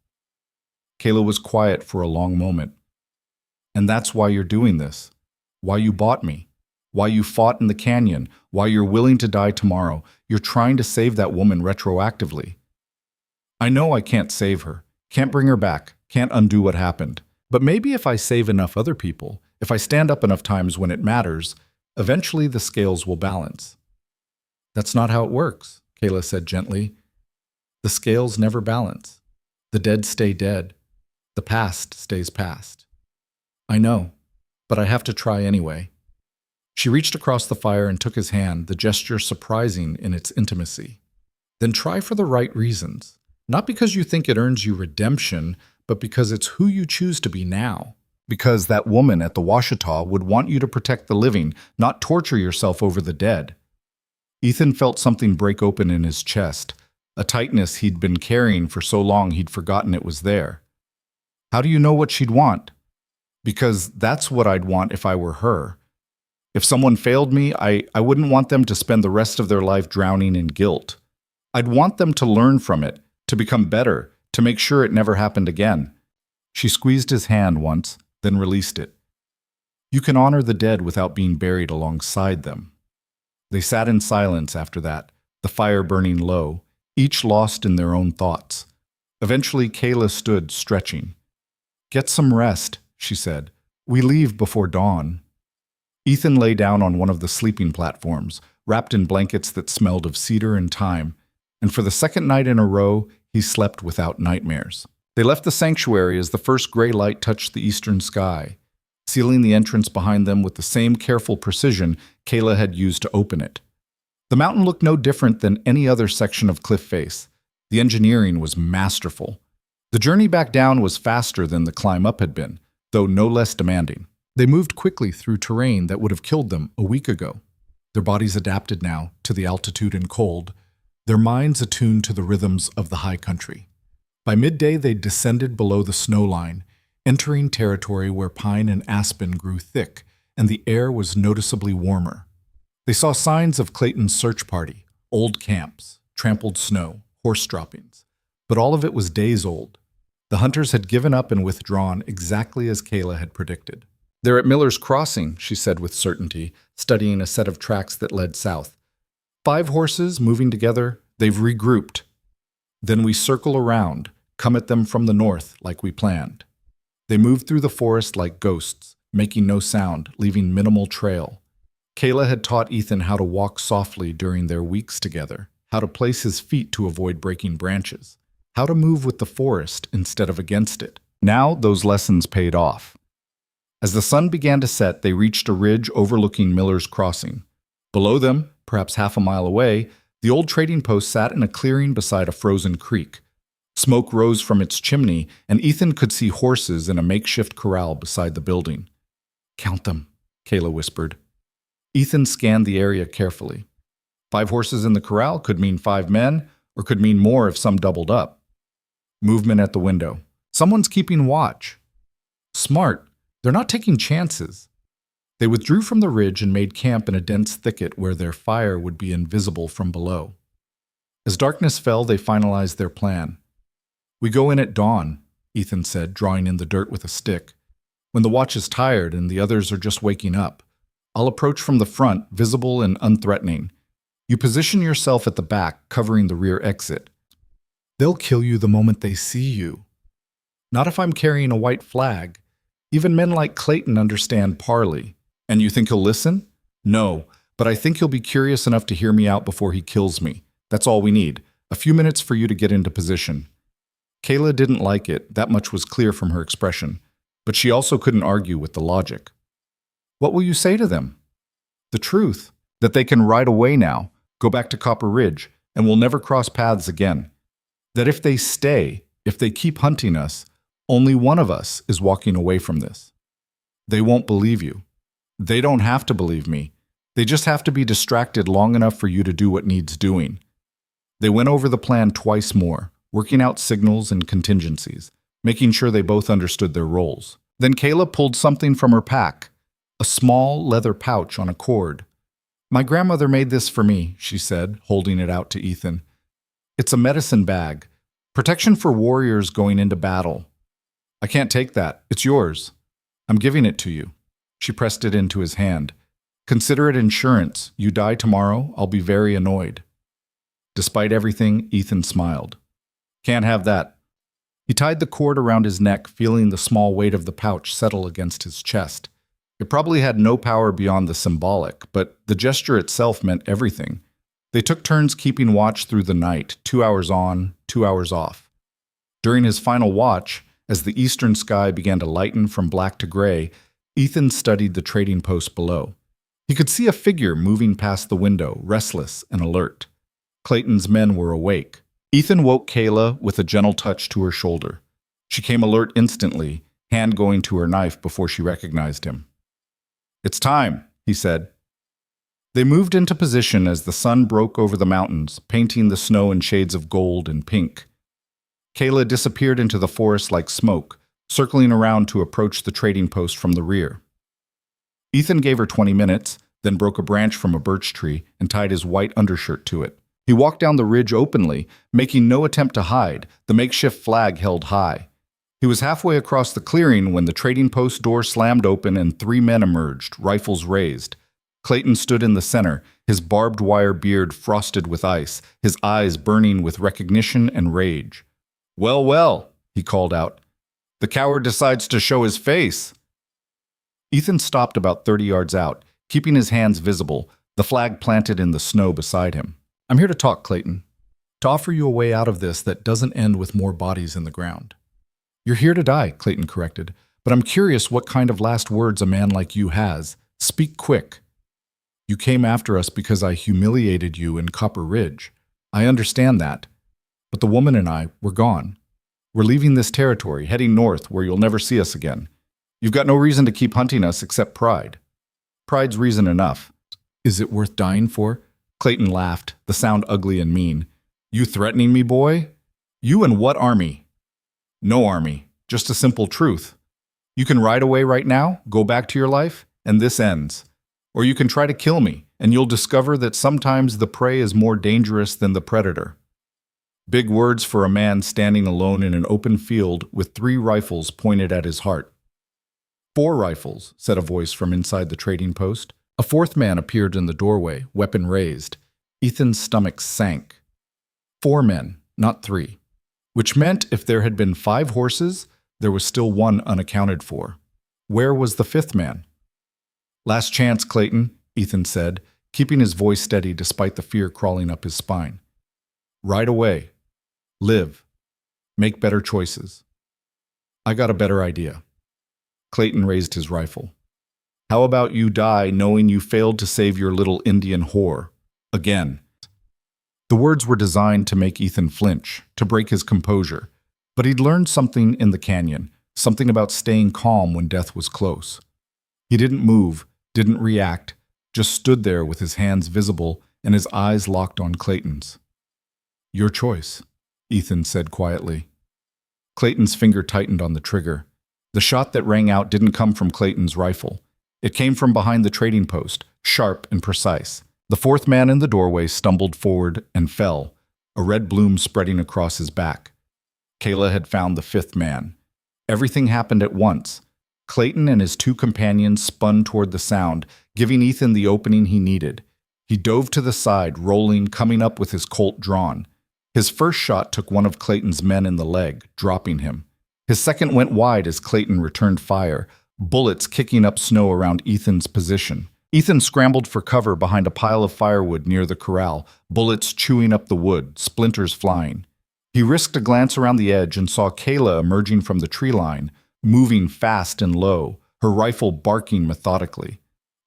Kayla was quiet for a long moment. "And that's why you're doing this. Why you bought me. Why you fought in the canyon. Why you're willing to die tomorrow. You're trying to save that woman retroactively." "I know I can't save her. Can't bring her back. Can't undo what happened. But maybe if I save enough other people, if I stand up enough times when it matters, eventually the scales will balance." "That's not how it works," Kayla said gently. "The scales never balance. The dead stay dead. The past stays past." "I know, but I have to try anyway." She reached across the fire and took his hand, the gesture surprising in its intimacy. "Then try for the right reasons. Not because you think it earns you redemption, but because it's who you choose to be now. Because that woman at the Washita would want you to protect the living, not torture yourself over the dead." Ethan felt something break open in his chest, a tightness he'd been carrying for so long he'd forgotten it was there. "How do you know what she'd want?" "Because that's what I'd want if I were her. If someone failed me, I wouldn't want them to spend the rest of their life drowning in guilt. I'd want them to learn from it, to become better, to make sure it never happened again." She squeezed his hand once, then released it. "You can honor the dead without being buried alongside them." They sat in silence after that, the fire burning low, each lost in their own thoughts. Eventually, Kayla stood, stretching. "Get some rest," she said. "We leave before dawn." Ethan lay down on one of the sleeping platforms, wrapped in blankets that smelled of cedar and thyme, and for the second night in a row, he slept without nightmares. They left the sanctuary as the first gray light touched the eastern sky, sealing the entrance behind them with the same careful precision Kayla had used to open it. The mountain looked no different than any other section of cliff face. The engineering was masterful. The journey back down was faster than the climb up had been, though no less demanding. They moved quickly through terrain that would have killed them a week ago. Their bodies adapted now to the altitude and cold, their minds attuned to the rhythms of the high country. By midday, they descended below the snow line, entering territory where pine and aspen grew thick, and the air was noticeably warmer. They saw signs of Clayton's search party, old camps, trampled snow, horse droppings, but all of it was days old. The hunters had given up and withdrawn exactly as Kayla had predicted. "They're at Miller's Crossing," she said with certainty, studying a set of tracks that led south. 5 horses moving together, they've regrouped. Then we circle around, come at them from the north like we planned. They moved through the forest like ghosts, making no sound, leaving minimal trail. Kayla had taught Ethan how to walk softly during their weeks together, how to place his feet to avoid breaking branches, how to move with the forest instead of against it. Now those lessons paid off. As the sun began to set, they reached a ridge overlooking Miller's Crossing. Below them, perhaps half a mile away, the old trading post sat in a clearing beside a frozen creek. Smoke rose from its chimney, and Ethan could see horses in a makeshift corral beside the building. "Count them," Kayla whispered. Ethan scanned the area carefully. 5 horses in the corral could mean 5 men, or could mean more if some doubled up. Movement at the window. Someone's keeping watch. Smart. They're not taking chances. They withdrew from the ridge and made camp in a dense thicket where their fire would be invisible from below. As darkness fell, they finalized their plan. "We go in at dawn," Ethan said, drawing in the dirt with a stick. "When the watch is tired and the others are just waking up, I'll approach from the front, visible and unthreatening. You position yourself at the back, covering the rear exit. They'll kill you the moment they see you. Not if I'm carrying a white flag. Even men like Clayton understand parley. And you think he'll listen? No, but I think he'll be curious enough to hear me out before he kills me. That's all we need. A few minutes for you to get into position." Kayla didn't like it, that much was clear from her expression, but she also couldn't argue with the logic. "What will you say to them?" "The truth, that they can ride away now, go back to Copper Ridge, and we'll never cross paths again. That if they stay, if they keep hunting us, only one of us is walking away from this. They won't believe you. They don't have to believe me. They just have to be distracted long enough for you to do what needs doing." They went over the plan twice more, working out signals and contingencies, making sure they both understood their roles. Then Kayla pulled something from her pack, a small leather pouch on a cord. "My grandmother made this for me," she said, holding it out to Ethan. "It's a medicine bag, protection for warriors going into battle." "I can't take that. It's yours. I'm giving it to you." She pressed it into his hand. "Consider it insurance. You die tomorrow, I'll be very annoyed." Despite everything, Ethan smiled. "Can't have that." He tied the cord around his neck, feeling the small weight of the pouch settle against his chest. It probably had no power beyond the symbolic, but the gesture itself meant everything. They took turns keeping watch through the night, 2 hours on, 2 hours off. During his final watch, as the eastern sky began to lighten from black to gray, Ethan studied the trading post below. He could see a figure moving past the window, restless and alert. Clayton's men were awake. Ethan woke Kayla with a gentle touch to her shoulder. She came alert instantly, hand going to her knife before she recognized him. "It's time," he said. They moved into position as the sun broke over the mountains, painting the snow in shades of gold and pink. Kayla disappeared into the forest like smoke, circling around to approach the trading post from the rear. Ethan gave her 20 minutes, then broke a branch from a birch tree and tied his white undershirt to it. He walked down the ridge openly, making no attempt to hide, the makeshift flag held high. He was halfway across the clearing when the trading post door slammed open and 3 men emerged, rifles raised. Clayton stood in the center, his barbed wire beard frosted with ice, his eyes burning with recognition and rage. "Well, well," he called out. "The coward decides to show his face." Ethan stopped about 30 yards out, keeping his hands visible, the flag planted in the snow beside him. "I'm here to talk, Clayton." to offer you a way out of this that doesn't end with more bodies in the ground. You're here to die, Clayton corrected, but I'm curious what kind of last words a man like you has. Speak quick. You came after us because I humiliated you in Copper Ridge. I understand that. But the woman and I, we're gone. We're leaving this territory, heading north where you'll never see us again. You've got no reason to keep hunting us except pride. Pride's reason enough. Is it worth dying for? Clayton laughed, the sound ugly and mean. You threatening me, boy? You and what army? No army, just a simple truth. You can ride away right now, go back to your life, and this ends. Or you can try to kill me, and you'll discover that sometimes the prey is more dangerous than the predator. Big words for a man standing alone in an open field with 3 rifles pointed at his heart. 4 rifles, said a voice from inside the trading post. A 4th man appeared in the doorway, weapon raised. Ethan's stomach sank. 4 men, not 3. Which meant if there had been 5 horses, there was still 1 unaccounted for. Where was the 5th man? Last chance, Clayton, Ethan said, keeping his voice steady despite the fear crawling up his spine. Ride away. Live. Make better choices. I got a better idea. Clayton raised his rifle. How about you die knowing you failed to save your little Indian whore? Again. The words were designed to make Ethan flinch, to break his composure. But he'd learned something in the canyon, something about staying calm when death was close. He didn't move, didn't react, just stood there with his hands visible and his eyes locked on Clayton's. Your choice, Ethan said quietly. Clayton's finger tightened on the trigger. The shot that rang out didn't come from Clayton's rifle. It came from behind the trading post, sharp and precise. The 4th man in the doorway stumbled forward and fell, a red bloom spreading across his back. Kayla had found the 5th man. Everything happened at once. Clayton and his 2 companions spun toward the sound, giving Ethan the opening he needed. He dove to the side, rolling, coming up with his Colt drawn. His first shot took one of Clayton's men in the leg, dropping him. His second went wide as Clayton returned fire, bullets kicking up snow around Ethan's position. Ethan scrambled for cover behind a pile of firewood near the corral, bullets chewing up the wood, splinters flying. He risked a glance around the edge and saw Kayla emerging from the tree line, moving fast and low, her rifle barking methodically.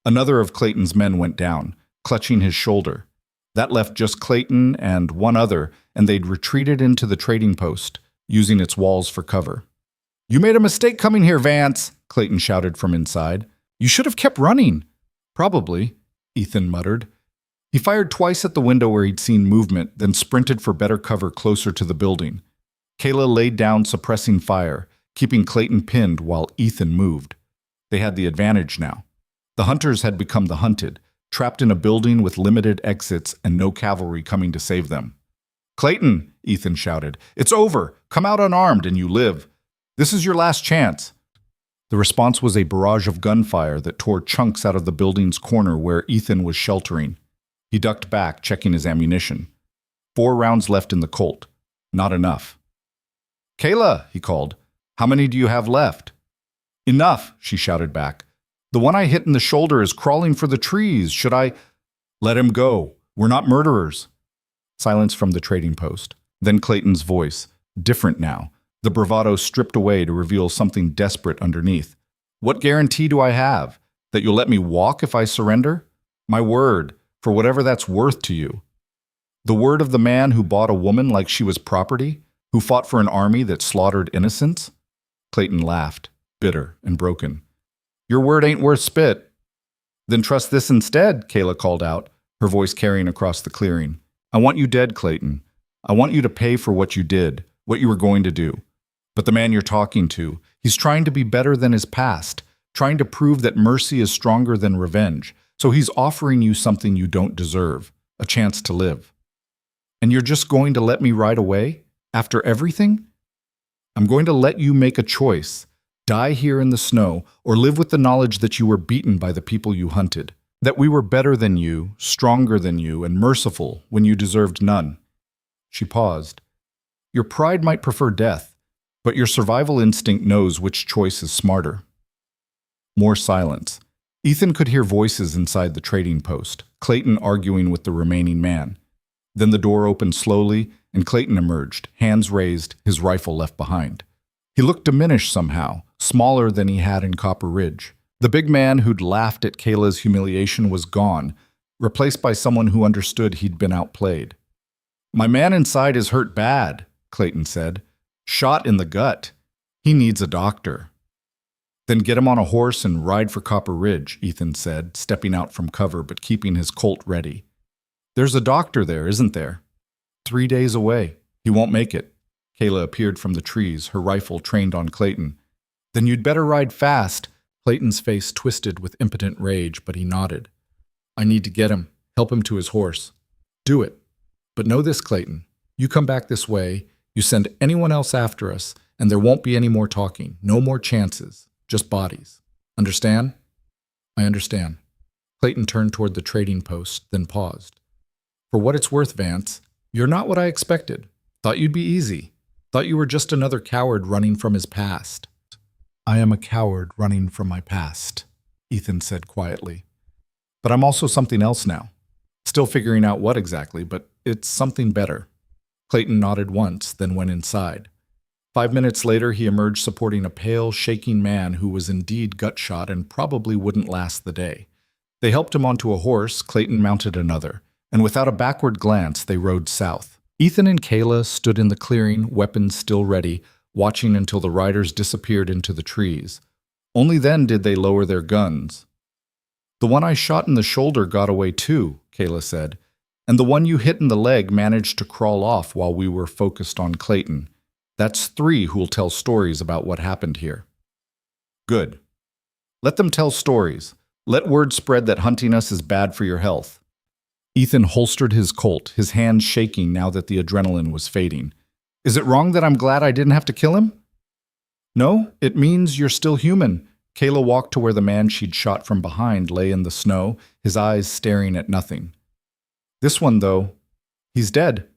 Another of Clayton's men went down, clutching his shoulder. That left just Clayton and 1 other, and they'd retreated into the trading post, using its walls for cover. You made a mistake coming here, Vance, Clayton shouted from inside. You should have kept running. Probably, Ethan muttered. He fired twice at the window where he'd seen movement, then sprinted for better cover closer to the building. Kayla laid down suppressing fire, keeping Clayton pinned while Ethan moved. They had the advantage now. The hunters had become the hunted, trapped in a building with limited exits and no cavalry coming to save them. Clayton, Ethan shouted, it's over. Come out unarmed and you live. This is your last chance. The response was a barrage of gunfire that tore chunks out of the building's corner where Ethan was sheltering. He ducked back, checking his ammunition. 4 rounds left in the Colt. Not enough. Kayla, he called, how many do you have left? Enough, she shouted back. The one I hit in the shoulder is crawling for the trees. Should I? Let him go. We're not murderers. Silence from the trading post. Then Clayton's voice, different now, the bravado stripped away to reveal something desperate underneath. What guarantee do I have? That you'll let me walk if I surrender? My word, for whatever that's worth to you. The word of the man who bought a woman like she was property, who fought for an army that slaughtered innocents? Clayton laughed, bitter and broken. Your word ain't worth spit. Then trust this instead, Kayla called out, her voice carrying across the clearing. I want you dead, Clayton. I want you to pay for what you did, what you were going to do. But the man you're talking to, he's trying to be better than his past, trying to prove that mercy is stronger than revenge. So he's offering you something you don't deserve, a chance to live. And you're just going to let me ride away? After everything? I'm going to let you make a choice. Die here in the snow, or live with the knowledge that you were beaten by the people you hunted. That we were better than you, stronger than you, and merciful when you deserved none. She paused. Your pride might prefer death, but your survival instinct knows which choice is smarter. More silence. Ethan could hear voices inside the trading post, Clayton arguing with the remaining man. Then the door opened slowly, and Clayton emerged, hands raised, his rifle left behind. He looked diminished somehow, smaller than he had in Copper Ridge. The big man who'd laughed at Kayla's humiliation was gone, replaced by someone who understood he'd been outplayed. "My man inside is hurt bad," Clayton said. "Shot in the gut. He needs a doctor." "Then get him on a horse and ride for Copper Ridge," Ethan said, stepping out from cover but keeping his Colt ready. "There's a doctor there, isn't there?" 3 days away. He won't make it." Kayla appeared from the trees, her rifle trained on Clayton. "Then you'd better ride fast." Clayton's face twisted with impotent rage, but he nodded. "I need to get him, help him to his horse." "Do it. But know this, Clayton. You come back this way, you send anyone else after us, and there won't be any more talking, no more chances, just bodies. Understand?" "I understand." Clayton turned toward the trading post, then paused. "For what it's worth, Vance, you're not what I expected. Thought you'd be easy. Thought you were just another coward running from his past." "I am a coward running from my past," Ethan said quietly. "But I'm also something else now. Still figuring out what exactly, but it's something better." Clayton nodded once, then went inside. 5 minutes later, he emerged supporting a pale, shaking man who was indeed gut-shot and probably wouldn't last the day. They helped him onto a horse, Clayton mounted another, and without a backward glance, they rode south. Ethan and Kayla stood in the clearing, weapons still ready, watching until the riders disappeared into the trees. Only then did they lower their guns. "The one I shot in the shoulder got away too," Kayla said, "and the one you hit in the leg managed to crawl off while we were focused on Clayton. That's 3 who'll tell stories about what happened here." "Good. Let them tell stories. Let word spread that hunting us is bad for your health." Ethan holstered his Colt, his hands shaking now that the adrenaline was fading. "Is it wrong that I'm glad I didn't have to kill him?" "No, it means you're still human." Kayla walked to where the man she'd shot from behind lay in the snow, his eyes staring at nothing. "This one, though, he's dead."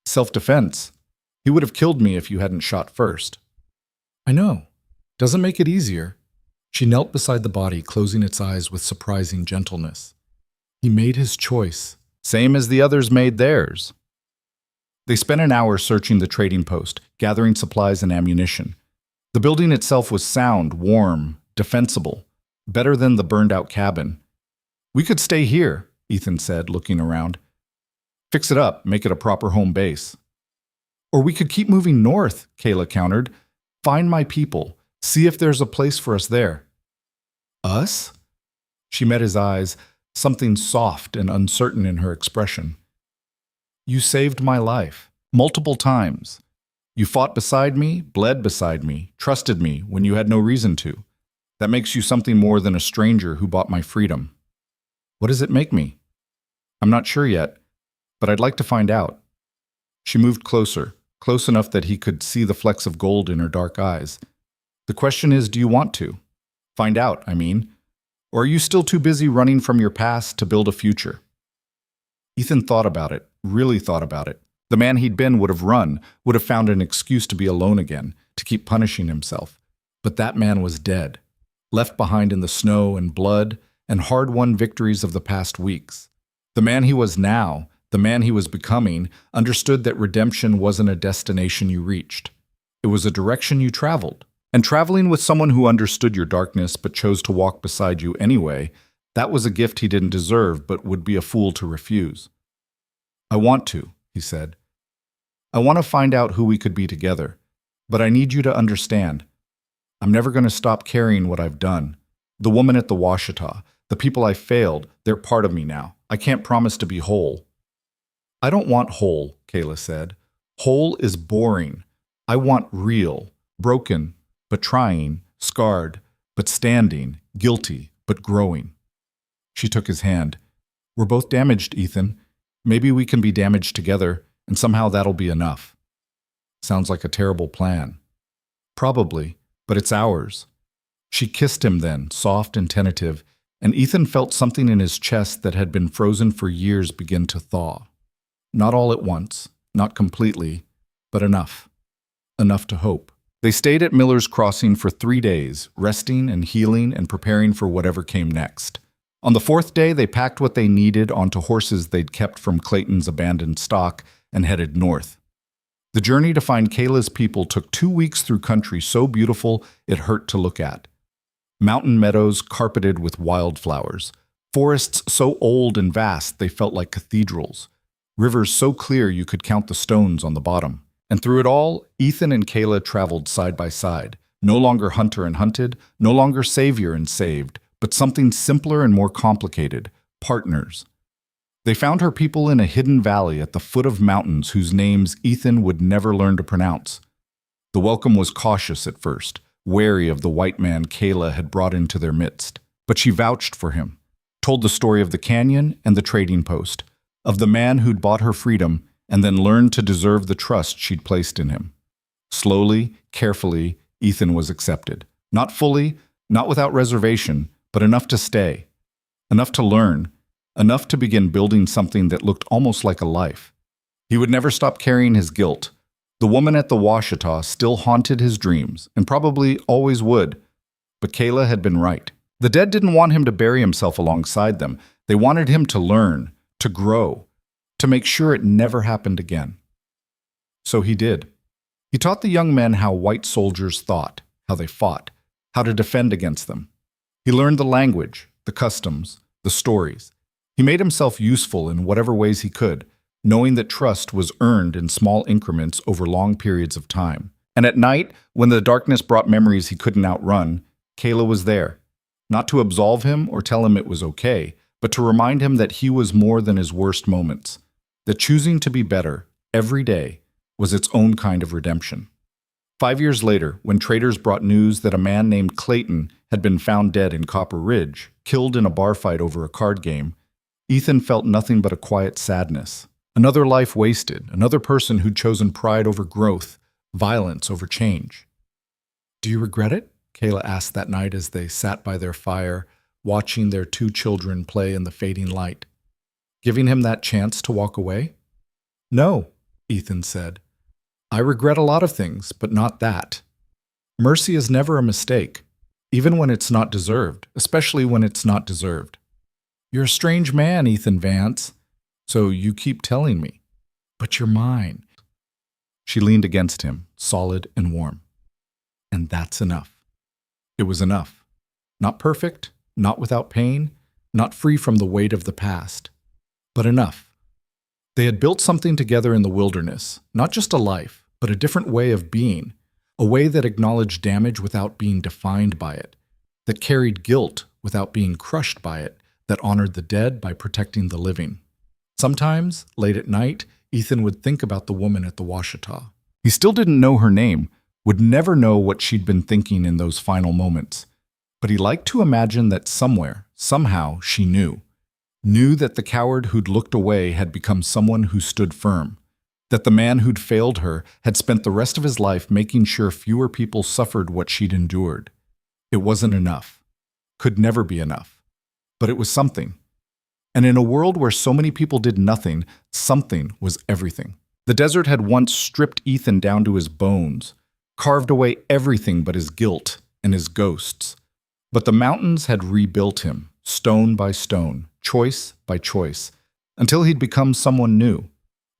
"Self-defense. He would have killed me if you hadn't shot first." "I know. Doesn't make it easier." She knelt beside the body, closing its eyes with surprising gentleness. "He made his choice, same as the others made theirs." They spent an hour searching the trading post, gathering supplies and ammunition. The building itself was sound, warm, defensible, better than the burned-out cabin. "We could stay here," Ethan said, looking around. "Fix it up, make it a proper home base." "Or we could keep moving north," Kayla countered. "Find my people, see if there's a place for us there." "Us?" She met his eyes, something soft and uncertain in her expression. "You saved my life, multiple times. You fought beside me, bled beside me, trusted me when you had no reason to. That makes you something more than a stranger who bought my freedom." "What does it make me?" "I'm not sure yet, but I'd like to find out." She moved closer, close enough that he could see the flecks of gold in her dark eyes. "The question is, do you want to? Find out, I mean. Or are you still too busy running from your past to build a future?" Ethan thought about it, really thought about it. The man he'd been would have run, would have found an excuse to be alone again, to keep punishing himself. But that man was dead, left behind in the snow and blood and hard-won victories of the past weeks. The man he was now, the man he was becoming, understood that redemption wasn't a destination you reached. It was a direction you traveled. And traveling with someone who understood your darkness but chose to walk beside you anyway, that was a gift he didn't deserve but would be a fool to refuse. "I want to," he said. "I want to find out who we could be together. But I need you to understand. I'm never going to stop carrying what I've done. The woman at the Washita, the people I failed, they're part of me now. I can't promise to be whole." "I don't want whole," Kayla said. "Whole is boring. I want real, broken, but trying, scarred, but standing, guilty, but growing." She took his hand. "We're both damaged, Ethan. Maybe we can be damaged together, and somehow that'll be enough." "Sounds like a terrible plan." "Probably, but it's ours." She kissed him then, soft and tentative, and Ethan felt something in his chest that had been frozen for years begin to thaw. Not all at once, not completely, but enough. Enough to hope. They stayed at Miller's Crossing for 3 days, resting and healing and preparing for whatever came next. On the fourth day, they packed what they needed onto horses they'd kept from Clayton's abandoned stock and headed north. The journey to find Kayla's people took 2 weeks through country so beautiful it hurt to look at. Mountain meadows carpeted with wildflowers, forests so old and vast they felt like cathedrals, rivers so clear you could count the stones on the bottom. And through it all, Ethan and Kayla traveled side by side, no longer hunter and hunted, no longer savior and saved, but something simpler and more complicated: partners. They found her people in a hidden valley at the foot of mountains whose names Ethan would never learn to pronounce. The welcome was cautious at first, wary of the white man Kayla had brought into their midst. But she vouched for him, told the story of the canyon and the trading post, of the man who'd bought her freedom and then learned to deserve the trust she'd placed in him. Slowly, carefully, Ethan was accepted. Not fully, not without reservation, but enough to stay, enough to learn, enough to begin building something that looked almost like a life. He would never stop carrying his guilt. The woman at the Washita still haunted his dreams, and probably always would. But Kayla had been right. The dead didn't want him to bury himself alongside them. They wanted him to learn, to grow, to make sure it never happened again. So he did. He taught the young men how white soldiers thought, how they fought, how to defend against them. He learned the language, the customs, the stories. He made himself useful in whatever ways he could, knowing that trust was earned in small increments over long periods of time. And at night, when the darkness brought memories he couldn't outrun, Kayla was there, not to absolve him or tell him it was okay, but to remind him that he was more than his worst moments, that choosing to be better every day was its own kind of redemption. 5 years later, when traders brought news that a man named Clayton had been found dead in Copper Ridge, killed in a bar fight over a card game, Ethan felt nothing but a quiet sadness. Another life wasted, another person who'd chosen pride over growth, violence over change. "Do you regret it?" Kayla asked that night as they sat by their fire, watching their 2 children play in the fading light. "Giving him that chance to walk away?" "No," Ethan said. "I regret a lot of things, but not that. Mercy is never a mistake, even when it's not deserved, especially when it's not deserved." "You're a strange man, Ethan Vance. So you keep telling me. But you're mine." She leaned against him, solid and warm. "And that's enough." It was enough. Not perfect, not without pain, not free from the weight of the past, but enough. They had built something together in the wilderness, not just a life, but a different way of being, a way that acknowledged damage without being defined by it, that carried guilt without being crushed by it, that honored the dead by protecting the living. Sometimes, late at night, Ethan would think about the woman at the Washita. He still didn't know her name, would never know what she'd been thinking in those final moments. But he liked to imagine that somewhere, somehow, she knew that the coward who'd looked away had become someone who stood firm, that the man who'd failed her had spent the rest of his life making sure fewer people suffered what she'd endured. It wasn't enough. Could never be enough. But it was something. And in a world where so many people did nothing, something was everything. The desert had once stripped Ethan down to his bones, carved away everything but his guilt and his ghosts. But the mountains had rebuilt him, stone by stone, choice by choice, until he'd become someone new.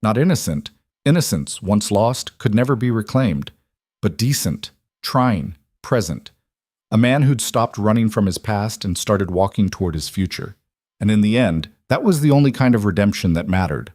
Not innocent. Innocence, once lost, could never be reclaimed. But decent, trying, present. A man who'd stopped running from his past and started walking toward his future. And in the end, that was the only kind of redemption that mattered.